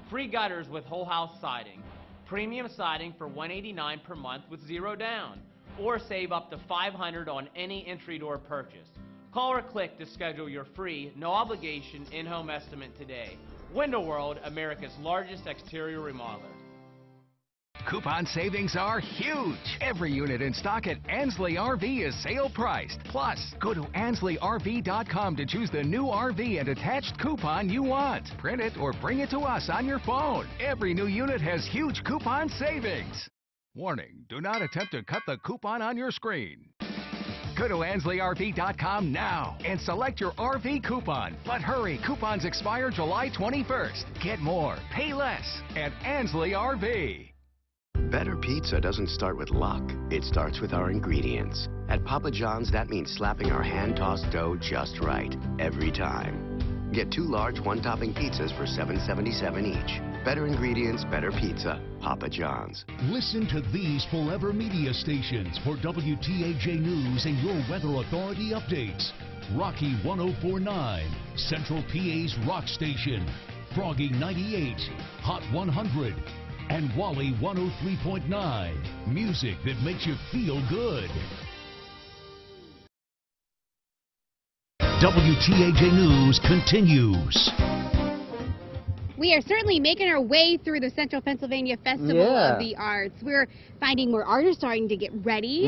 Free gutters with whole house siding, premium siding for $189 per month with 0 down, or save up to $500 on any entry door purchase. Call or click to schedule your free, no obligation in-home estimate today. Window World, America's largest exterior remodeler. Coupon savings are huge. Every unit in stock at Ansley RV is sale priced. Plus, go to AnsleyRV.com to choose the new RV and attached coupon you want. Print it or bring it to us on your phone. Every new unit has huge coupon savings. Warning, do not attempt to cut the coupon on your screen. Go to AnsleyRV.com now and select your RV coupon. But hurry, coupons expire July 21st. Get more, pay less at Ansley RV. Better pizza doesn't start with luck. It starts with our ingredients. At Papa John's, that means slapping our hand-tossed dough just right, every time. Get 2 large one-topping pizzas for $7.77 each. Better ingredients, better pizza. Papa John's. Listen to these Forever Media stations for WTAJ News and your Weather Authority updates. Rocky 104.9, Central PA's Rock Station. Froggy 98, Hot 100. And Wally 103.9. Music that makes you feel good. WTAJ News continues. We are certainly making our way through the Central Pennsylvania Festival of the Arts. We're finding more artists starting to get ready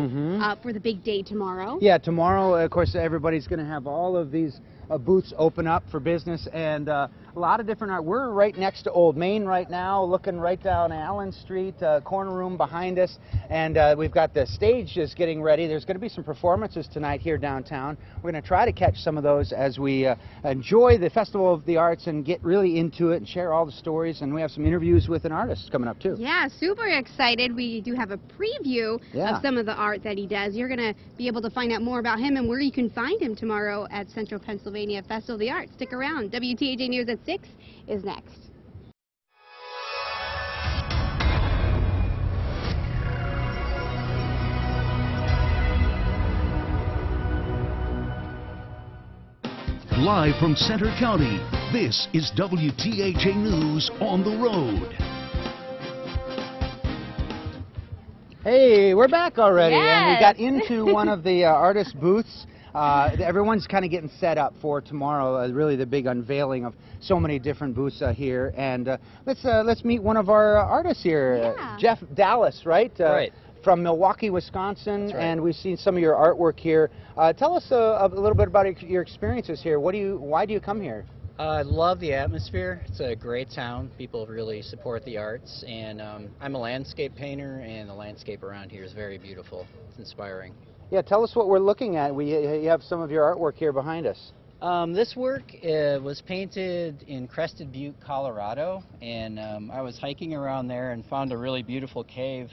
for the big day tomorrow. Yeah, tomorrow, of course, everybody's going to have all of these booths open up for business, and a lot of different art. We're right next to Old Main right now, looking right down Allen Street, corner room behind us, and we've got the stage just getting ready. There's going to be some performances tonight here downtown. We're going to try to catch some of those as we enjoy the Festival of the Arts and get really into it and share all the stories, and we have some interviews with an artist coming up too. Yeah, super excited. We do have a preview of some of the art that he does. You're going to be able to find out more about him and where you can find him tomorrow at Central Pennsylvania Festival of the Arts. Stick around. WTAJ News at 6 is next. Live from Center County, this is WTAJ News on the road. Hey, we're back already, and we Yes. got into one of the artist booths. Everyone's kind of getting set up for tomorrow, really the big unveiling of so many different booths here. And let's meet one of our artists here, Jeff Dallas, right? Right. From Milwaukee, Wisconsin, and we've seen some of your artwork here. Tell us a little bit about your experiences here. Why do you come here? I love the atmosphere. It's a great town. People really support the arts, and I'm a landscape painter, and the landscape around here is very beautiful. It's inspiring. Yeah, tell us what we're looking at. You have some of your artwork here behind us. This work was painted in Crested Butte, Colorado, and I was hiking around there and found a really beautiful cave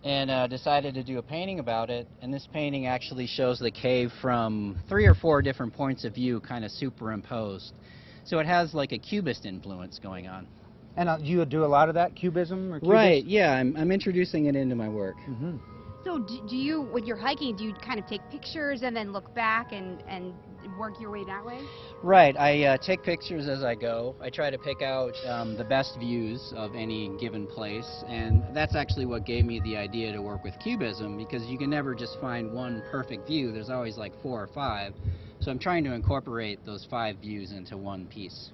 and decided to do a painting about it. And this painting actually shows the cave from 3 or 4 different points of view, kind of superimposed. So it has like a cubist influence going on. And you do a lot of that, cubism or cubist? Right, yeah, I'm introducing it into my work. Mm-hmm. So do you, when you're hiking, do you kind of take pictures and then look back and work your way that way? Right, I take pictures as I go. I try to pick out the best views of any given place, and that's actually what gave me the idea to work with cubism, because you can never just find one perfect view. There's always like 4 or 5. So I'm trying to incorporate those 5 views into one piece.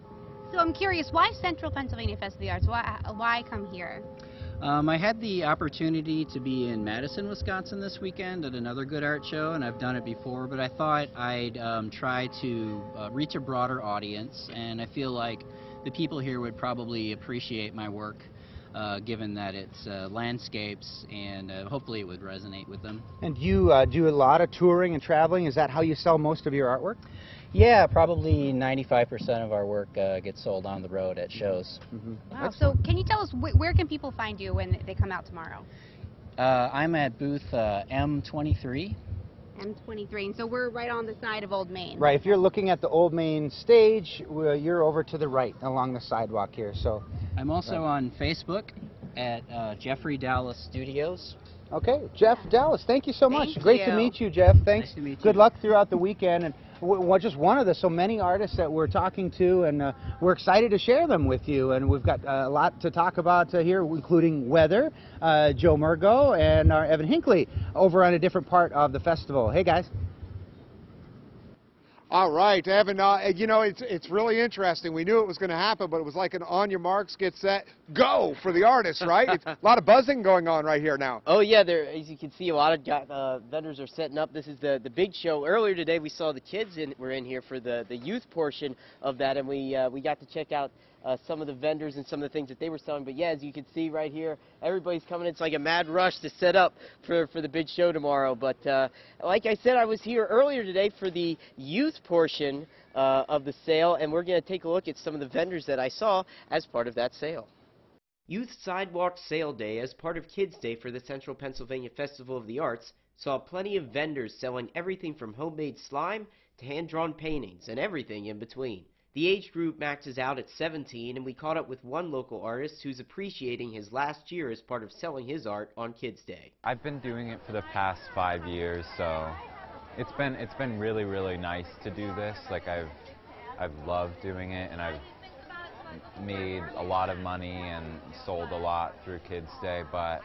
So I'm curious, why Central Pennsylvania Festival of the Arts? Why come here? I had the opportunity to be in Madison, Wisconsin this weekend at another good art show, and I've done it before, but I thought I'd try to reach a broader audience, and I feel like the people here would probably appreciate my work, given that it's landscapes, and hopefully it would resonate with them. And you do a lot of touring and traveling. Is that how you sell most of your artwork? Yeah, probably 95% of our work gets sold on the road at shows. Mm-hmm. Wow. So can you tell us where can people find you when they come out tomorrow? I'm at booth M23. M23, and so we're right on the side of Old Main. Right, if you're looking at the Old Main stage, you're over to the right along the sidewalk here. So I'm also on Facebook at Jeffrey Dallas Studios. Okay, Jeff Dallas, thank you so much. Thank Great you. to meet you, Jeff. Thanks. Nice to meet you. Good luck throughout the weekend. And just one of the so many artists that we're talking to, and we're excited to share them with you. And we've got a lot to talk about here, including weather, Joe Murgo, and Evan Hinckley over on a different part of the festival. Hey, guys. All right, Evan, you know, it's really interesting. We knew it was going to happen, but it was like an on your marks, get set, go for the artists, right? It's a lot of buzzing going on right here now. Oh, yeah, as you can see, a lot of vendors are setting up. This is the big show. Earlier today, we saw the kids were in here for the youth portion of that, and we got to check out some of the vendors and some of the things that they were selling. But yeah, as you can see right here, everybody's coming in. It's like a mad rush to set up for the big show tomorrow. But like I said, I was here earlier today for the youth portion of the sale, and we're going to take a look at some of the vendors that I saw as part of that sale. Youth Sidewalk Sale Day as part of Kids Day for the Central Pennsylvania Festival of the Arts saw plenty of vendors selling everything from homemade slime to hand-drawn paintings and everything in between. The age group maxes out at 17, and we caught up with one local artist who's appreciating his last year as part of selling his art on Kids Day. I've been doing it for the past 5 years, so it's been really, really nice to do this. Like I've loved doing it, and I've made a lot of money and sold a lot through Kids Day, but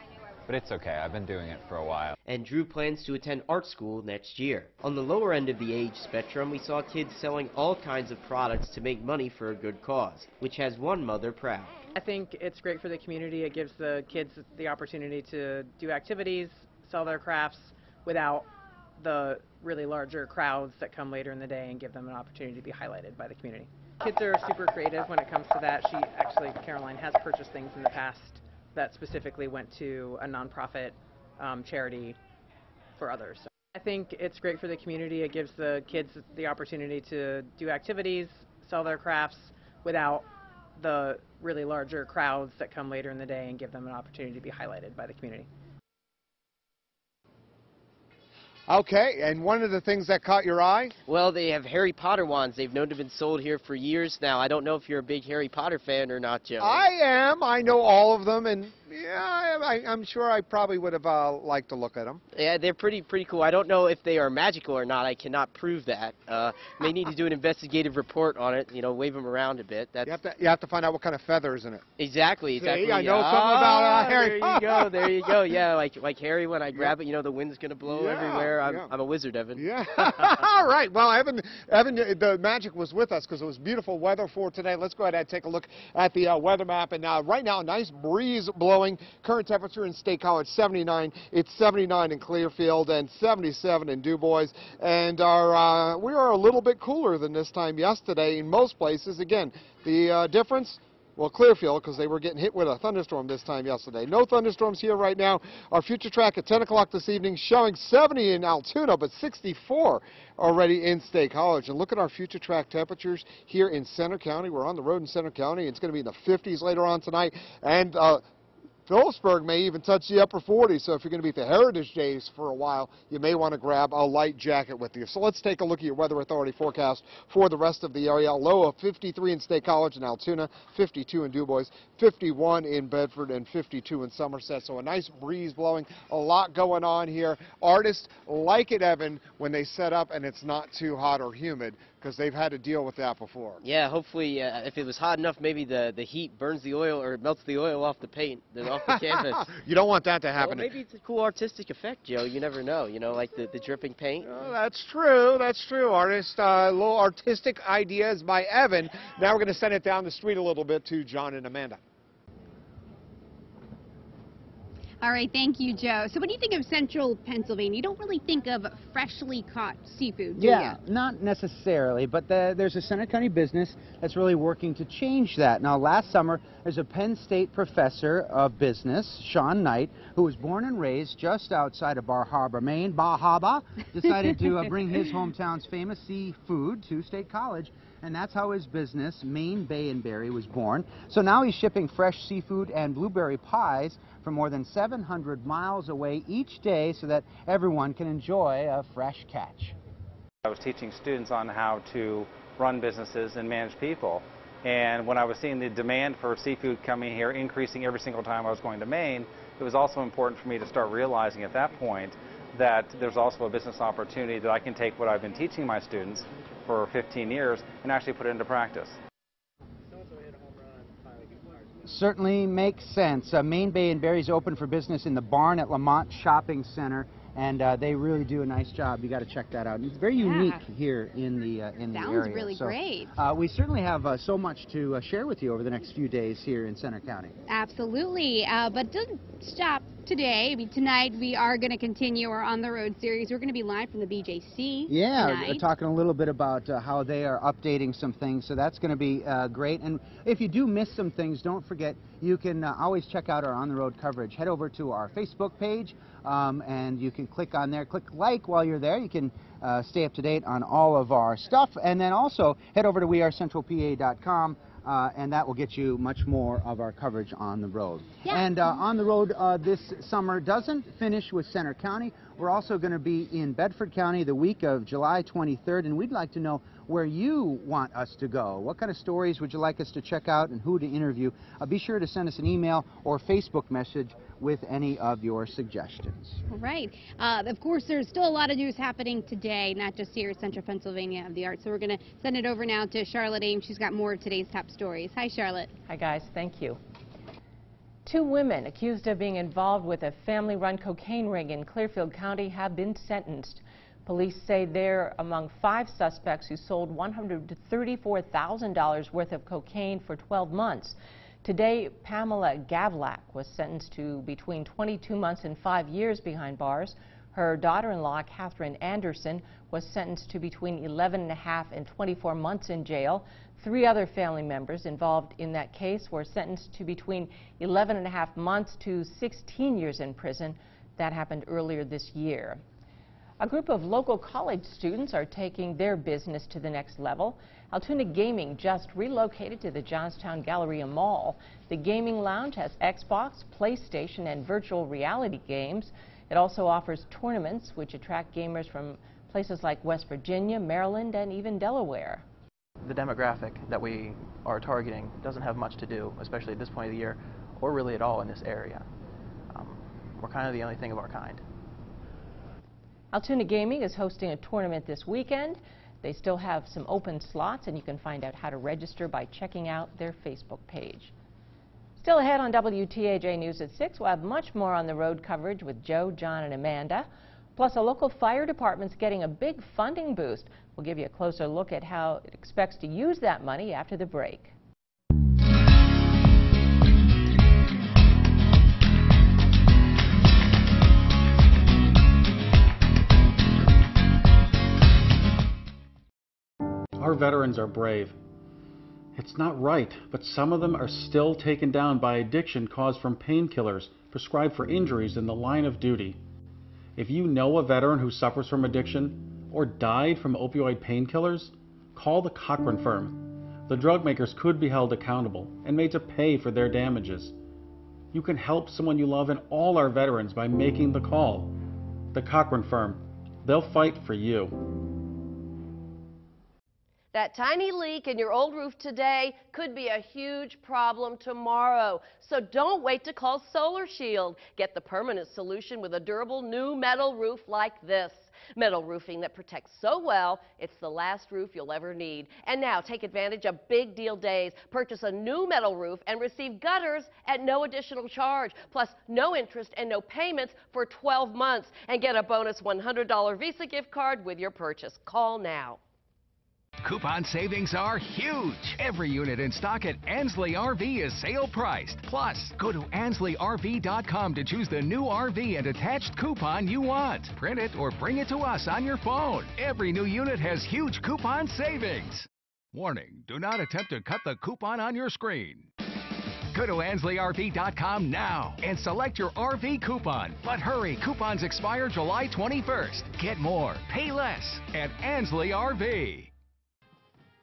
it's okay. I've been doing it for a while. And Drew plans to attend art school next year. On the lower end of the age spectrum, we saw kids selling all kinds of products to make money for a good cause, which has one mother proud. I think it's great for the community. It gives the kids the opportunity to do activities, sell their crafts without the really larger crowds that come later in the day and give them an opportunity to be highlighted by the community. Kids are super creative when it comes to that. Caroline has purchased things in the past that specifically went to a nonprofit charity for others. So I think it's great for the community. It gives the kids the opportunity to do activities, sell their crafts without the really larger crowds that come later in the day and give them an opportunity to be highlighted by the community. Okay, and one of the things that caught your eye? Well, they have Harry Potter wands. They've known to have been sold here for years now. I don't know if you're a big Harry Potter fan or not, Joe. I am. I know all of them, and yeah, I'm sure I probably would have liked to look at them. Yeah, they're pretty cool. I don't know if they are magical or not. I cannot prove that. May need to do an investigative report on it. You know, wave them around a bit. That's... You have to find out what kind of feathers in it. Exactly. See, I know something about Harry. There you go. There you go. Yeah, like Harry. When I grab it, you know, the wind's gonna blow everywhere. I'm a wizard, Evan. Yeah. All right. Well, Evan, the magic was with us because it was beautiful weather for today. Let's go ahead and take a look at the weather map. And right now, a nice breeze blowing blowing. Current temperature in State College 79. It's 79 in Clearfield and 77 in DuBois. And we are a little bit cooler than this time yesterday in most places. Again, the difference, well, Clearfield, because they were getting hit with a thunderstorm this time yesterday. No thunderstorms here right now. Our future track at 10 o'clock this evening showing 70 in Altoona, but 64 already in State College. And look at our future track temperatures here in Center County. We're on the road in Center County. It's going to be in the 50s later on tonight. And Phillipsburg may even touch the upper 40s, so if you're going to be at the Heritage Days for a while, you may want to grab a light jacket with you. So let's take a look at your Weather Authority forecast for the rest of the area. A low of 53 in State College and Altoona, 52 in DuBois, 51 in Bedford, and 52 in Somerset. So a nice breeze blowing, a lot going on here. Artists like it, Evan, when they set up and it's not too hot or humid, because they've had to deal with that before. Yeah, hopefully if it was hot enough, maybe the heat burns the oil or melts the oil off the paint, off the canvas. You don't want that to happen. Well, maybe it's a cool artistic effect, Joe. You never know, like the dripping paint. Oh, that's true. That's true, artist. Little artistic ideas by Evan. Now we're going to send it down the street a little bit to John and Amanda. All right, thank you, Joe. So when you think of central Pennsylvania, you don't really think of freshly caught seafood, do Yeah, not necessarily, but there's a Center County business that's really working to change that. Now, last summer, there's a Penn State professor of business, Sean Knight, who was born and raised just outside of Bar Harbor, Maine, Bar Harbor, decided to bring his hometown's famous seafood to State College. And that's how his business, Maine Bay and Berry, was born. So now he's shipping fresh seafood and blueberry pies from more than 700 miles away each day so that everyone can enjoy a fresh catch. I was teaching students on how to run businesses and manage people. And when I was seeing the demand for seafood coming here increasing every single time I was going to Maine, it was also important for me to start realizing at that point that there's also a business opportunity that I can take what I've been teaching my students for 15 years and actually put it into practice. Certainly makes sense. Maine Bay and Berry's open for business in the barn at Lamont Shopping Center, and they really do a nice job. You got to check that out. And it's very unique here in the area. Sounds really great. We certainly have so much to share with you over the next few days here in Center County. Absolutely, but doesn't stop today. I mean, tonight we are going to continue our On the Road series. We're going to be live from the BJC. Yeah, tonight. Talking a little bit about how they are updating some things, so that's going to be great. And if you do miss some things, don't forget you can always check out our On the Road coverage. Head over to our Facebook page, and you can click on there. Click like while you're there. You can stay up to date on all of our stuff, and then also head over to wearecentralpa.com. And that will get you much more of our coverage on the road. Yeah. And on the road this summer doesn't finish with Center County. We're also going to be in Bedford County the week of July 23rd, and we'd like to know where you want us to go. What kind of stories would you like us to check out and who to interview? Be sure to send us an email or Facebook message with any of your suggestions. All right. Of course, there's still a lot of news happening today, not just here at Central Pennsylvania of the Arts. So we're going to send it over now to Charlotte Ames. She's got more of today's top stories. Hi, Charlotte. Hi, guys. Thank you. 2 women accused of being involved with a family-run cocaine ring in Clearfield County have been sentenced. Police say they're among 5 suspects who sold $134,000 worth of cocaine for 12 months. Today, Pamela Gavlak was sentenced to between 22 months and 5 years behind bars. Her daughter-in-law, Catherine Anderson, was sentenced to between 11.5 and 24 months in jail. 3 other family members involved in that case were sentenced to between 11.5 months to 16 years in prison. That happened earlier this year. A group of local college students are taking their business to the next level. Altoona Gaming just relocated to the Johnstown Galleria Mall. The gaming lounge has Xbox, PlayStation, and virtual reality games. It also offers tournaments which attract gamers from places like West Virginia, Maryland, and even Delaware. The demographic that we are targeting doesn't have much to do, especially at this point of the year, or really at all in this area. We're kind of the only thing of our kind. Altoona Gaming is hosting a tournament this weekend. They still have some open slots, and you can find out how to register by checking out their Facebook page. Still ahead on WTAJ News at 6, we'll have much more on the road coverage with Joe, John, and Amanda. Plus, a local fire department's getting a big funding boost. We'll give you a closer look at how it expects to use that money after the break. our veterans are brave. It's not right, but some of them are still taken down by addiction caused from painkillers prescribed for injuries in the line of duty. If you know a veteran who suffers from addiction or died from opioid painkillers, call the Cochran firm. The drug makers could be held accountable and made to pay for their damages. You can help someone you love and all our veterans by making the call. The Cochran firm. They'll fight for you. That tiny leak in your old roof today could be a huge problem tomorrow. So don't wait to call Solar Shield. Get the permanent solution with a durable new metal roof like this. Metal roofing that protects so well, it's the last roof you'll ever need. And now take advantage of big deal days. Purchase a new metal roof and receive gutters at no additional charge. Plus no interest and no payments for 12 months. And get a bonus $100 Visa gift card with your purchase. Call now. Coupon savings are huge. Every unit in stock at Ansley RV is sale priced. Plus, go to AnsleyRV.com to choose the new RV and attached coupon you want. Print it or bring it to us on your phone. Every new unit has huge coupon savings. Warning, do not attempt to cut the coupon on your screen. Go to AnsleyRV.com now and select your RV coupon. But hurry, coupons expire July 21st. Get more, pay less at Ansley RV.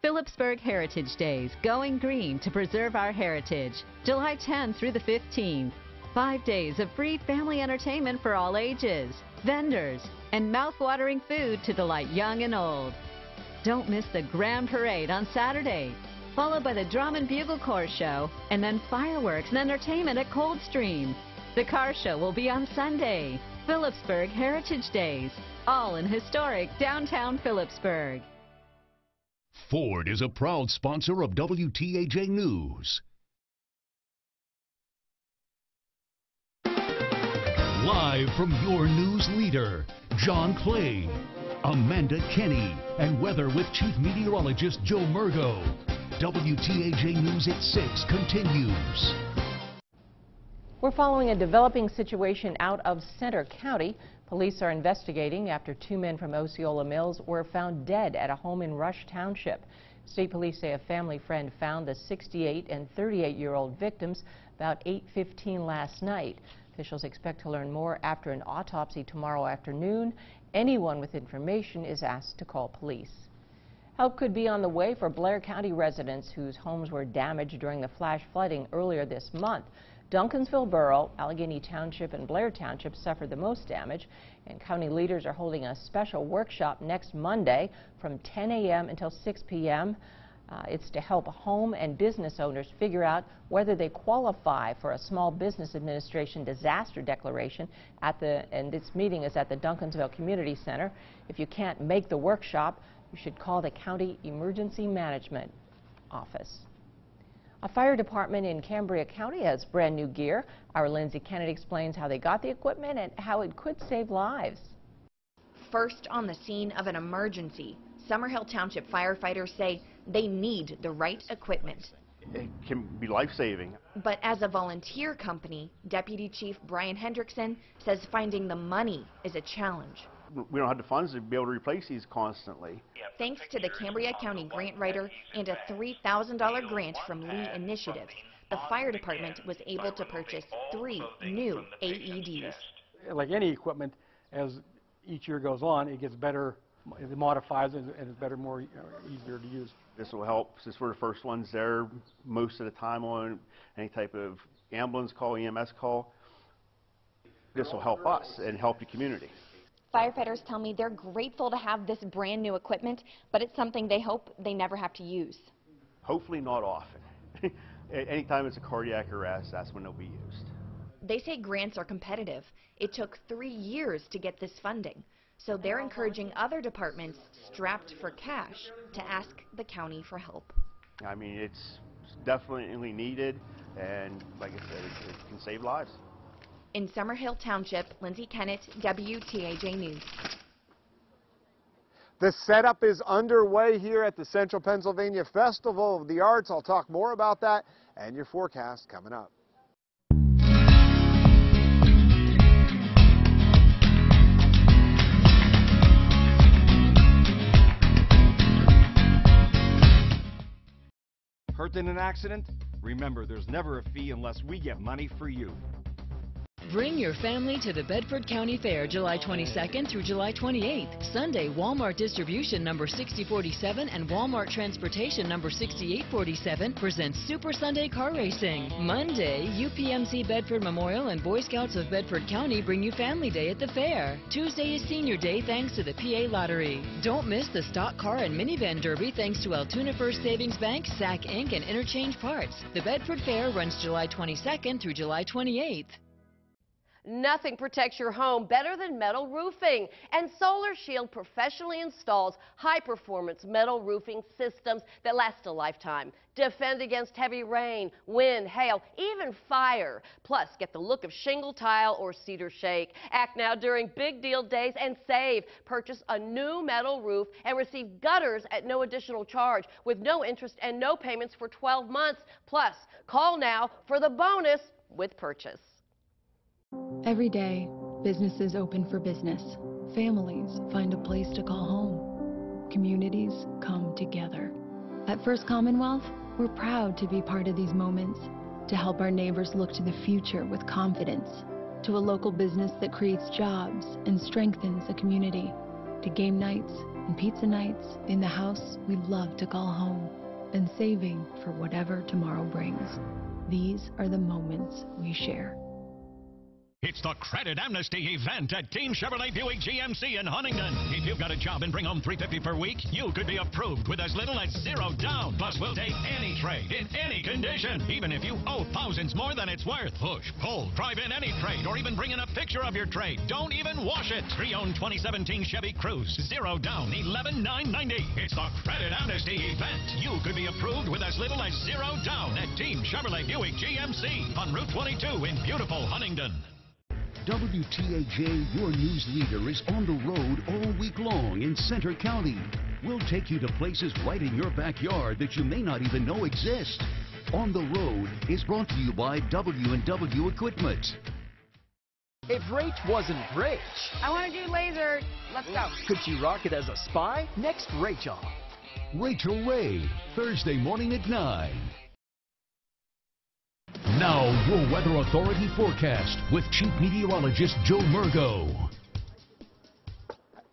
Phillipsburg Heritage Days, going green to preserve our heritage. July 10 through the 15th. 5 days of free family entertainment for all ages, vendors, and mouth-watering food to delight young and old. Don't miss the Grand Parade on Saturday, followed by the Drum and Bugle Corps show, and then fireworks and entertainment at Coldstream. The car show will be on Sunday. Phillipsburg Heritage Days, all in historic downtown Phillipsburg. Ford is a proud sponsor of WTAJ News. Live from your news leader, John Clay, Amanda Kenny, and weather with Chief Meteorologist Joe Murgo. WTAJ News at 6 continues. We're following a developing situation out of Center County. Police are investigating after 2 men from Osceola Mills were found dead at a home in Rush Township. State police say a family friend found the 68 and 38-year-old victims about 8:15 last night. Officials expect to learn more after an autopsy tomorrow afternoon. Anyone with information is asked to call police. Help could be on the way for Blair County residents whose homes were damaged during the flash flooding earlier this month. Duncansville Borough, Allegheny Township, and Blair Township suffered the most damage, and county leaders are holding a special workshop next Monday from 10 a.m. until 6 p.m. It's to help home and business owners figure out whether they qualify for a Small Business Administration disaster declaration and this meeting is at the Duncansville Community Center. If you can't make the workshop, you should call the County Emergency Management Office. A fire department in Cambria County has brand new gear. Our Lindsay Kennedy explains how they got the equipment and how it could save lives. First on the scene of an emergency, Summerhill Township firefighters say they need the right equipment. It can be life-saving. But as a volunteer company, Deputy Chief Brian Hendrickson says finding the money is a challenge. We don't have the funds to be able to replace these constantly. Thanks to the Cambria County grant writer and a $3,000 grant from Lee Initiatives, the fire department was able to purchase 3 new AEDs. Like any equipment, as each year goes on, it gets better, it modifies, and it's better, more easier to use. This will help since we're the first ones there most of the time on any type of ambulance call, EMS call. This will help us and help the community. Firefighters tell me they're grateful to have this brand new equipment, but it's something they hope they never have to use. Hopefully not often. Anytime it's a cardiac arrest, that's when they'll be used. They say grants are competitive. It took 3 years to get this funding, so they're encouraging other departments strapped for cash to ask the county for help. I mean, it's definitely needed, and like I said, it can save lives. In Summerhill Township, Lindsay Kennett, WTAJ News. The setup is underway here at the Central Pennsylvania Festival of the Arts. I'll talk more about that and your forecast coming up. Hurt in an accident? Remember, there's never a fee unless we get money for you. Bring your family to the Bedford County Fair July 22nd through July 28th. Sunday, Walmart Distribution number 6047 and Walmart Transportation number 6847 presents Super Sunday Car Racing. Monday, UPMC Bedford Memorial and Boy Scouts of Bedford County bring you Family Day at the fair. Tuesday is Senior Day thanks to the PA Lottery. Don't miss the Stock Car and Minivan Derby thanks to Altoona First Savings Bank, SAC Inc. and Interchange Parts. The Bedford Fair runs July 22nd through July 28th. Nothing protects your home better than metal roofing, and Solar Shield professionally installs high-performance metal roofing systems that last a lifetime. Defend against heavy rain, wind, hail, even fire. Plus, get the look of shingle tile or cedar shake. Act now during big deal days and save. Purchase a new metal roof and receive gutters at no additional charge with no interest and no payments for 12 months. Plus, call now for the bonus with purchase. Every day, businesses open for business. Families find a place to call home. Communities come together. At First Commonwealth, we're proud to be part of these moments, to help our neighbors look to the future with confidence, to a local business that creates jobs and strengthens a community, to game nights and pizza nights in the house we love to call home, and saving for whatever tomorrow brings. These are the moments we share. It's the Credit Amnesty event at Team Chevrolet Buick GMC in Huntington. If you've got a job and bring home $350 per week, you could be approved with as little as $0 down. Plus, we'll take any trade in any condition, even if you owe thousands more than it's worth. Push, pull, drive in any trade, or even bring in a picture of your trade. Don't even wash it. Pre-owned 2017 Chevy Cruze, $0 down, $11,990. It's the Credit Amnesty event. You could be approved with as little as $0 down at Team Chevrolet Buick GMC on Route 22 in beautiful Huntington. WTAJ, your news leader, is on the road all week long in Center County. We'll take you to places right in your backyard that you may not even know exist. On the Road is brought to you by W&W Equipment. If Rach wasn't Rach, I want to do laser. Let's go. Could she rock it as a spy? Next, Rachel. Rachel Ray, Thursday morning at 9. Now, your Weather Authority forecast with Chief Meteorologist Joe Murgo.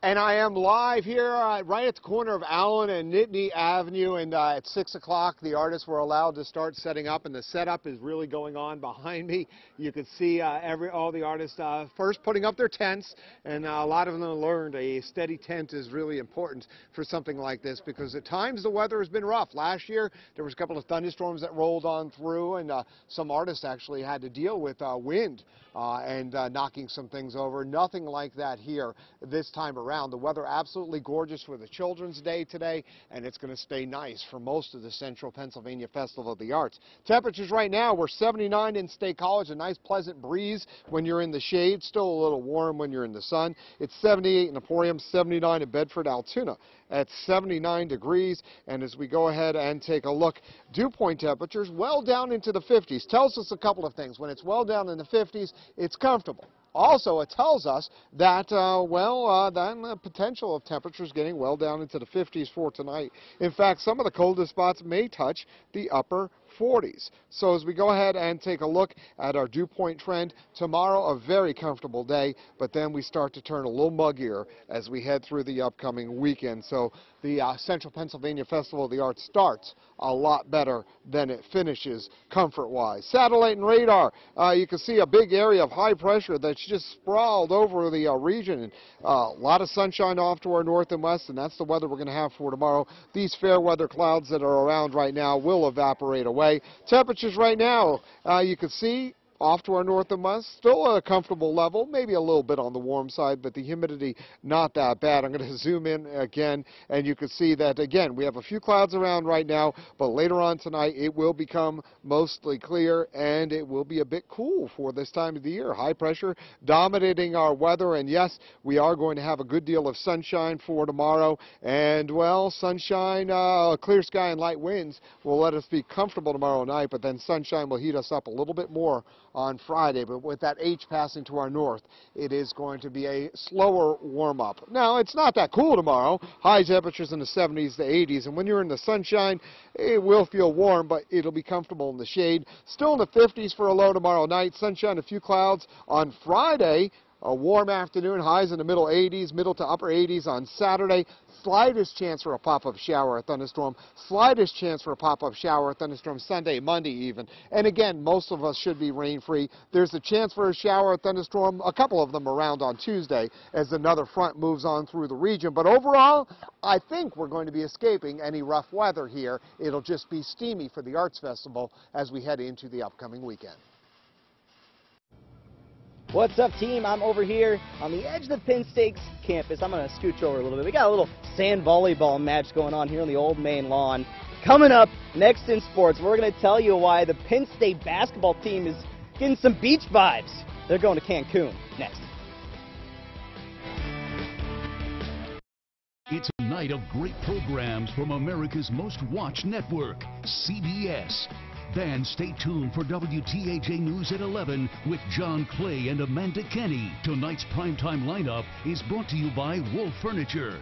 And I am live here right at the corner of Allen and Nittany Avenue, and at 6 o'clock the artists were allowed to start setting up, and the setup is really going on behind me. You can see all the artists first putting up their tents, and a lot of them learned a steady tent is really important for something like this, because at times the weather has been rough. Last year there was a couple of thunderstorms that rolled on through, and some artists actually had to deal with wind and knocking some things over. Nothing like that here this time around. The weather absolutely gorgeous for the Children's Day today, and it's going to stay nice for most of the Central Pennsylvania Festival of the Arts. Temperatures right now, we're 79 in State College, a nice pleasant breeze when you're in the shade, still a little warm when you're in the sun. It's 78 in Emporium, 79 in Bedford, Altoona at 79 degrees. And as we go ahead and take a look, dew point temperatures well down into the 50s. Tells us a couple of things. When it's well down in the 50s, it's comfortable. Also, it tells us that, the potential of temperatures getting well down into the 50s for tonight. In fact, some of the coldest spots may touch the upper 40s. So as we go ahead and take a look at our dew point trend, tomorrow a very comfortable day, but then we start to turn a little muggier as we head through the upcoming weekend. So the Central Pennsylvania Festival of the Arts starts a lot better than it finishes comfort-wise. Satellite and radar, you can see a big area of high pressure that's just sprawled over the region, and a lot of sunshine off to our north and west, and that's the weather we're going to have for tomorrow. These fair weather clouds that are around right now will evaporate away. Temperatures right now, you can see off to our north and west, still a comfortable level, maybe a little bit on the warm side, but the humidity not that bad. I'm going to zoom in again, and you can see that, again, we have a few clouds around right now, but later on tonight it will become mostly clear, and it will be a bit cool for this time of the year. High pressure dominating our weather, and yes, we are going to have a good deal of sunshine for tomorrow, and, well, sunshine, clear sky and light winds will let us be comfortable tomorrow night, but then sunshine will heat us up a little bit more on Friday. But with that H passing to our north, it is going to be a slower warm-up. Now, it's not that cool tomorrow. High temperatures in the 70s to 80s. And when you're in the sunshine, it will feel warm, but it'll be comfortable in the shade. Still in the 50s for a low tomorrow night. Sunshine, a few clouds on Friday. A warm afternoon, highs in the middle 80s, middle to upper 80s on Saturday. Slightest chance for a pop-up shower or thunderstorm. Slightest chance for a pop-up shower or thunderstorm Sunday, Monday even. And again, most of us should be rain-free. There's a chance for a shower or thunderstorm, a couple of them around on Tuesday as another front moves on through the region. But overall, I think we're going to be escaping any rough weather here. It'll just be steamy for the Arts Festival as we head into the upcoming weekend. What's up, team? I'm over here on the edge of the Penn State campus. I'm going to scooch over a little bit. We got a little sand volleyball match going on here on the old main lawn. Coming up next in sports, we're going to tell you why the Penn State basketball team is getting some beach vibes. They're going to Cancun next. It's a night of great programs from America's most watched network, CBS. Then stay tuned for WTAJ News at 11 with John Clay and Amanda Kenny. Tonight's primetime lineup is brought to you by Wolf Furniture.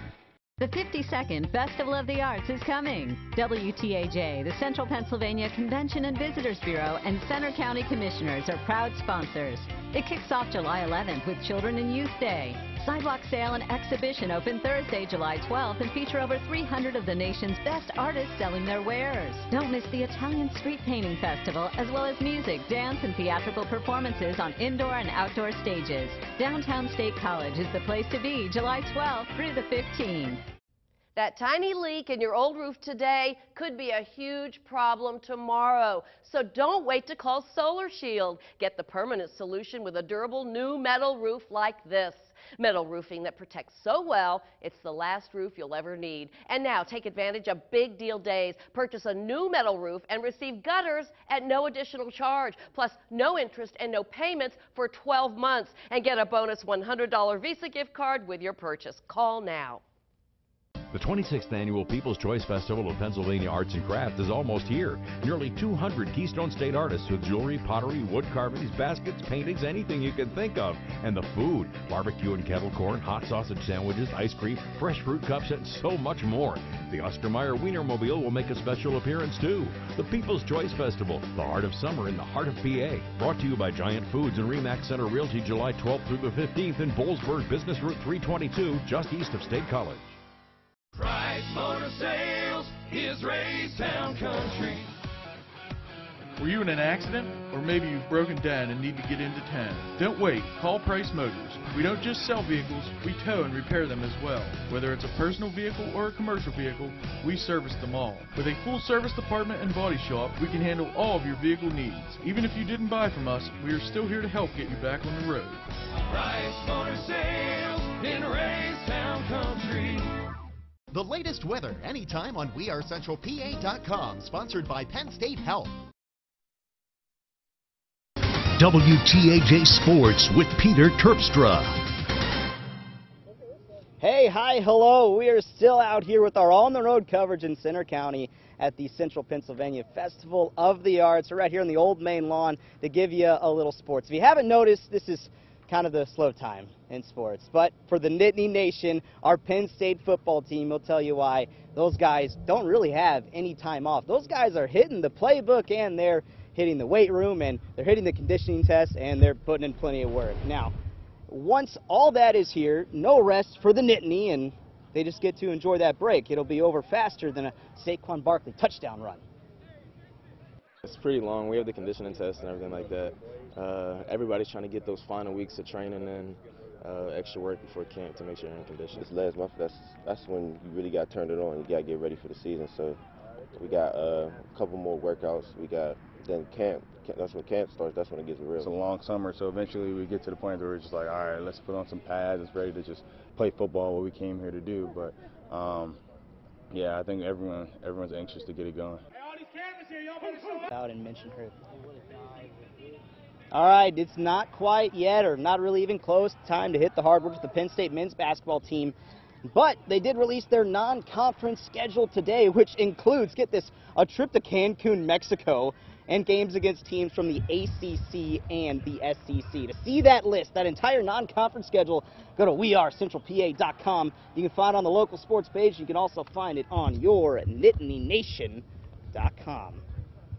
The 52nd Festival of the Arts is coming. WTAJ, the Central Pennsylvania Convention and Visitors Bureau, and Center County Commissioners are proud sponsors. It kicks off July 11th with Children and Youth Day. Sidewalk sale and exhibition open Thursday, July 12th, and feature over 300 of the nation's best artists selling their wares. Don't miss the Italian Street Painting Festival, as well as music, dance, and theatrical performances on indoor and outdoor stages. Downtown State College is the place to be July 12th through the 15th. That tiny leak in your old roof today could be a huge problem tomorrow. So don't wait to call Solar Shield. Get the permanent solution with a durable new metal roof like this. Metal roofing that protects so well, it's the last roof you'll ever need. And now take advantage of big deal days. Purchase a new metal roof and receive gutters at no additional charge, plus no interest and no payments for 12 months. And get a bonus $100 Visa gift card with your purchase. Call now. The 26th Annual People's Choice Festival of Pennsylvania Arts and Crafts is almost here. Nearly 200 Keystone State artists with jewelry, pottery, wood carvings, baskets, paintings, anything you can think of. And the food, barbecue and kettle corn, hot sausage sandwiches, ice cream, fresh fruit cups, and so much more. The Ostermeyer Wienermobile will make a special appearance too. The People's Choice Festival, the heart of summer in the heart of PA. Brought to you by Giant Foods and Remax Center Realty, July 12th through the 15th in Boalsburg, Business Route 322, just east of State College. Price Motor Sales is Raystown Country. Were you in an accident? Or maybe you've broken down and need to get into town? Don't wait. Call Price Motors. We don't just sell vehicles, we tow and repair them as well. Whether it's a personal vehicle or a commercial vehicle, we service them all. With a full service department and body shop, we can handle all of your vehicle needs. Even if you didn't buy from us, we are still here to help get you back on the road. Price Motor Sales in Raystown Country. The latest weather anytime on WeAreCentralPA.com, sponsored by Penn State Health. WTAJ Sports with Peter Terpstra. Hey, hi, hello. We are still out here with our on-the-road coverage in Center County at the Central Pennsylvania Festival of the Arts. We're right here on the old main lawn to give you a little sports. If you haven't noticed, this is kind of the slow time in sports. But for the Nittany Nation, our Penn State football team, will tell you why. Those guys don't really have any time off. Those guys are hitting the playbook, and they're hitting the weight room, and they're hitting the conditioning test, and they're putting in plenty of work. Now, once all that is here, no rest for the Nittany, and they just get to enjoy that break. It'll be over faster than a Saquon Barkley touchdown run. It's pretty long. We have the conditioning test and everything like that. Everybody's trying to get those final weeks of training and extra work before camp to make sure you're in condition. This last month, that's when you really got turned it on. You got to get ready for the season. So we got a couple more workouts. We got then camp. That's when camp starts. That's when it gets real. It's a long summer, so eventually we get to the point where we're just like, all right, let's put on some pads. It's ready to just play football, what we came here to do. But yeah, I think everyone's anxious to get it going. Out and mention her. All right, it's not quite yet, or not really even close, time to hit the hardwood with the Penn State men's basketball team. But they did release their non-conference schedule today, which includes, get this, a trip to Cancun, Mexico, and games against teams from the ACC and the SEC. To see that list, that entire non-conference schedule, go to wearecentralpa.com. You can find it on the local sports page. You can also find it on your NittanyNation.com.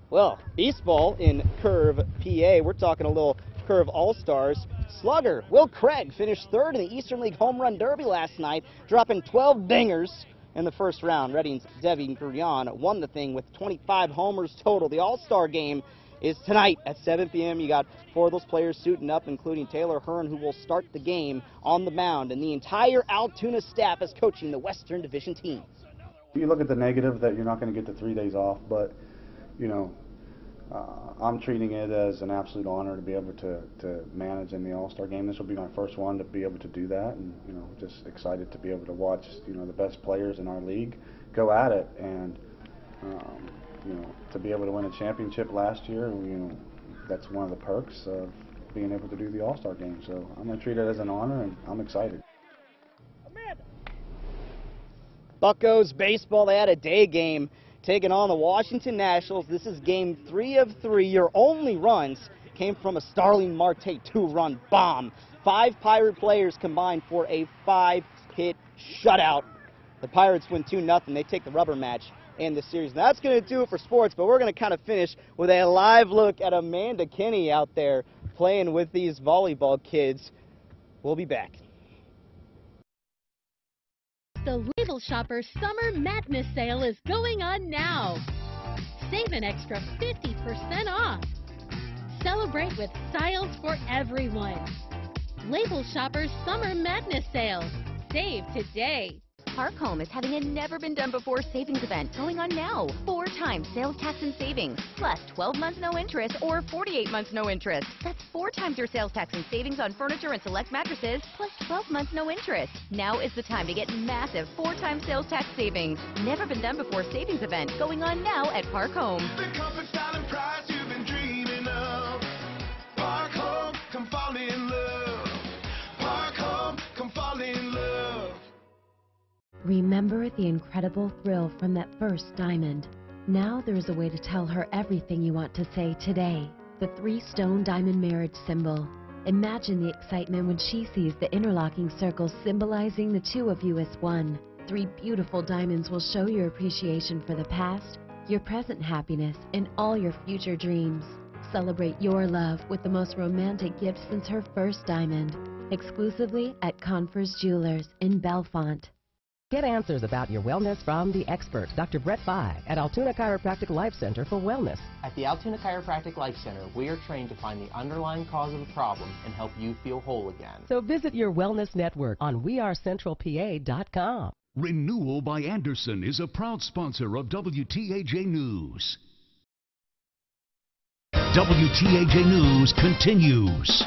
Well, baseball in Curve, PA. We're talking a little Curve All-Stars. Slugger Will Craig finished third in the Eastern League Home Run Derby last night, dropping 12 dingers in the first round. Reading's Devi Gurion won the thing with 25 homers total. The All-Star game is tonight at 7 p.m. You got 4 of those players suiting up, including Taylor Hearn, who will start the game on the mound. And the entire Altoona staff is coaching the Western Division teams. You look at the negative that you're not going to get the 3 days off, but, you know, I'm treating it as an absolute honor to be able to manage in the All-Star game. This will be my first one to be able to do that, and, you know, just excited to be able to watch, you know, the best players in our league go at it, and, you know, to be able to win a championship last year, you know, that's one of the perks of being able to do the All-Star game. So I'm going to treat it as an honor, and I'm excited. Buccos baseball, they had a day game taking on the Washington Nationals. This is game 3 of 3. Your only runs came from a Starling Marte 2-run bomb. 5 Pirate players combined for a 5-hit shutout. The Pirates win 2-0. They take the rubber match in the series. Now, that's going to do it for sports, but we're going to kind of finish with a live look at Amanda Kinney out there playing with these volleyball kids. We'll be back. The Label Shopper Summer Madness Sale is going on now. Save an extra 50% off. Celebrate with styles for everyone. Label Shopper Summer Madness Sale. Save today. Park Home is having a never-been-done-before savings event going on now. 4 times sales tax and savings, plus 12 months no interest or 48 months no interest. That's 4 times your sales tax and savings on furniture and select mattresses, plus 12 months no interest. Now is the time to get massive 4 times sales tax savings. Never-been-done-before savings event going on now at Park Home. The comfort, style, and price you've been dreaming of. Park Home, come fall in love. Park Home, come fall in love. Remember the incredible thrill from that first diamond. Now there is a way to tell her everything you want to say today. The 3-stone diamond marriage symbol. Imagine the excitement when she sees the interlocking circles symbolizing the 2 of you as one. 3 beautiful diamonds will show your appreciation for the past, your present happiness, and all your future dreams. Celebrate your love with the most romantic gift since her first diamond. Exclusively at Confer's Jewelers in Bellefonte. Get answers about your wellness from the expert, Dr. Brett Bai at Altoona Chiropractic Life Center for Wellness. At the Altoona Chiropractic Life Center, we are trained to find the underlying cause of the problem and help you feel whole again. So visit your wellness network on wearecentralpa.com. Renewal by Anderson is a proud sponsor of WTAJ News. WTAJ News continues.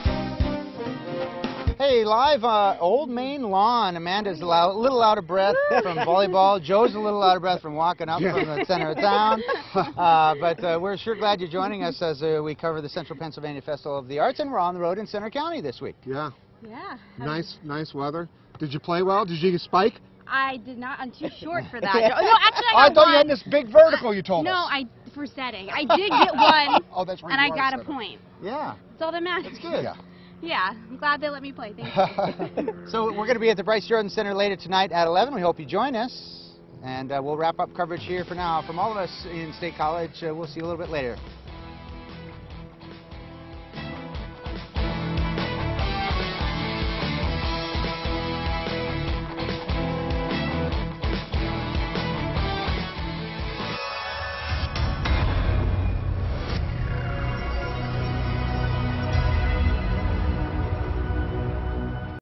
Hey, live Old Main Lawn. Amanda's a little out of breath from volleyball. Joe's a little out of breath from walking up from the center of town. But we're sure glad you're joining us as we cover the Central Pennsylvania Festival of the Arts, and we're on the road in Center County this week. Yeah. Yeah. Nice weather. Did you play well? Did you get a spike? I did not. I'm too short for that. No, actually, I thought you had this big vertical you told us. No, for setting. I did get one. Oh, that's right. And I got a point. Yeah. That's all that matters. That's good. Yeah, I'm glad they let me play. Thank you. So we're going to be at the Bryce Jordan Center later tonight at 11. We hope you join us. And we'll wrap up coverage here for now. From all of us in State College, we'll see you a little bit later.